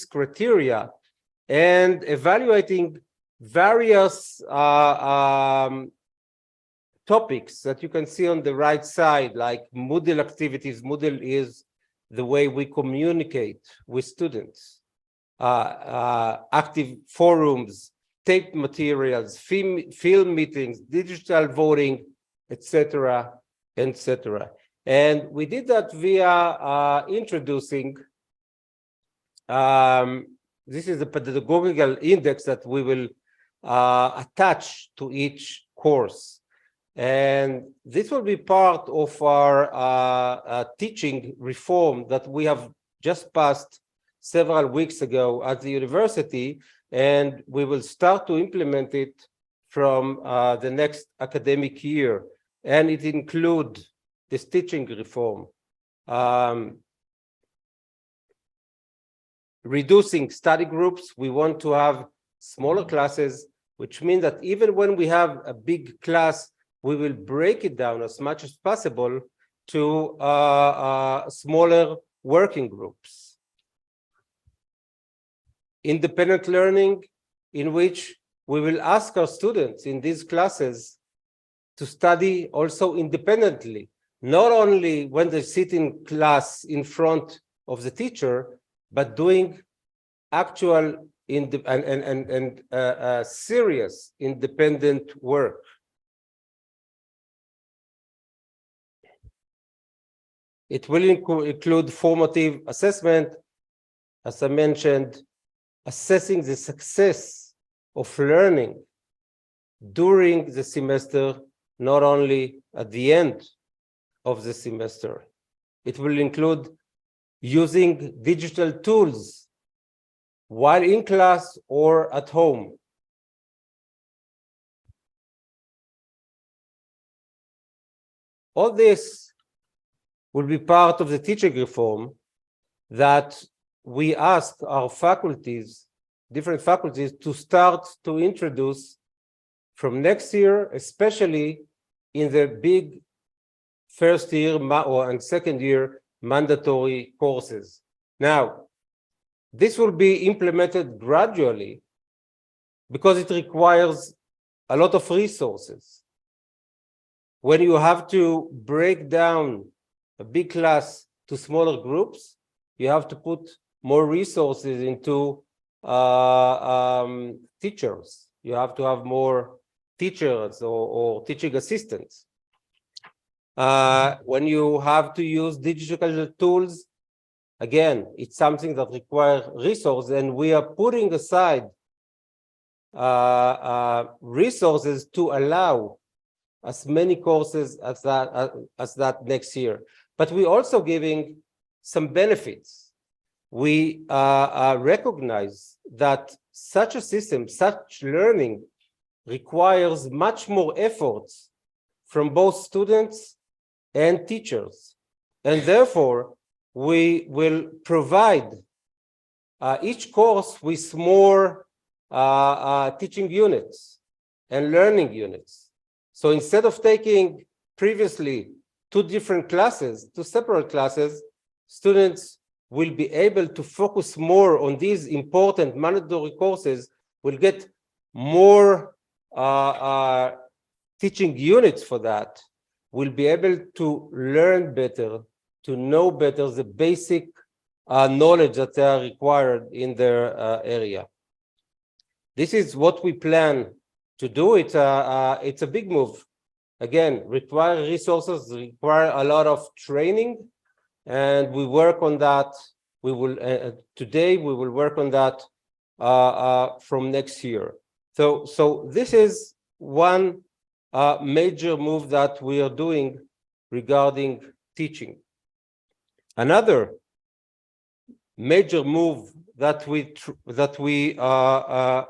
criteria and evaluating various topics that you can see on the right side, like Moodle activities. Moodle is the way we communicate with students. Active forums, taped materials, film meetings, digital voting, etc., etc. And we did that via introducing, this is a pedagogical index that we will attach to each course. And this will be part of our teaching reform that we have just passed several weeks ago at the university, and we will start to implement it from the next academic year. And it includes this teaching reform. Reducing study groups. We want to have smaller classes, which means that even when we have a big class, we will break it down as much as possible to smaller working groups. Independent learning, in which we will ask our students in these classes to study also independently, not only when they sit in class in front of the teacher, but doing actual serious independent work. It will include formative assessment, as I mentioned, assessing the success of learning during the semester, not only at the end of the semester. It will include using digital tools while in class or at home. All this will be part of the teaching reform that we ask our faculties, different faculties, to start to introduce from next year, especially in the big first year and second year mandatory courses. Now, this will be implemented gradually because it requires a lot of resources. When you have to break down a big class to smaller groups, you have to put more resources into teachers. You have to have more teachers or teaching assistants. When you have to use digital tools, again, it's something that requires resources, and we are putting aside resources to allow as many courses as that next year. But we're also giving some benefits. We recognize that such a system, such learning, requires much more efforts from both students and teachers. And therefore, we will provide each course with more teaching units and learning units. So instead of taking previously two separate classes, students will be able to focus more on these important mandatory courses, will get more teaching units for that, will be able to learn better, to know better the basic knowledge that they are required in their area. This is what we plan to do. It's a big move. Again, require resources, require a lot of training, and we work on that. We will today we will work on that from next year. So this is one major move that we are doing regarding teaching. Another major move that we are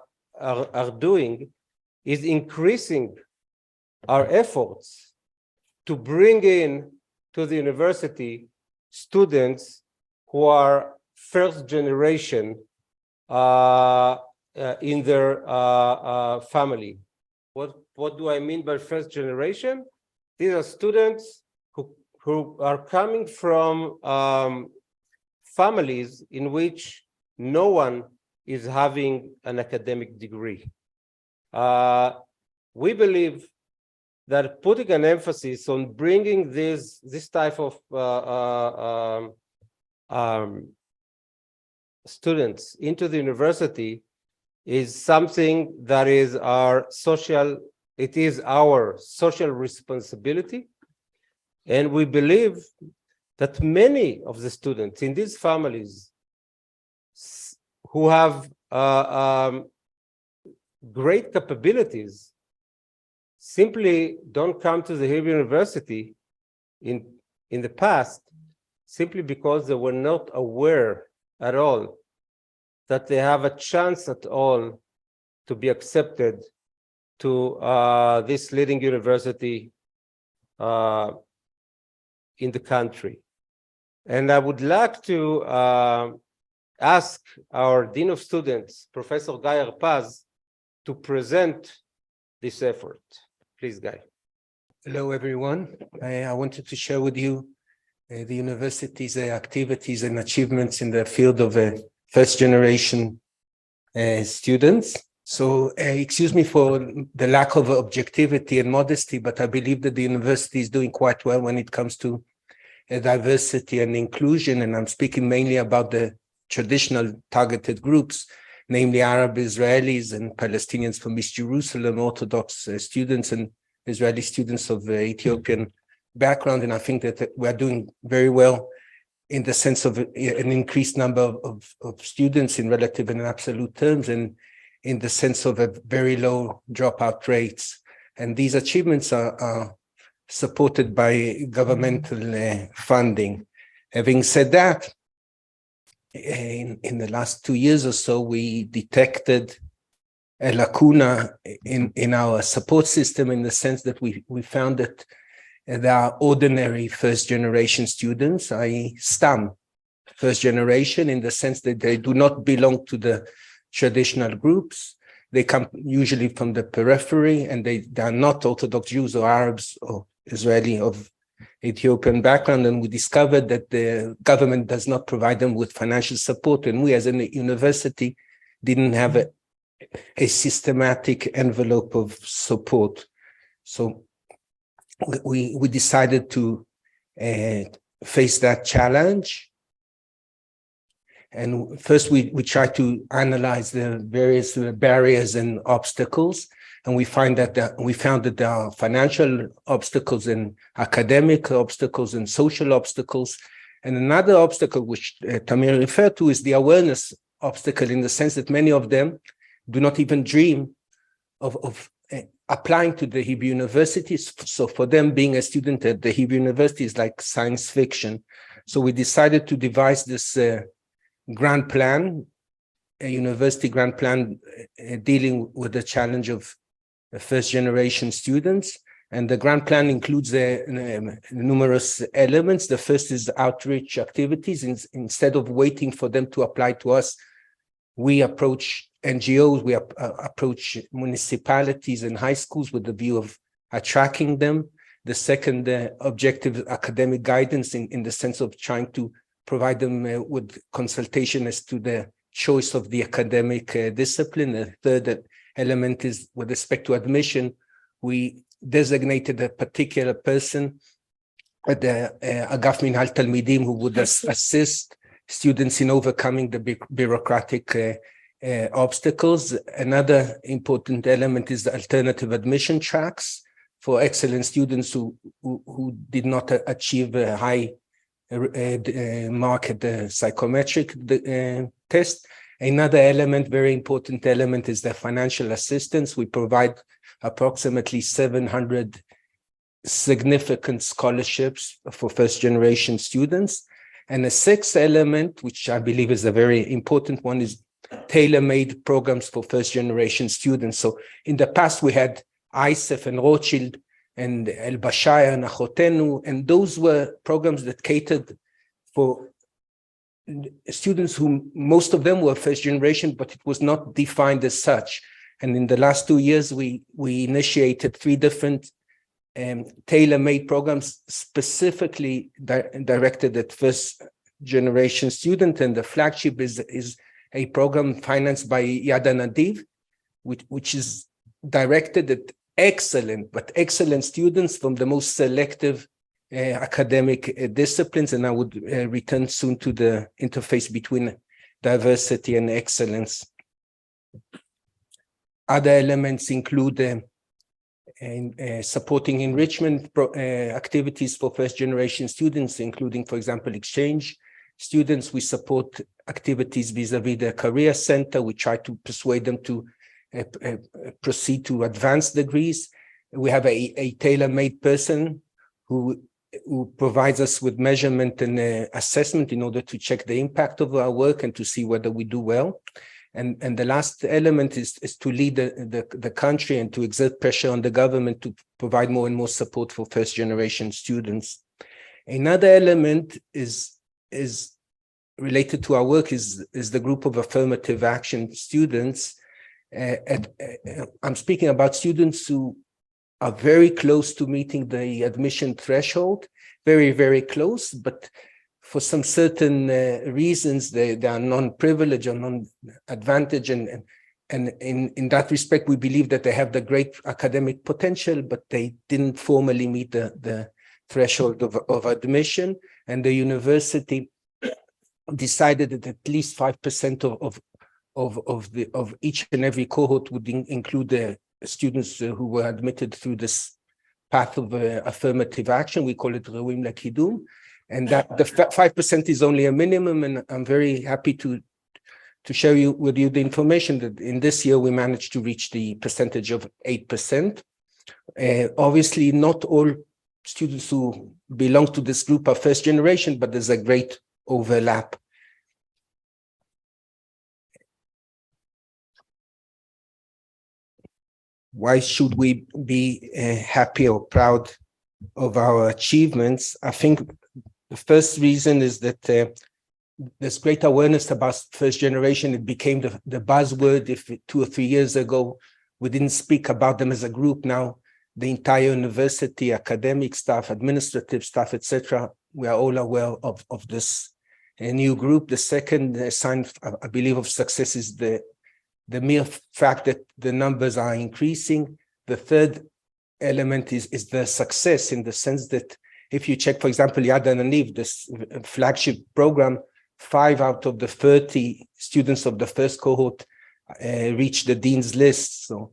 doing is increasing our efforts to bring in to the university students who are first generation in their family. What do I mean by first generation? These are students who are coming from families in which no one is having an academic degree. We believe that putting an emphasis on bringing this type of students into the university is something that is our social responsibility. And we believe that many of the students in these families who have great capabilities simply don't come to the Hebrew University in the past simply because they were not aware at all that they have a chance at all to be accepted to this leading university in the country. And I would like to ask our Dean of Students, Professor Guy Harpaz, to present this effort. Please, Guy. Hello, everyone. I wanted to share with you the university's activities and achievements in the field of first generation students. So excuse me for the lack of objectivity and modesty, but I believe that the university is doing quite well when it comes to diversity and inclusion. And I'm speaking mainly about the traditional targeted groups, namely Arab Israelis and Palestinians from East Jerusalem, Orthodox students and Israeli students of Ethiopian background. And I think that we're doing very well in the sense of an increased number of students in relative and absolute terms, and in the sense of a very low dropout rates. And these achievements are supported by governmental funding. Having said that, in the last 2 years or so, we detected a lacuna in our support system, in the sense that we found that there are ordinary first generation students, i.e. STEM first generation, in the sense that they do not belong to the traditional groups. They come usually from the periphery, and they are not Orthodox Jews or Arabs or Israeli of Ethiopian background. And we discovered that the government does not provide them with financial support. And we as a university didn't have a systematic envelope of support. So we decided to face that challenge. And first, we try to analyze the various barriers and obstacles, and we found that there are financial obstacles and academic obstacles and social obstacles. And another obstacle, which Tamir referred to, is the awareness obstacle, in the sense that many of them do not even dream of applying to the Hebrew universities. So for them, being a student at the Hebrew University is like science fiction. So we decided to devise this grand plan, a university grand plan dealing with the challenge of first generation students. And the grand plan includes numerous elements. The first is outreach activities. Instead of waiting for them to apply to us, We approach NGOs, we approach municipalities and high schools with the view of attracting them. The second objective is academic guidance in the sense of trying to provide them with consultation as to the choice of the academic discipline. The third element is with respect to admission. We designated a particular person at the Agaf Minhal Talmidim who would assist students in overcoming the bureaucratic obstacles. Another important element is the alternative admission tracks for excellent students who did not achieve a high mark at the psychometric test. Another element, very important element, is the financial assistance. We provide approximately 700 significant scholarships for first-generation students. And the sixth element, which I believe is a very important one, is tailor-made programs for first-generation students. So in the past, we had ISEF and Rothschild and El Bashaya and Achotenu, and those were programs that catered for students who, most of them were first-generation, but it was not defined as such. And in the last 2 years, we initiated 3 different tailor-made programs specifically directed at first-generation students, and the flagship is a program financed by Yad HaNadiv, which is directed at excellent students from the most selective academic disciplines, and I would return soon to the interface between diversity and excellence. Other elements include supporting enrichment activities for first-generation students, including, for example, exchange students. We support activities vis-a-vis the Career Center. We try to persuade them to proceed to advanced degrees. We have a tailor-made person who provides us with measurement and assessment in order to check the impact of our work and to see whether we do well. And the last element is to lead the country and to exert pressure on the government to provide more and more support for first-generation students. Another element is related to our work is the group of affirmative action students. I'm speaking about students who are very close to meeting the admission threshold, very, very close, but for some certain reasons, they are non-privileged or non-advantaged. And in that respect, we believe that they have the great academic potential, but they didn't formally meet the threshold of admission. And the university decided that at least 5% of each and every cohort would include the students who were admitted through this path of affirmative action. We call it Reuim Lekidum. And that the 5% is only a minimum, and I'm very happy to share with you the information that in this year we managed to reach the percentage of 8%. Obviously, not all students who belong to this group are first generation, but there's a great overlap. Why should we be happy or proud of our achievements? I think the first reason is that there's great awareness about first generation. It became the buzzword. If 2 or 3 years ago we didn't speak about them as a group, now the entire university, academic staff, administrative staff, etc., we are all aware of this new group. The second sign, I believe, of success is the mere fact that the numbers are increasing. The third element is the success, in the sense that if you check, for example, Yad HaNadiv, this flagship program, 5 out of the 30 students of the first cohort reached the dean's list. So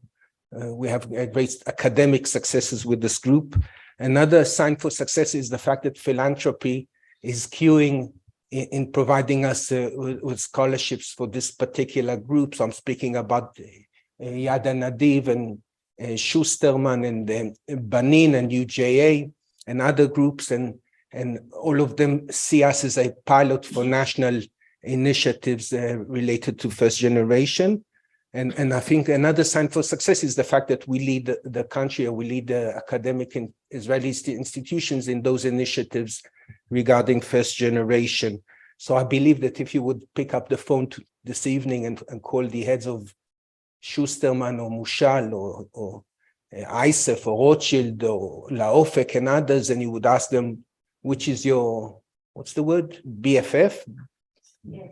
we have great academic successes with this group. Another sign for success is the fact that philanthropy is queuing in providing us with scholarships for this particular group. So I'm speaking about Yad HaNadiv and Schusterman and Banin and UJA and other groups, and all of them see us as a pilot for national initiatives related to first generation. And I think another sign for success is the fact that we lead the country, or we lead the academic and Israeli institutions in those initiatives regarding first generation. So I believe that if you would pick up the phone this evening and call the heads of Schusterman or Mushal or ISEF or Rothschild or Laofek and others, and you would ask them, which is your, what's the word, BFF,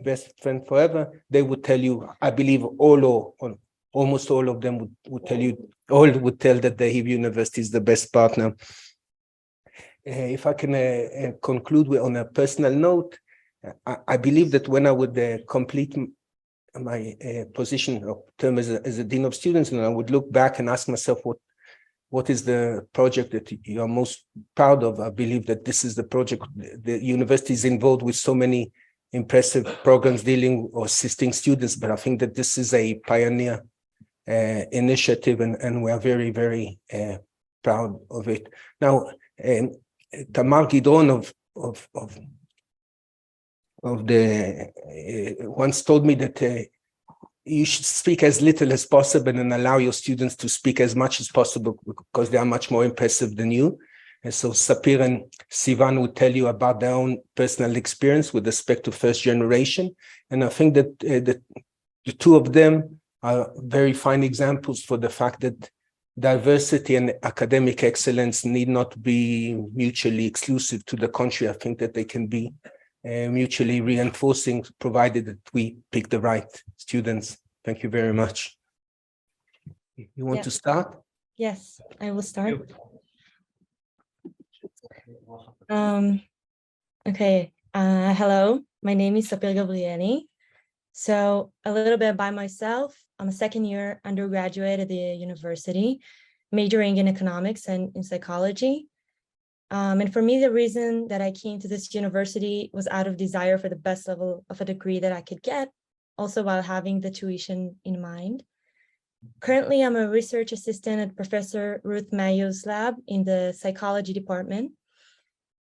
best friend forever, they would tell you, I believe all or almost all of them would tell you, all would tell that the Hebrew University is the best partner. If I can conclude on a personal note, I believe that when I would complete my position or term as a dean of students, and I would look back and ask myself what is the project that you are most proud of. I believe that this is the project. The university is involved with so many impressive programs dealing or assisting students, but I think that this is a pioneer initiative, and we are very, very proud of it. Now, Tamar Gidron of the once told me that you should speak as little as possible and allow your students to speak as much as possible because they are much more impressive than you. And so Sapir and Sivan would tell you about their own personal experience with respect to first generation. And I think that the two of them are very fine examples for the fact that diversity and academic excellence need not be mutually exclusive. To the contrary, I think that they can be mutually reinforcing, provided that we pick the right students. Thank you very much. You want to start? Yes, I will start. Okay. Hello, my name is Sapir Gabrieli. So a little bit by myself, I'm a second year undergraduate at the university, majoring in economics and in psychology. And for me, the reason that I came to this university was out of desire for the best level of a degree that I could get, also while having the tuition in mind. Currently, I'm a research assistant at Professor Ruth Mayo's lab in the psychology department.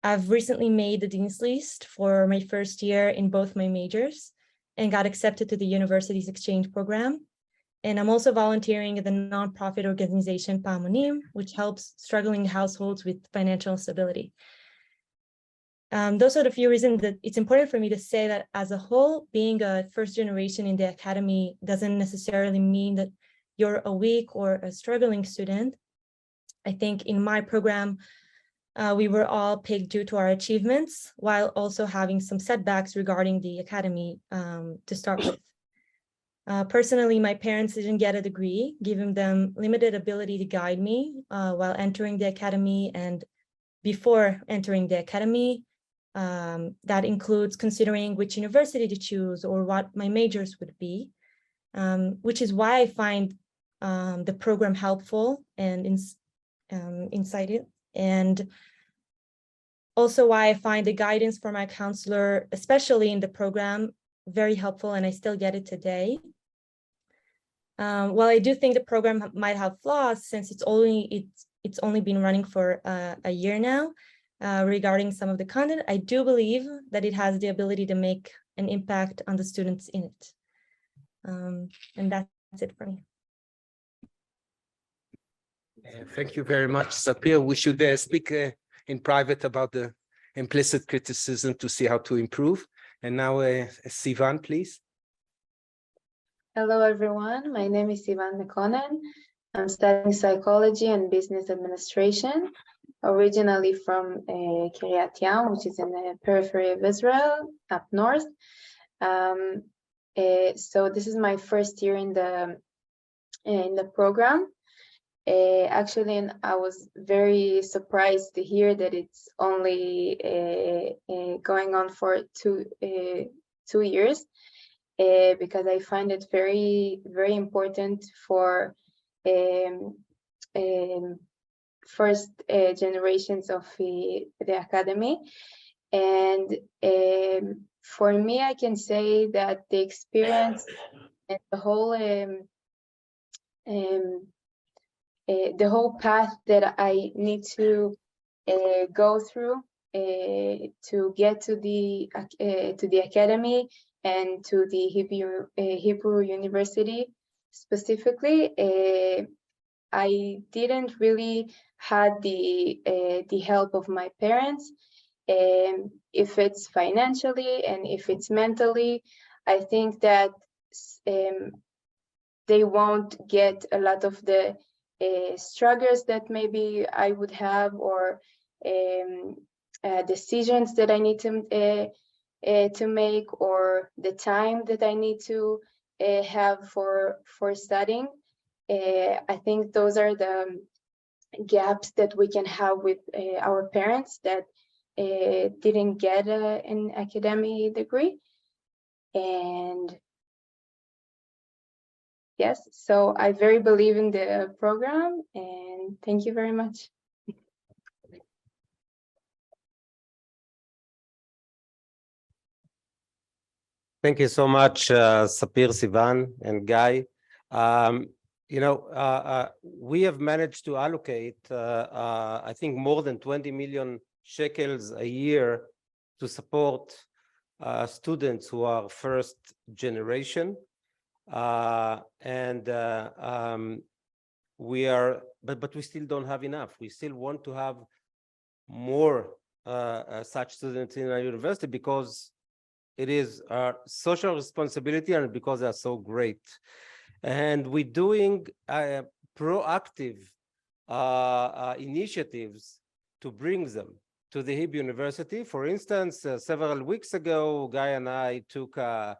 I've recently made the dean's list for my first year in both my majors and got accepted to the university's exchange program. And I'm also volunteering at the nonprofit organization Pamonim, which helps struggling households with financial stability. Those are the few reasons that it's important for me to say that as a whole, being a first generation in the academy doesn't necessarily mean that you're a weak or a struggling student. I think in my program, we were all picked due to our achievements, while also having some setbacks regarding the academy to start with. Personally, my parents didn't get a degree, giving them limited ability to guide me while entering the academy and before entering the academy. That includes considering which university to choose or what my majors would be, which is why I find the program helpful and insightful, and also why I find the guidance from my counselor, especially in the program, very helpful, and I still get it today. While I do think the program might have flaws, since it's only been running for a year now, regarding some of the content, I do believe that it has the ability to make an impact on the students in it. And that's it for me. Thank you very much, Sapir. We should speak in private about the implicit criticism to see how to improve. And now, Sivan, please. Hello, everyone. My name is Sivan Mekonnen. I'm studying psychology and business administration, originally from Kiryat Yam, which is in the periphery of Israel, up north. So this is my first year in the program. Actually, and I was very surprised to hear that it's only going on for two years. Because I find it very, very important for first generations of the academy. And for me, I can say that the experience and the whole path that I need to go through to get to the academy and to the Hebrew University specifically, I didn't really had the help of my parents. If it's financially and if it's mentally, I think that they won't get a lot of the struggles that maybe I would have, or decisions that I need to make, or the time that I need to have for studying. I think those are the gaps that we can have with our parents that didn't get an academic degree. And yes, so I very believe in the program, and thank you very much. Thank you so much, Sapir, Sivan, and Guy. We have managed to allocate, I think, more than 20 million shekels a year to support students who are first generation. But we still don't have enough. We still want to have more such students in our university, because it is our social responsibility and because they're so great. And we're doing proactive initiatives to bring them to the Hebrew University. For instance, several weeks ago, Guy and I took a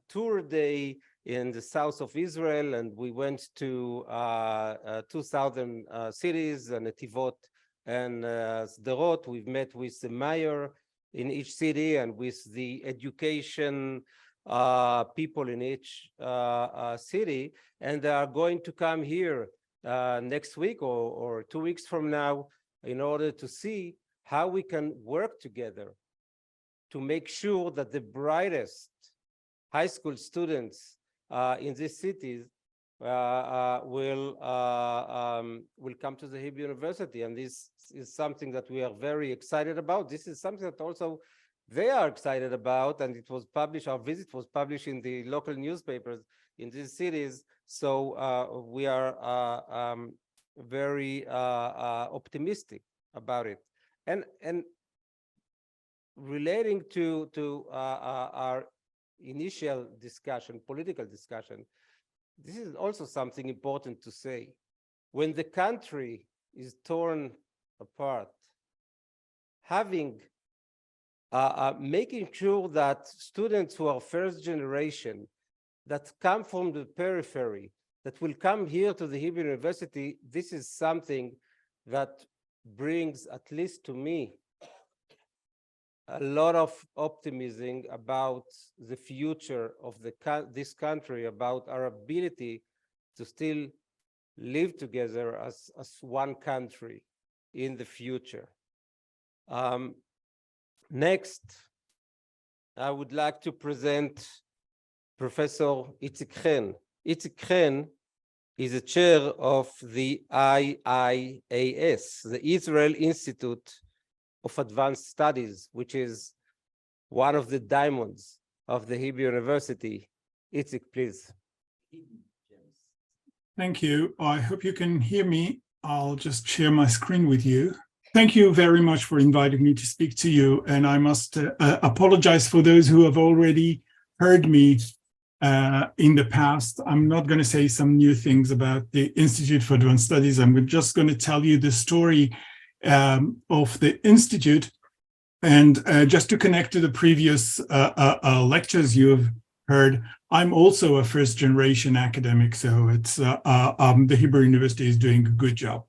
tour day in the south of Israel, and we went to 2,000 cities, Netivot and Sderot. We've met with the mayor in each city and with the education people in each city, and they are going to come here next week or 2 weeks from now in order to see how we can work together to make sure that the brightest high school students in these cities will come to the Hebrew University. And this is something that we are very excited about. This is something that also they are excited about, and it was published, our visit was published in the local newspapers in these cities. So we are very optimistic about it. And relating to our initial discussion, political discussion, this is also something important to say. When the country is torn apart, making sure that students who are first generation, that come from the periphery, that will come here to the Hebrew University, this is something that brings, at least to me, a lot of optimism about the future of this country, about our ability to still live together as one country in the future. Next, I would like to present Professor Itzik Chen. Itzik Chen is the chair of the IIAS, the Israel Institute of Advanced Studies, which is one of the diamonds of the Hebrew University. Itzik, please. Thank you. I hope you can hear me. I'll just share my screen with you. Thank you very much for inviting me to speak to you. And I must apologize for those who have already heard me in the past. I'm not going to say some new things about the Institute for Advanced Studies. I'm just going to tell you the story of the Institute. And just to connect to the previous lectures you have heard, I'm also a first generation academic. So it's the Hebrew University is doing a good job.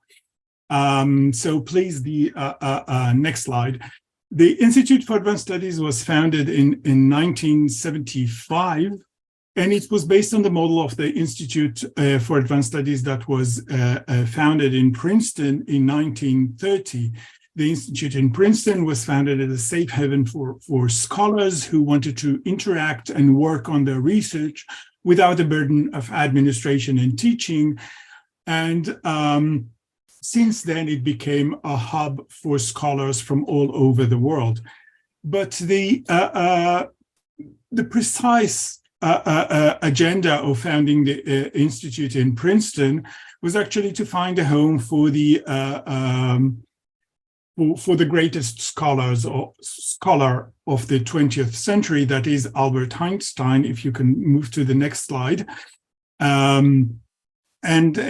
So please, the next slide. The Institute for Advanced Studies was founded in 1975, and it was based on the model of the Institute for Advanced Studies that was founded in Princeton in 1930. The Institute in Princeton was founded as a safe haven for scholars who wanted to interact and work on their research without the burden of administration and teaching. And since then, it became a hub for scholars from all over the world. But the precise agenda of founding the Institute in Princeton was actually to find a home for the for the greatest scholar of the 20th century, that is Albert Einstein. If you can move to the next slide. Indeed,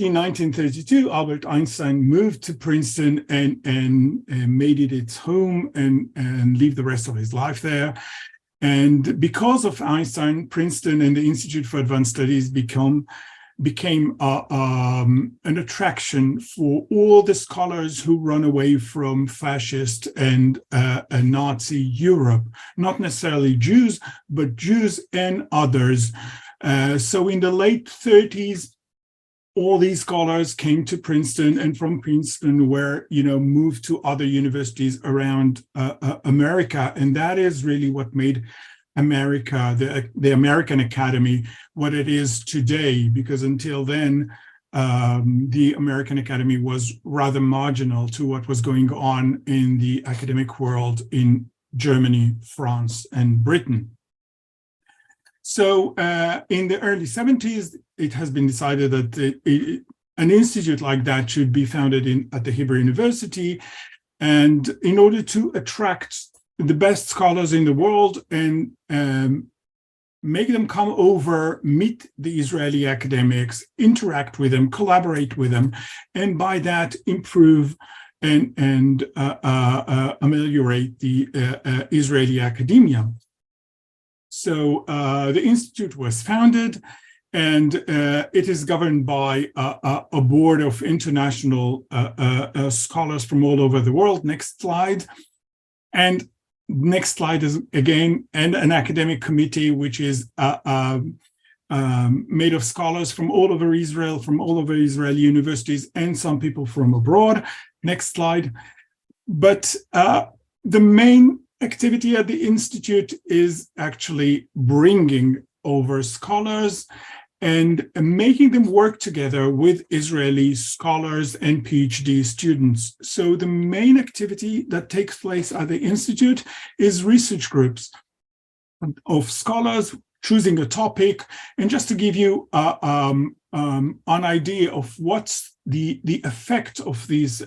in 1932, Albert Einstein moved to Princeton and made it its home and lived the rest of his life there. And because of Einstein, Princeton and the Institute for Advanced Studies became an attraction for all the scholars who run away from fascist and Nazi Europe, not necessarily Jews, but Jews and others. So in the late 30s, all these scholars came to Princeton, and from Princeton were, moved to other universities around America. And that is really what made America, the American Academy, what it is today, because until then, the American Academy was rather marginal to what was going on in the academic world in Germany, France, and Britain. So in the early 70s, it has been decided that an institute like that should be founded at the Hebrew University. And in order to attract the best scholars in the world and make them come over, meet the Israeli academics, interact with them, collaborate with them, and by that improve and ameliorate the Israeli academia. So the institute was founded, and it is governed by a board of international scholars from all over the world. Next slide. And next slide is again an academic committee, which is made of scholars from all over Israel, from all over Israeli universities, and some people from abroad. Next slide. But the main activity at the Institute is actually bringing over scholars and making them work together with Israeli scholars and PhD students. So the main activity that takes place at the Institute is research groups of scholars choosing a topic. And just to give you an idea of what's the effect of these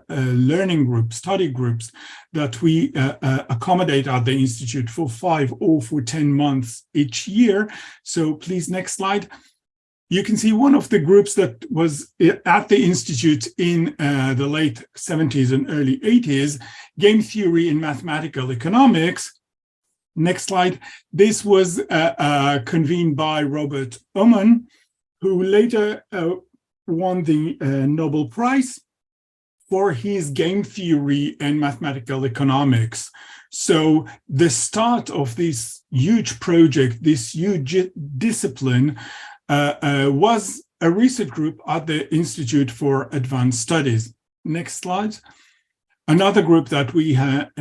learning groups, study groups that we accommodate at the Institute for 5 or for 10 months each year. So please, next slide. You can see one of the groups that was at the Institute in the late 70s and early 80s, game theory in mathematical economics. Next slide. This was convened by Robert Aumann, who later won the Nobel Prize for his game theory and mathematical economics. So the start of this huge project, this huge discipline, was a research group at the Institute for Advanced Studies. Next slide. Another group that we have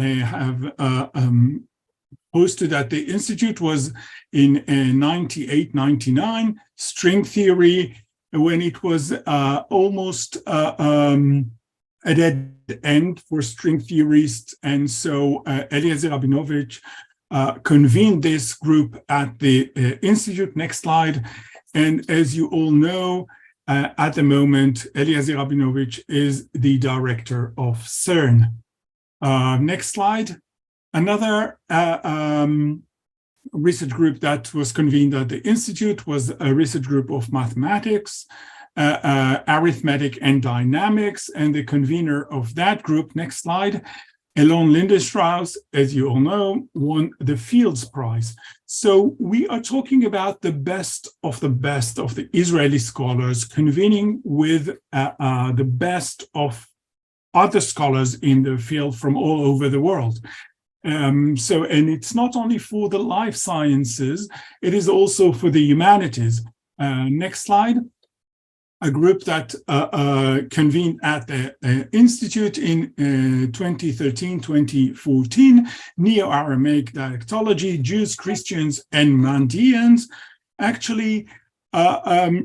hosted at the Institute was in 98, 99, string theory, when it was almost a dead end for string theorists. And so Eliezer Rabinovich convened this group at the Institute. Next slide. And as you all know, at the moment, Eliezer Rabinovich is the director of CERN. Next slide. Another research group that was convened at the Institute was a research group of mathematics, arithmetic, and dynamics. And the convener of that group, next slide, Elon Lindenstrauss, as you all know, won the Fields Prize. So we are talking about the best of the Israeli scholars convening with the best of other scholars in the field from all over the world. And it's not only for the life sciences, it is also for the humanities. Next slide. A group that convened at the Institute in 2013, 2014, Neo-Aramaic dialectology, Jews, Christians, and Mandeans, actually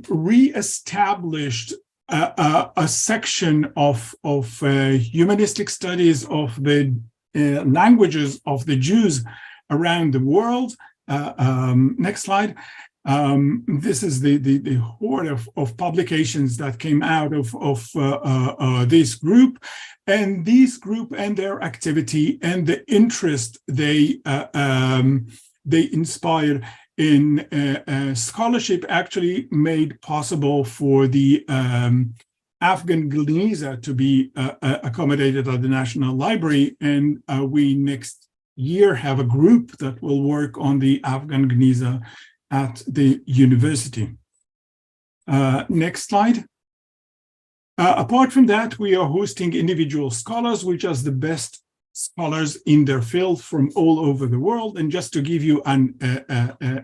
re-established a section of humanistic studies of the languages of the Jews around the world. Next slide. This is the horde of publications that came out of this group, and this group and their activity and the interest they inspired in scholarship actually made possible for the Afghan Geniza to be accommodated at the National Library, and we next year have a group that will work on the Afghan Geniza at the university. Next slide. Apart from that, we are hosting individual scholars, which are the best scholars in their field from all over the world. And just to give you an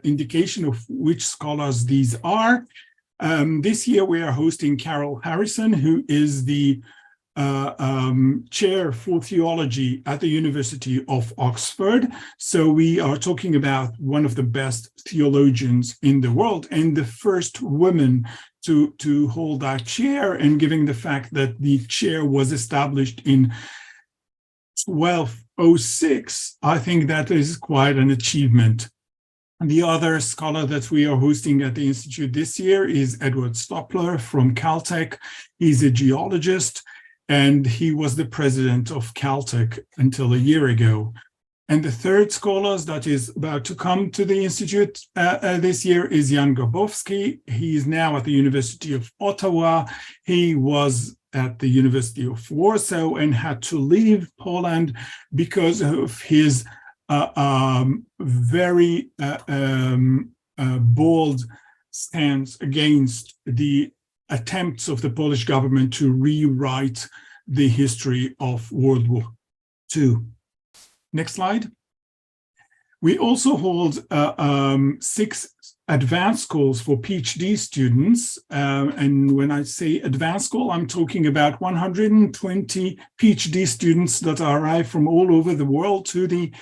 indication of which scholars these are, this year we are hosting Carol Harrison, who is the chair for theology at the University of Oxford. So we are talking about one of the best theologians in the world and the first woman to hold that chair, and given the fact that the chair was established in 1206, I think that is quite an achievement. The other scholar that we are hosting at the Institute this year is Edward Stopler from Caltech. He's a geologist, and he was the president of Caltech until a year ago. And the third scholar that is about to come to the Institute this year is Jan Grabowski. He is now at the University of Ottawa. He was at the University of Warsaw and had to leave Poland because of his very bold stance against the attempts of the Polish government to rewrite the history of World War II. Next slide. We also hold 6 advanced schools for PhD students. And when I say advanced school, I'm talking about 120 PhD students that arrive from all over the world to the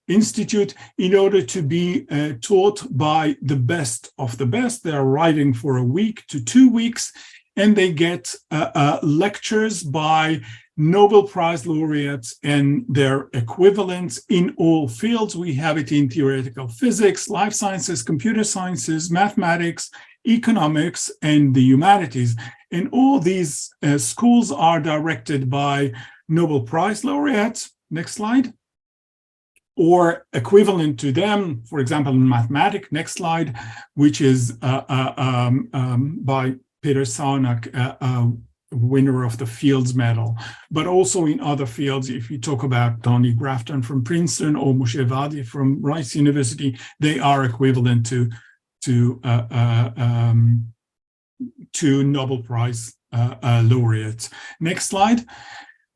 Institute in order to be taught by the best of the best. They're arriving for a week to 2 weeks, and they get lectures by Nobel Prize laureates and their equivalents in all fields. We have it in theoretical physics, life sciences, computer sciences, mathematics, economics, and the humanities. And all these schools are directed by Nobel Prize laureates. Next slide. Or equivalent to them, for example, in mathematics, next slide, which is by Peter Saunak, winner of the Fields Medal, but also in other fields. If you talk about Tony Grafton from Princeton or Moshe Vadi from Rice University, they are equivalent to Nobel Prize laureates. Next slide.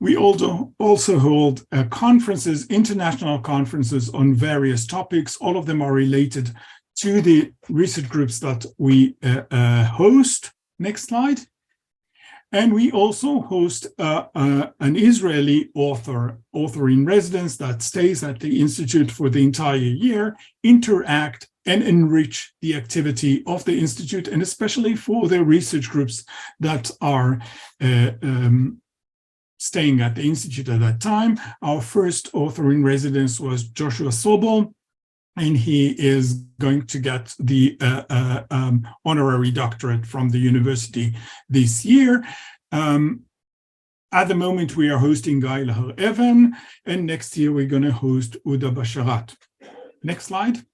We also hold conferences, international conferences on various topics. All of them are related to the research groups that we host. Next slide. And we also host an Israeli author in residence that stays at the Institute for the entire year, interact and enrich the activity of the Institute, and especially for the research groups that are staying at the Institute at that time. Our first author in residence was Joshua Sobel, and he is going to get the honorary doctorate from the university this year. At the moment, we are hosting Guy Lahar-Evan, and next year we're going to host Uda Basharat. Next slide.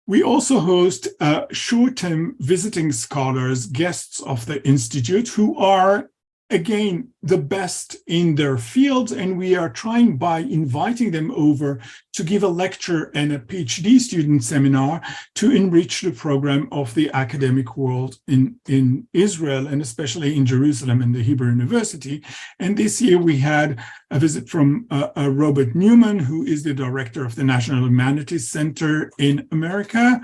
We also host short-term visiting scholars, guests of the Institute, who are again, the best in their fields, and we are trying by inviting them over to give a lecture and a PhD student seminar to enrich the program of the academic world in Israel, and especially in Jerusalem and the Hebrew University. And this year we had a visit from Robert Newman, who is the director of the National Humanities Center in America.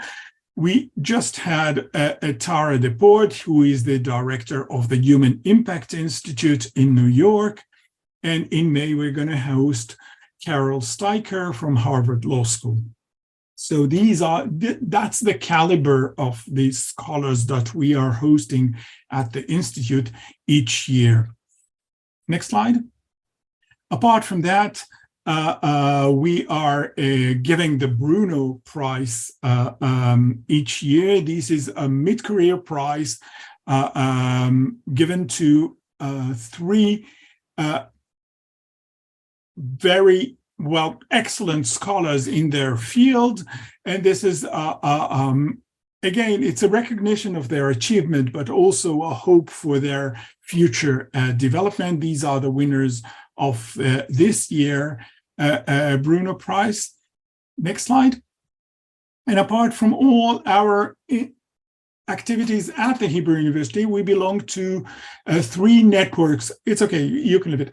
We just had Tara DePort, who is the director of the Human Impact Institute in New York. And in May, we're going to host Carol Steiker from Harvard Law School. So that's the caliber of the scholars that we are hosting at the Institute each year. Next slide. Apart from that, we are giving the Bruno Prize each year. This is a mid-career prize given to three very excellent scholars in their field. And this is, again, it's a recognition of their achievement, but also a hope for their future development. These are the winners of this year Bruno Prize. Next slide. And apart from all our activities at the Hebrew University, we belong to three networks. It's okay, you can leave it.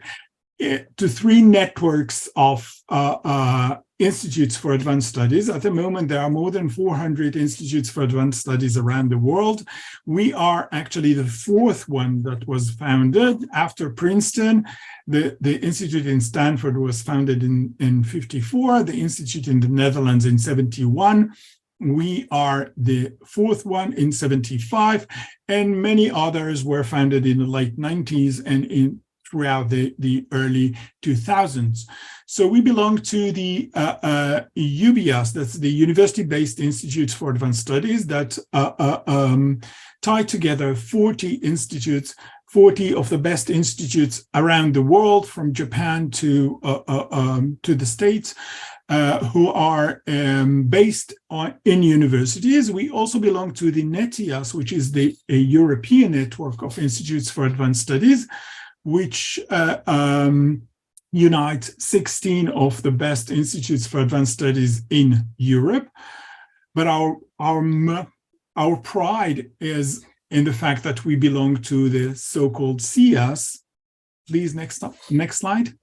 To three networks of institutes for advanced studies. At the moment, there are more than 400 institutes for advanced studies around the world. We are actually the fourth one that was founded after Princeton. The institute in Stanford was founded in 54, the institute in the Netherlands in 71. We are the fourth one in 75, and many others were founded in the late 90s and throughout the early 2000s. So we belong to the UBIAS, that's the University-Based Institutes for Advanced Studies, that tie together 40 institutes, 40 of the best institutes around the world, from Japan to the States, who are based in universities. We also belong to the NETIAS, which is the European network of institutes for advanced studies, which unites 16 of the best institutes for advanced studies in Europe. But our pride is in the fact that we belong to the so-called CIAS. Please, next slide.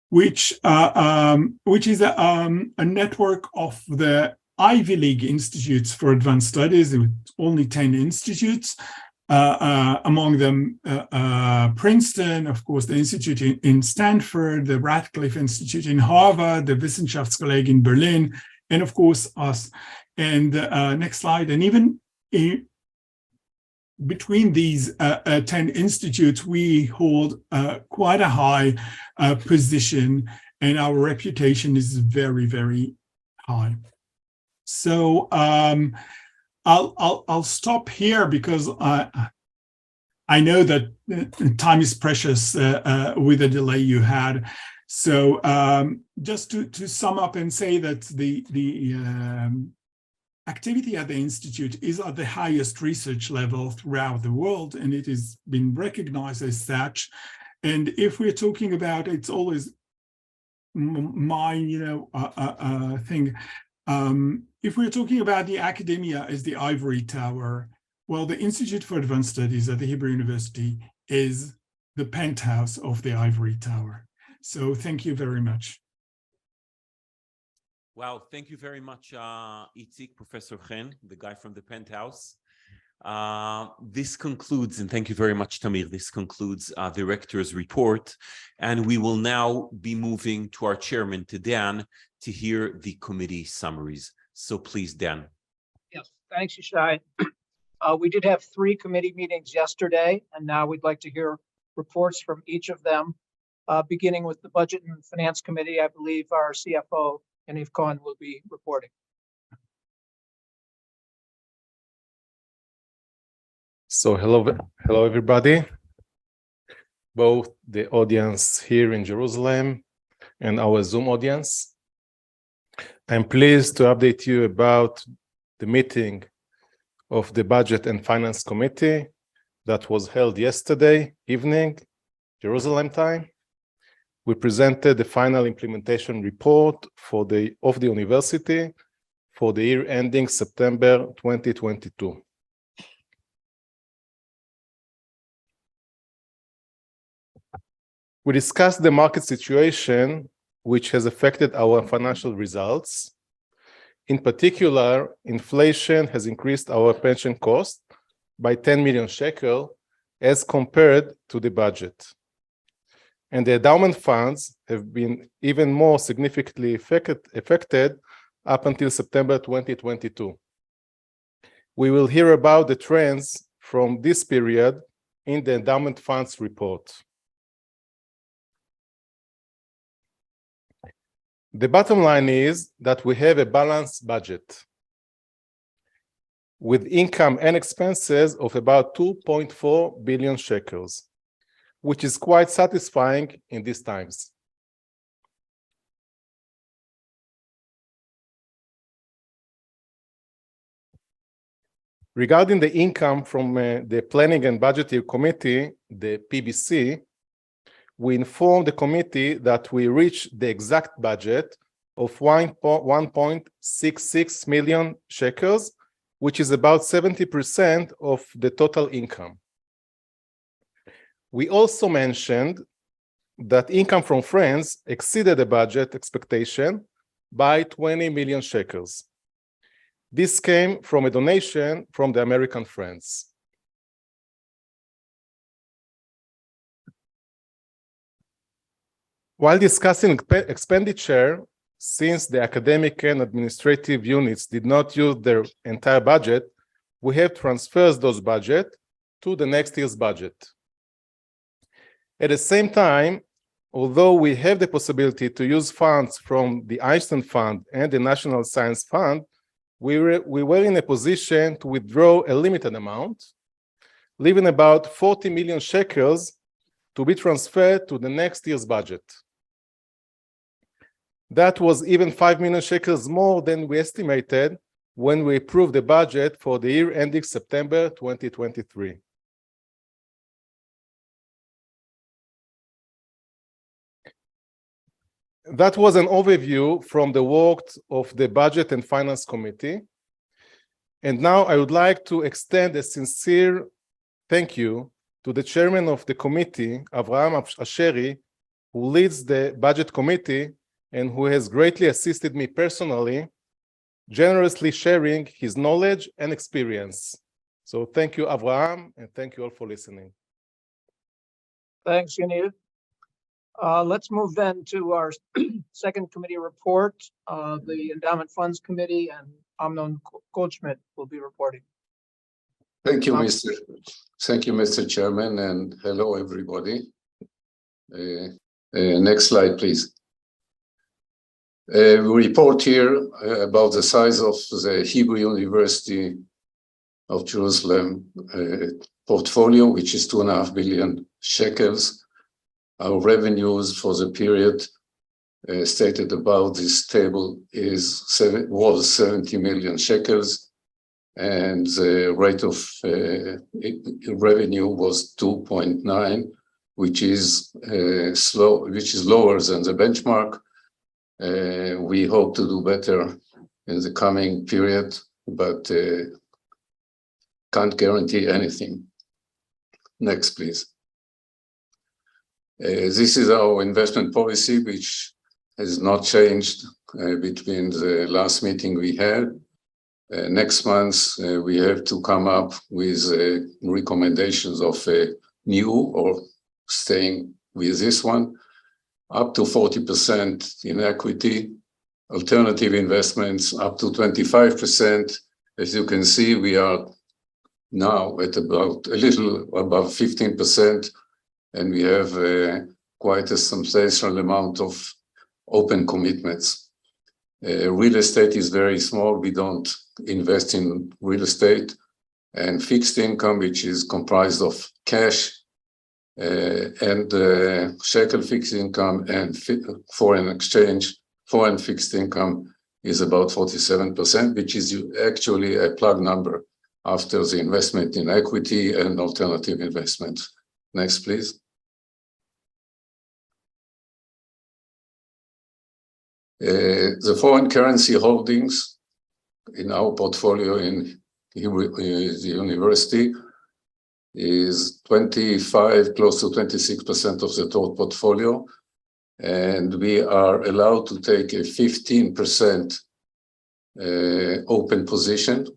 Which is a network of the Ivy League institutes for advanced studies, with only 10 institutes. Among them, Princeton, of course, the institute in Stanford, the Radcliffe Institute in Harvard, the Wissenschaftskolleg in Berlin, and of course us. And next slide. And even between these 10 institutes, we hold quite a high position, and our reputation is very, very high. So I'll stop here because I know that time is precious with the delay you had. So just to sum up and say that the activity at the Institute is at the highest research level throughout the world, and it has been recognized as such. And if we're talking about, it's always my thing. If we're talking about the academia as the ivory tower, well, the Institute for Advanced Studies at the Hebrew University is the penthouse of the ivory tower. So thank you very much. Wow, thank you very much, Itzik, Professor Chen, the guy from the penthouse. This concludes, and thank you very much, Tamir. This concludes the rector's report, and we will now be moving to our chairman, to Dan, to hear the committee summaries. So please, Dan. Yes, thanks, Yishai. We did have 3 committee meetings yesterday, and now we'd like to hear reports from each of them, beginning with the Budget and Finance Committee. I believe our CFO, Yaniv Cohen, will be reporting. So hello everybody, both the audience here in Jerusalem and our Zoom audience. I'm pleased to update you about the meeting of the Budget and Finance Committee that was held yesterday evening, Jerusalem time. We presented the final implementation report of the university for the year ending September 2022. We discussed the market situation which has affected our financial results. In particular, inflation has increased our pension cost by 10 million shekel as compared to the budget. And the endowment funds have been even more significantly affected up until September 2022. We will hear about the trends from this period in the endowment funds report. The bottom line is that we have a balanced budget with income and expenses of about 2.4 billion shekels, which is quite satisfying in these times. Regarding the income from the Planning and Budgeting Committee, the PBC, we informed the committee that we reached the exact budget of 1.66 million shekels, which is about 70% of the total income. We also mentioned that income from friends exceeded the budget expectation by 20 million shekels. This came from a donation from the American Friends. While discussing expenditure, since the academic and administrative units did not use their entire budget, we have transferred those budget to the next year's budget. At the same time, although we have the possibility to use funds from the Einstein Fund and the National Science Fund, we were in a position to withdraw a limited amount, leaving about 40 million shekels to be transferred to the next year's budget. That was even 5 million shekels more than we estimated when we approved the budget for the year ending September 2023. That was an overview from the work of the Budget and Finance Committee. And now I would like to extend a sincere thank you to the chairman of the committee, Avraham Asheri, who leads the Budget Committee and who has greatly assisted me personally, generously sharing his knowledge and experience. So thank you, Avraham, and thank you all for listening. Thanks, Yaniv. Let's move then to our second committee report. The Endowment Funds Committee and Amnon Goldschmidt will be reporting. Thank you, Mr. Chairman, and hello, everybody. Next slide, please. We report here about the size of the Hebrew University of Jerusalem portfolio, which is 2.5 billion shekels. Our revenues for the period stated above this table was 70 million shekels, and the rate of revenue was 2.9, which is lower than the benchmark. We hope to do better in the coming period, but can't guarantee anything. Next, please. This is our investment policy, which has not changed between the last meeting we had. Next month, we have to come up with recommendations of a new or staying with this one, up to 40% in equity, alternative investments up to 25%. As you can see, we are now at about a little above 15%. And we have quite a substantial amount of open commitments. Real estate is very small. We don't invest in real estate, and fixed income, which is comprised of cash and shekel fixed income and foreign exchange. Foreign fixed income is about 47%, which is actually a plug number after the investment in equity and alternative investments. Next, please. The foreign currency holdings in our portfolio in the university is 25, close to 26% of the total portfolio. And we are allowed to take a 15% open position.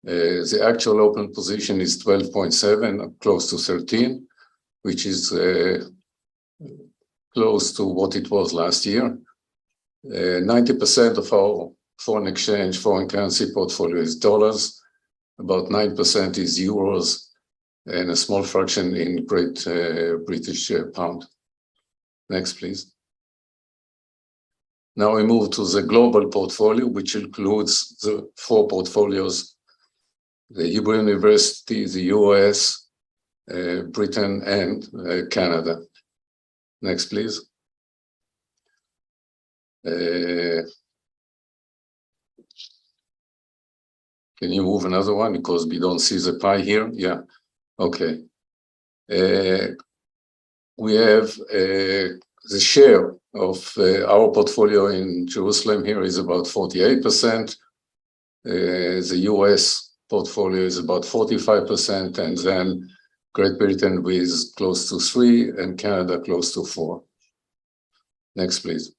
The actual open position is 12.7, close to 13, which is close to what it was last year. 90% of our foreign exchange, foreign currency portfolio is dollars, about 9% is euros, and a small fraction in British pound. Next, please. Now we move to the global portfolio, which includes the 4 portfolios: the Hebrew University, the US, Britain, and Canada. Next, please. Can you move another one, because we don't see the pie here? Yeah, okay. We have the share of our portfolio in Jerusalem here is about 48%. The US portfolio is about 45%, and then Great Britain with close to 3%, and Canada close to 4%. Next, please.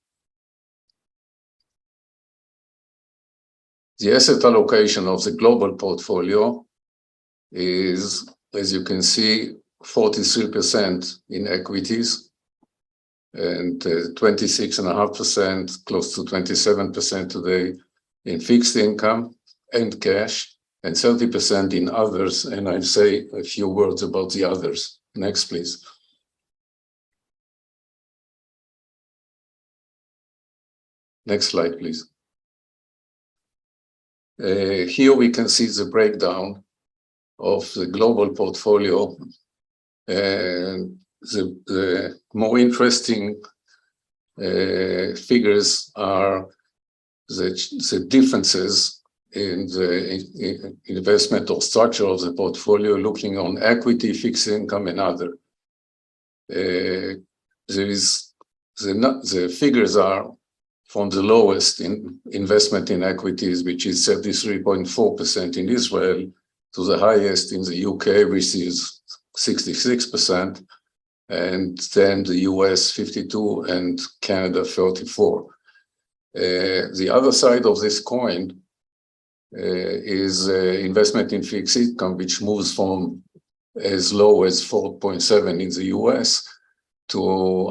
The asset allocation of the global portfolio is, as you can see, 43% in equities, and 26.5%, close to 27% today, in fixed income and cash, and 30% in others. And I'll say a few words about the others. Next, please. Next slide, please. Here we can see the breakdown of the global portfolio. And the more interesting figures are the differences in the investment or structure of the portfolio, looking on equity, fixed income, and other. The figures are from the lowest in investment in equities, which is 33.4% in Israel, to the highest in the UK, which is 66%, and then the US 52%, and Canada 34%. The other side of this coin is investment in fixed income, which moves from as low as 4.7% in the US to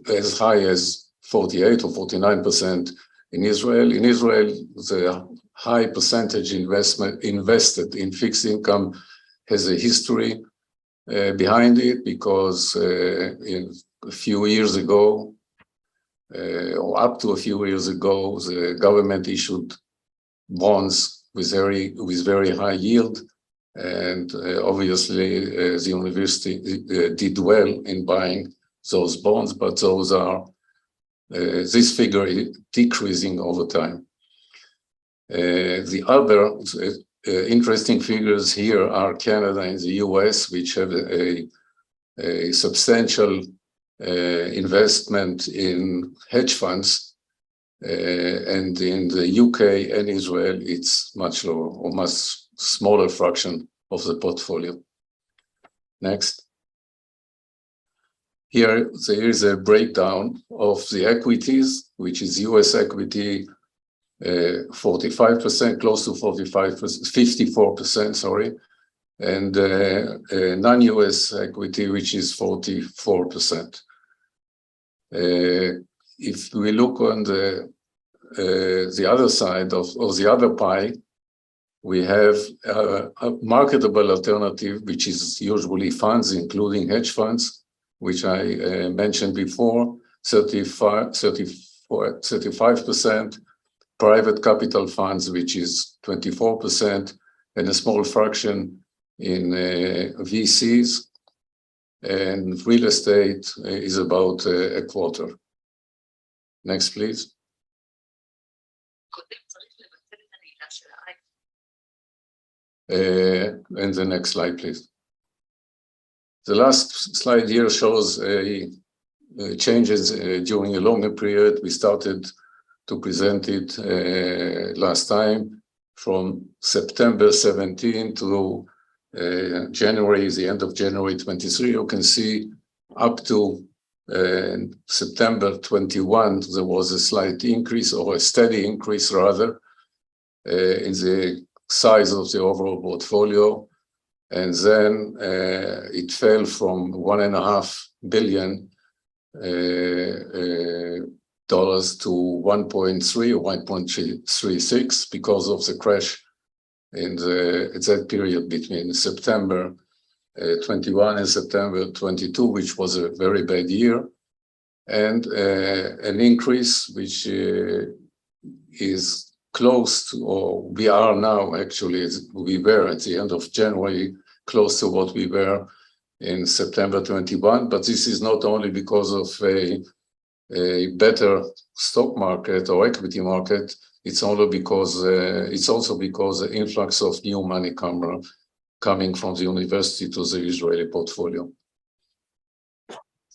as high as 48 or 49% in Israel. In Israel, the high percentage invested in fixed income has a history behind it, because a few years ago, or up to a few years ago, the government issued bonds with very high yield, and obviously the university did well in buying those bonds, but those are this figure is decreasing over time. The other interesting figures here are Canada and the US, which have a substantial investment in hedge funds, and in the UK and Israel, it's much lower, or much smaller fraction of the portfolio. Next. Here, there is a breakdown of the equities, which is US equity, 45%, close to 54%, sorry, and non-US equity, which is 44%. If we look on the other side of the other pie, we have a marketable alternative, which is usually funds, including hedge funds, which I mentioned before, 35%, private capital funds, which is 24%, and a small fraction in VCs, and real estate is about a quarter. Next, please. And the next slide, please. The last slide here shows changes during a longer period. We started to present it last time from September 17 to January, the end of January 23. You can see up to September 21, there was a slight increase, or a steady increase rather, in the size of the overall portfolio. And then it fell from $1.5 billion to 1.3 or 1.36 because of the crash in that period between September 21 and September 22, which was a very bad year. and an increase which is close to, or we are now actually, we were at the end of January, close to what we were in September 21. But this is not only because of a better stock market or equity market, it's also because the influx of new money coming from the university to the Israeli portfolio.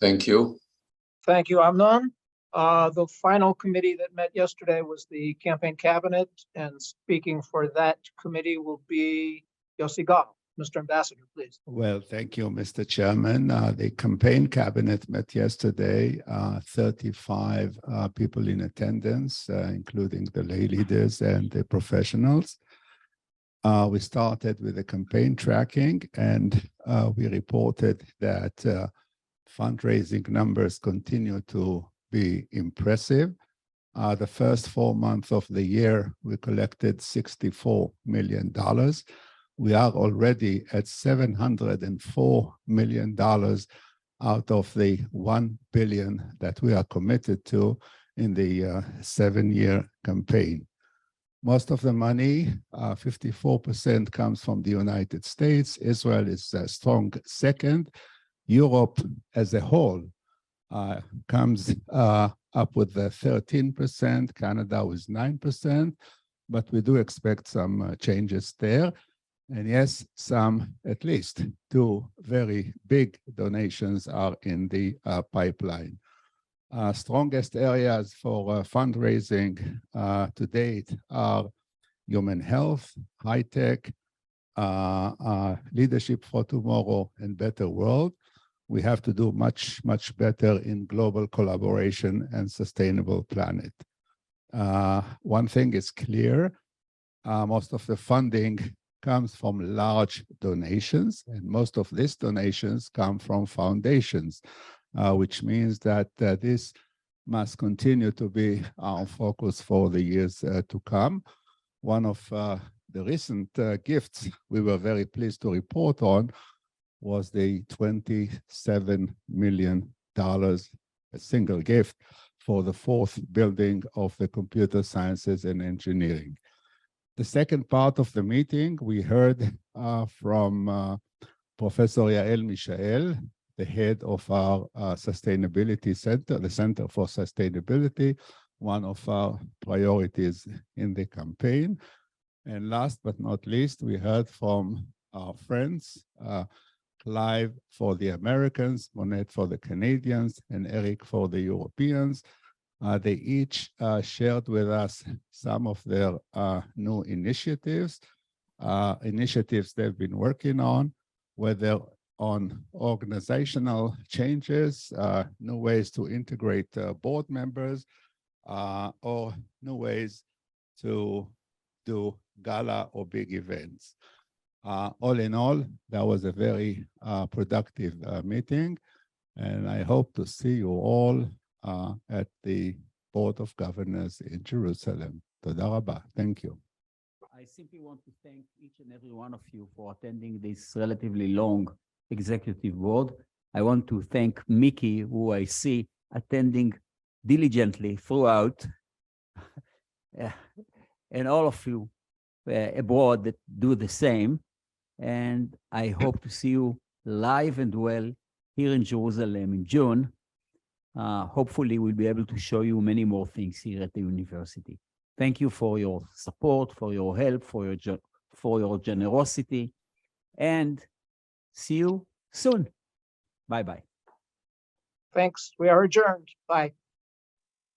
Thank you. Thank you, Amnon. The final committee that met yesterday was the campaign cabinet, and speaking for that committee will be Yossi Gal. Mr. Ambassador, please. Well, thank you, Mr. Chairman. The campaign cabinet met yesterday, 35 people in attendance, including the lay leaders and the professionals. We started with the campaign tracking, and we reported that fundraising numbers continue to be impressive. The first 4 months of the year, we collected $64 million. We are already at $704 million out of the $1 billion that we are committed to in the 7-year campaign. Most of the money, 54%, comes from the United States. Israel is a strong second. Europe as a whole comes up with 13%, Canada with 9%, but we do expect some changes there. And yes, at least 2 very big donations are in the pipeline. Strongest areas for fundraising to date are human health, high tech, leadership for tomorrow, and better world. We have to do much, much better in global collaboration and sustainable planet. One thing is clear, most of the funding comes from large donations, and most of these donations come from foundations, which means that this must continue to be our focus for the years to come. One of the recent gifts we were very pleased to report on was the $27 million, a single gift, for the 4th building of the Computer Sciences and Engineering. The second part of the meeting, we heard from Professor Yael Mishael, the head of our Sustainability Center, the Center for Sustainability, one of our priorities in the campaign. And last but not least, we heard from our friends, Clive for the Americans, Monette for the Canadians, and Eric for the Europeans. They each shared with us some of their new initiatives they've been working on, whether on organizational changes, new ways to integrate board members, or new ways to do gala or big events. All in all, that was a very productive meeting, and I hope to see you all at the Board of Governors in Jerusalem. Toda rabah. Thank you. I simply want to thank each and every one of you for attending this relatively long executive board. I want to thank Mickey, who I see attending diligently throughout, and all of you abroad that do the same. And I hope to see you live and well here in Jerusalem in June. Hopefully, we'll be able to show you many more things here at the university. Thank you for your support, for your help, for your generosity, and see you soon. Bye-bye. Thanks. We are adjourned. Bye.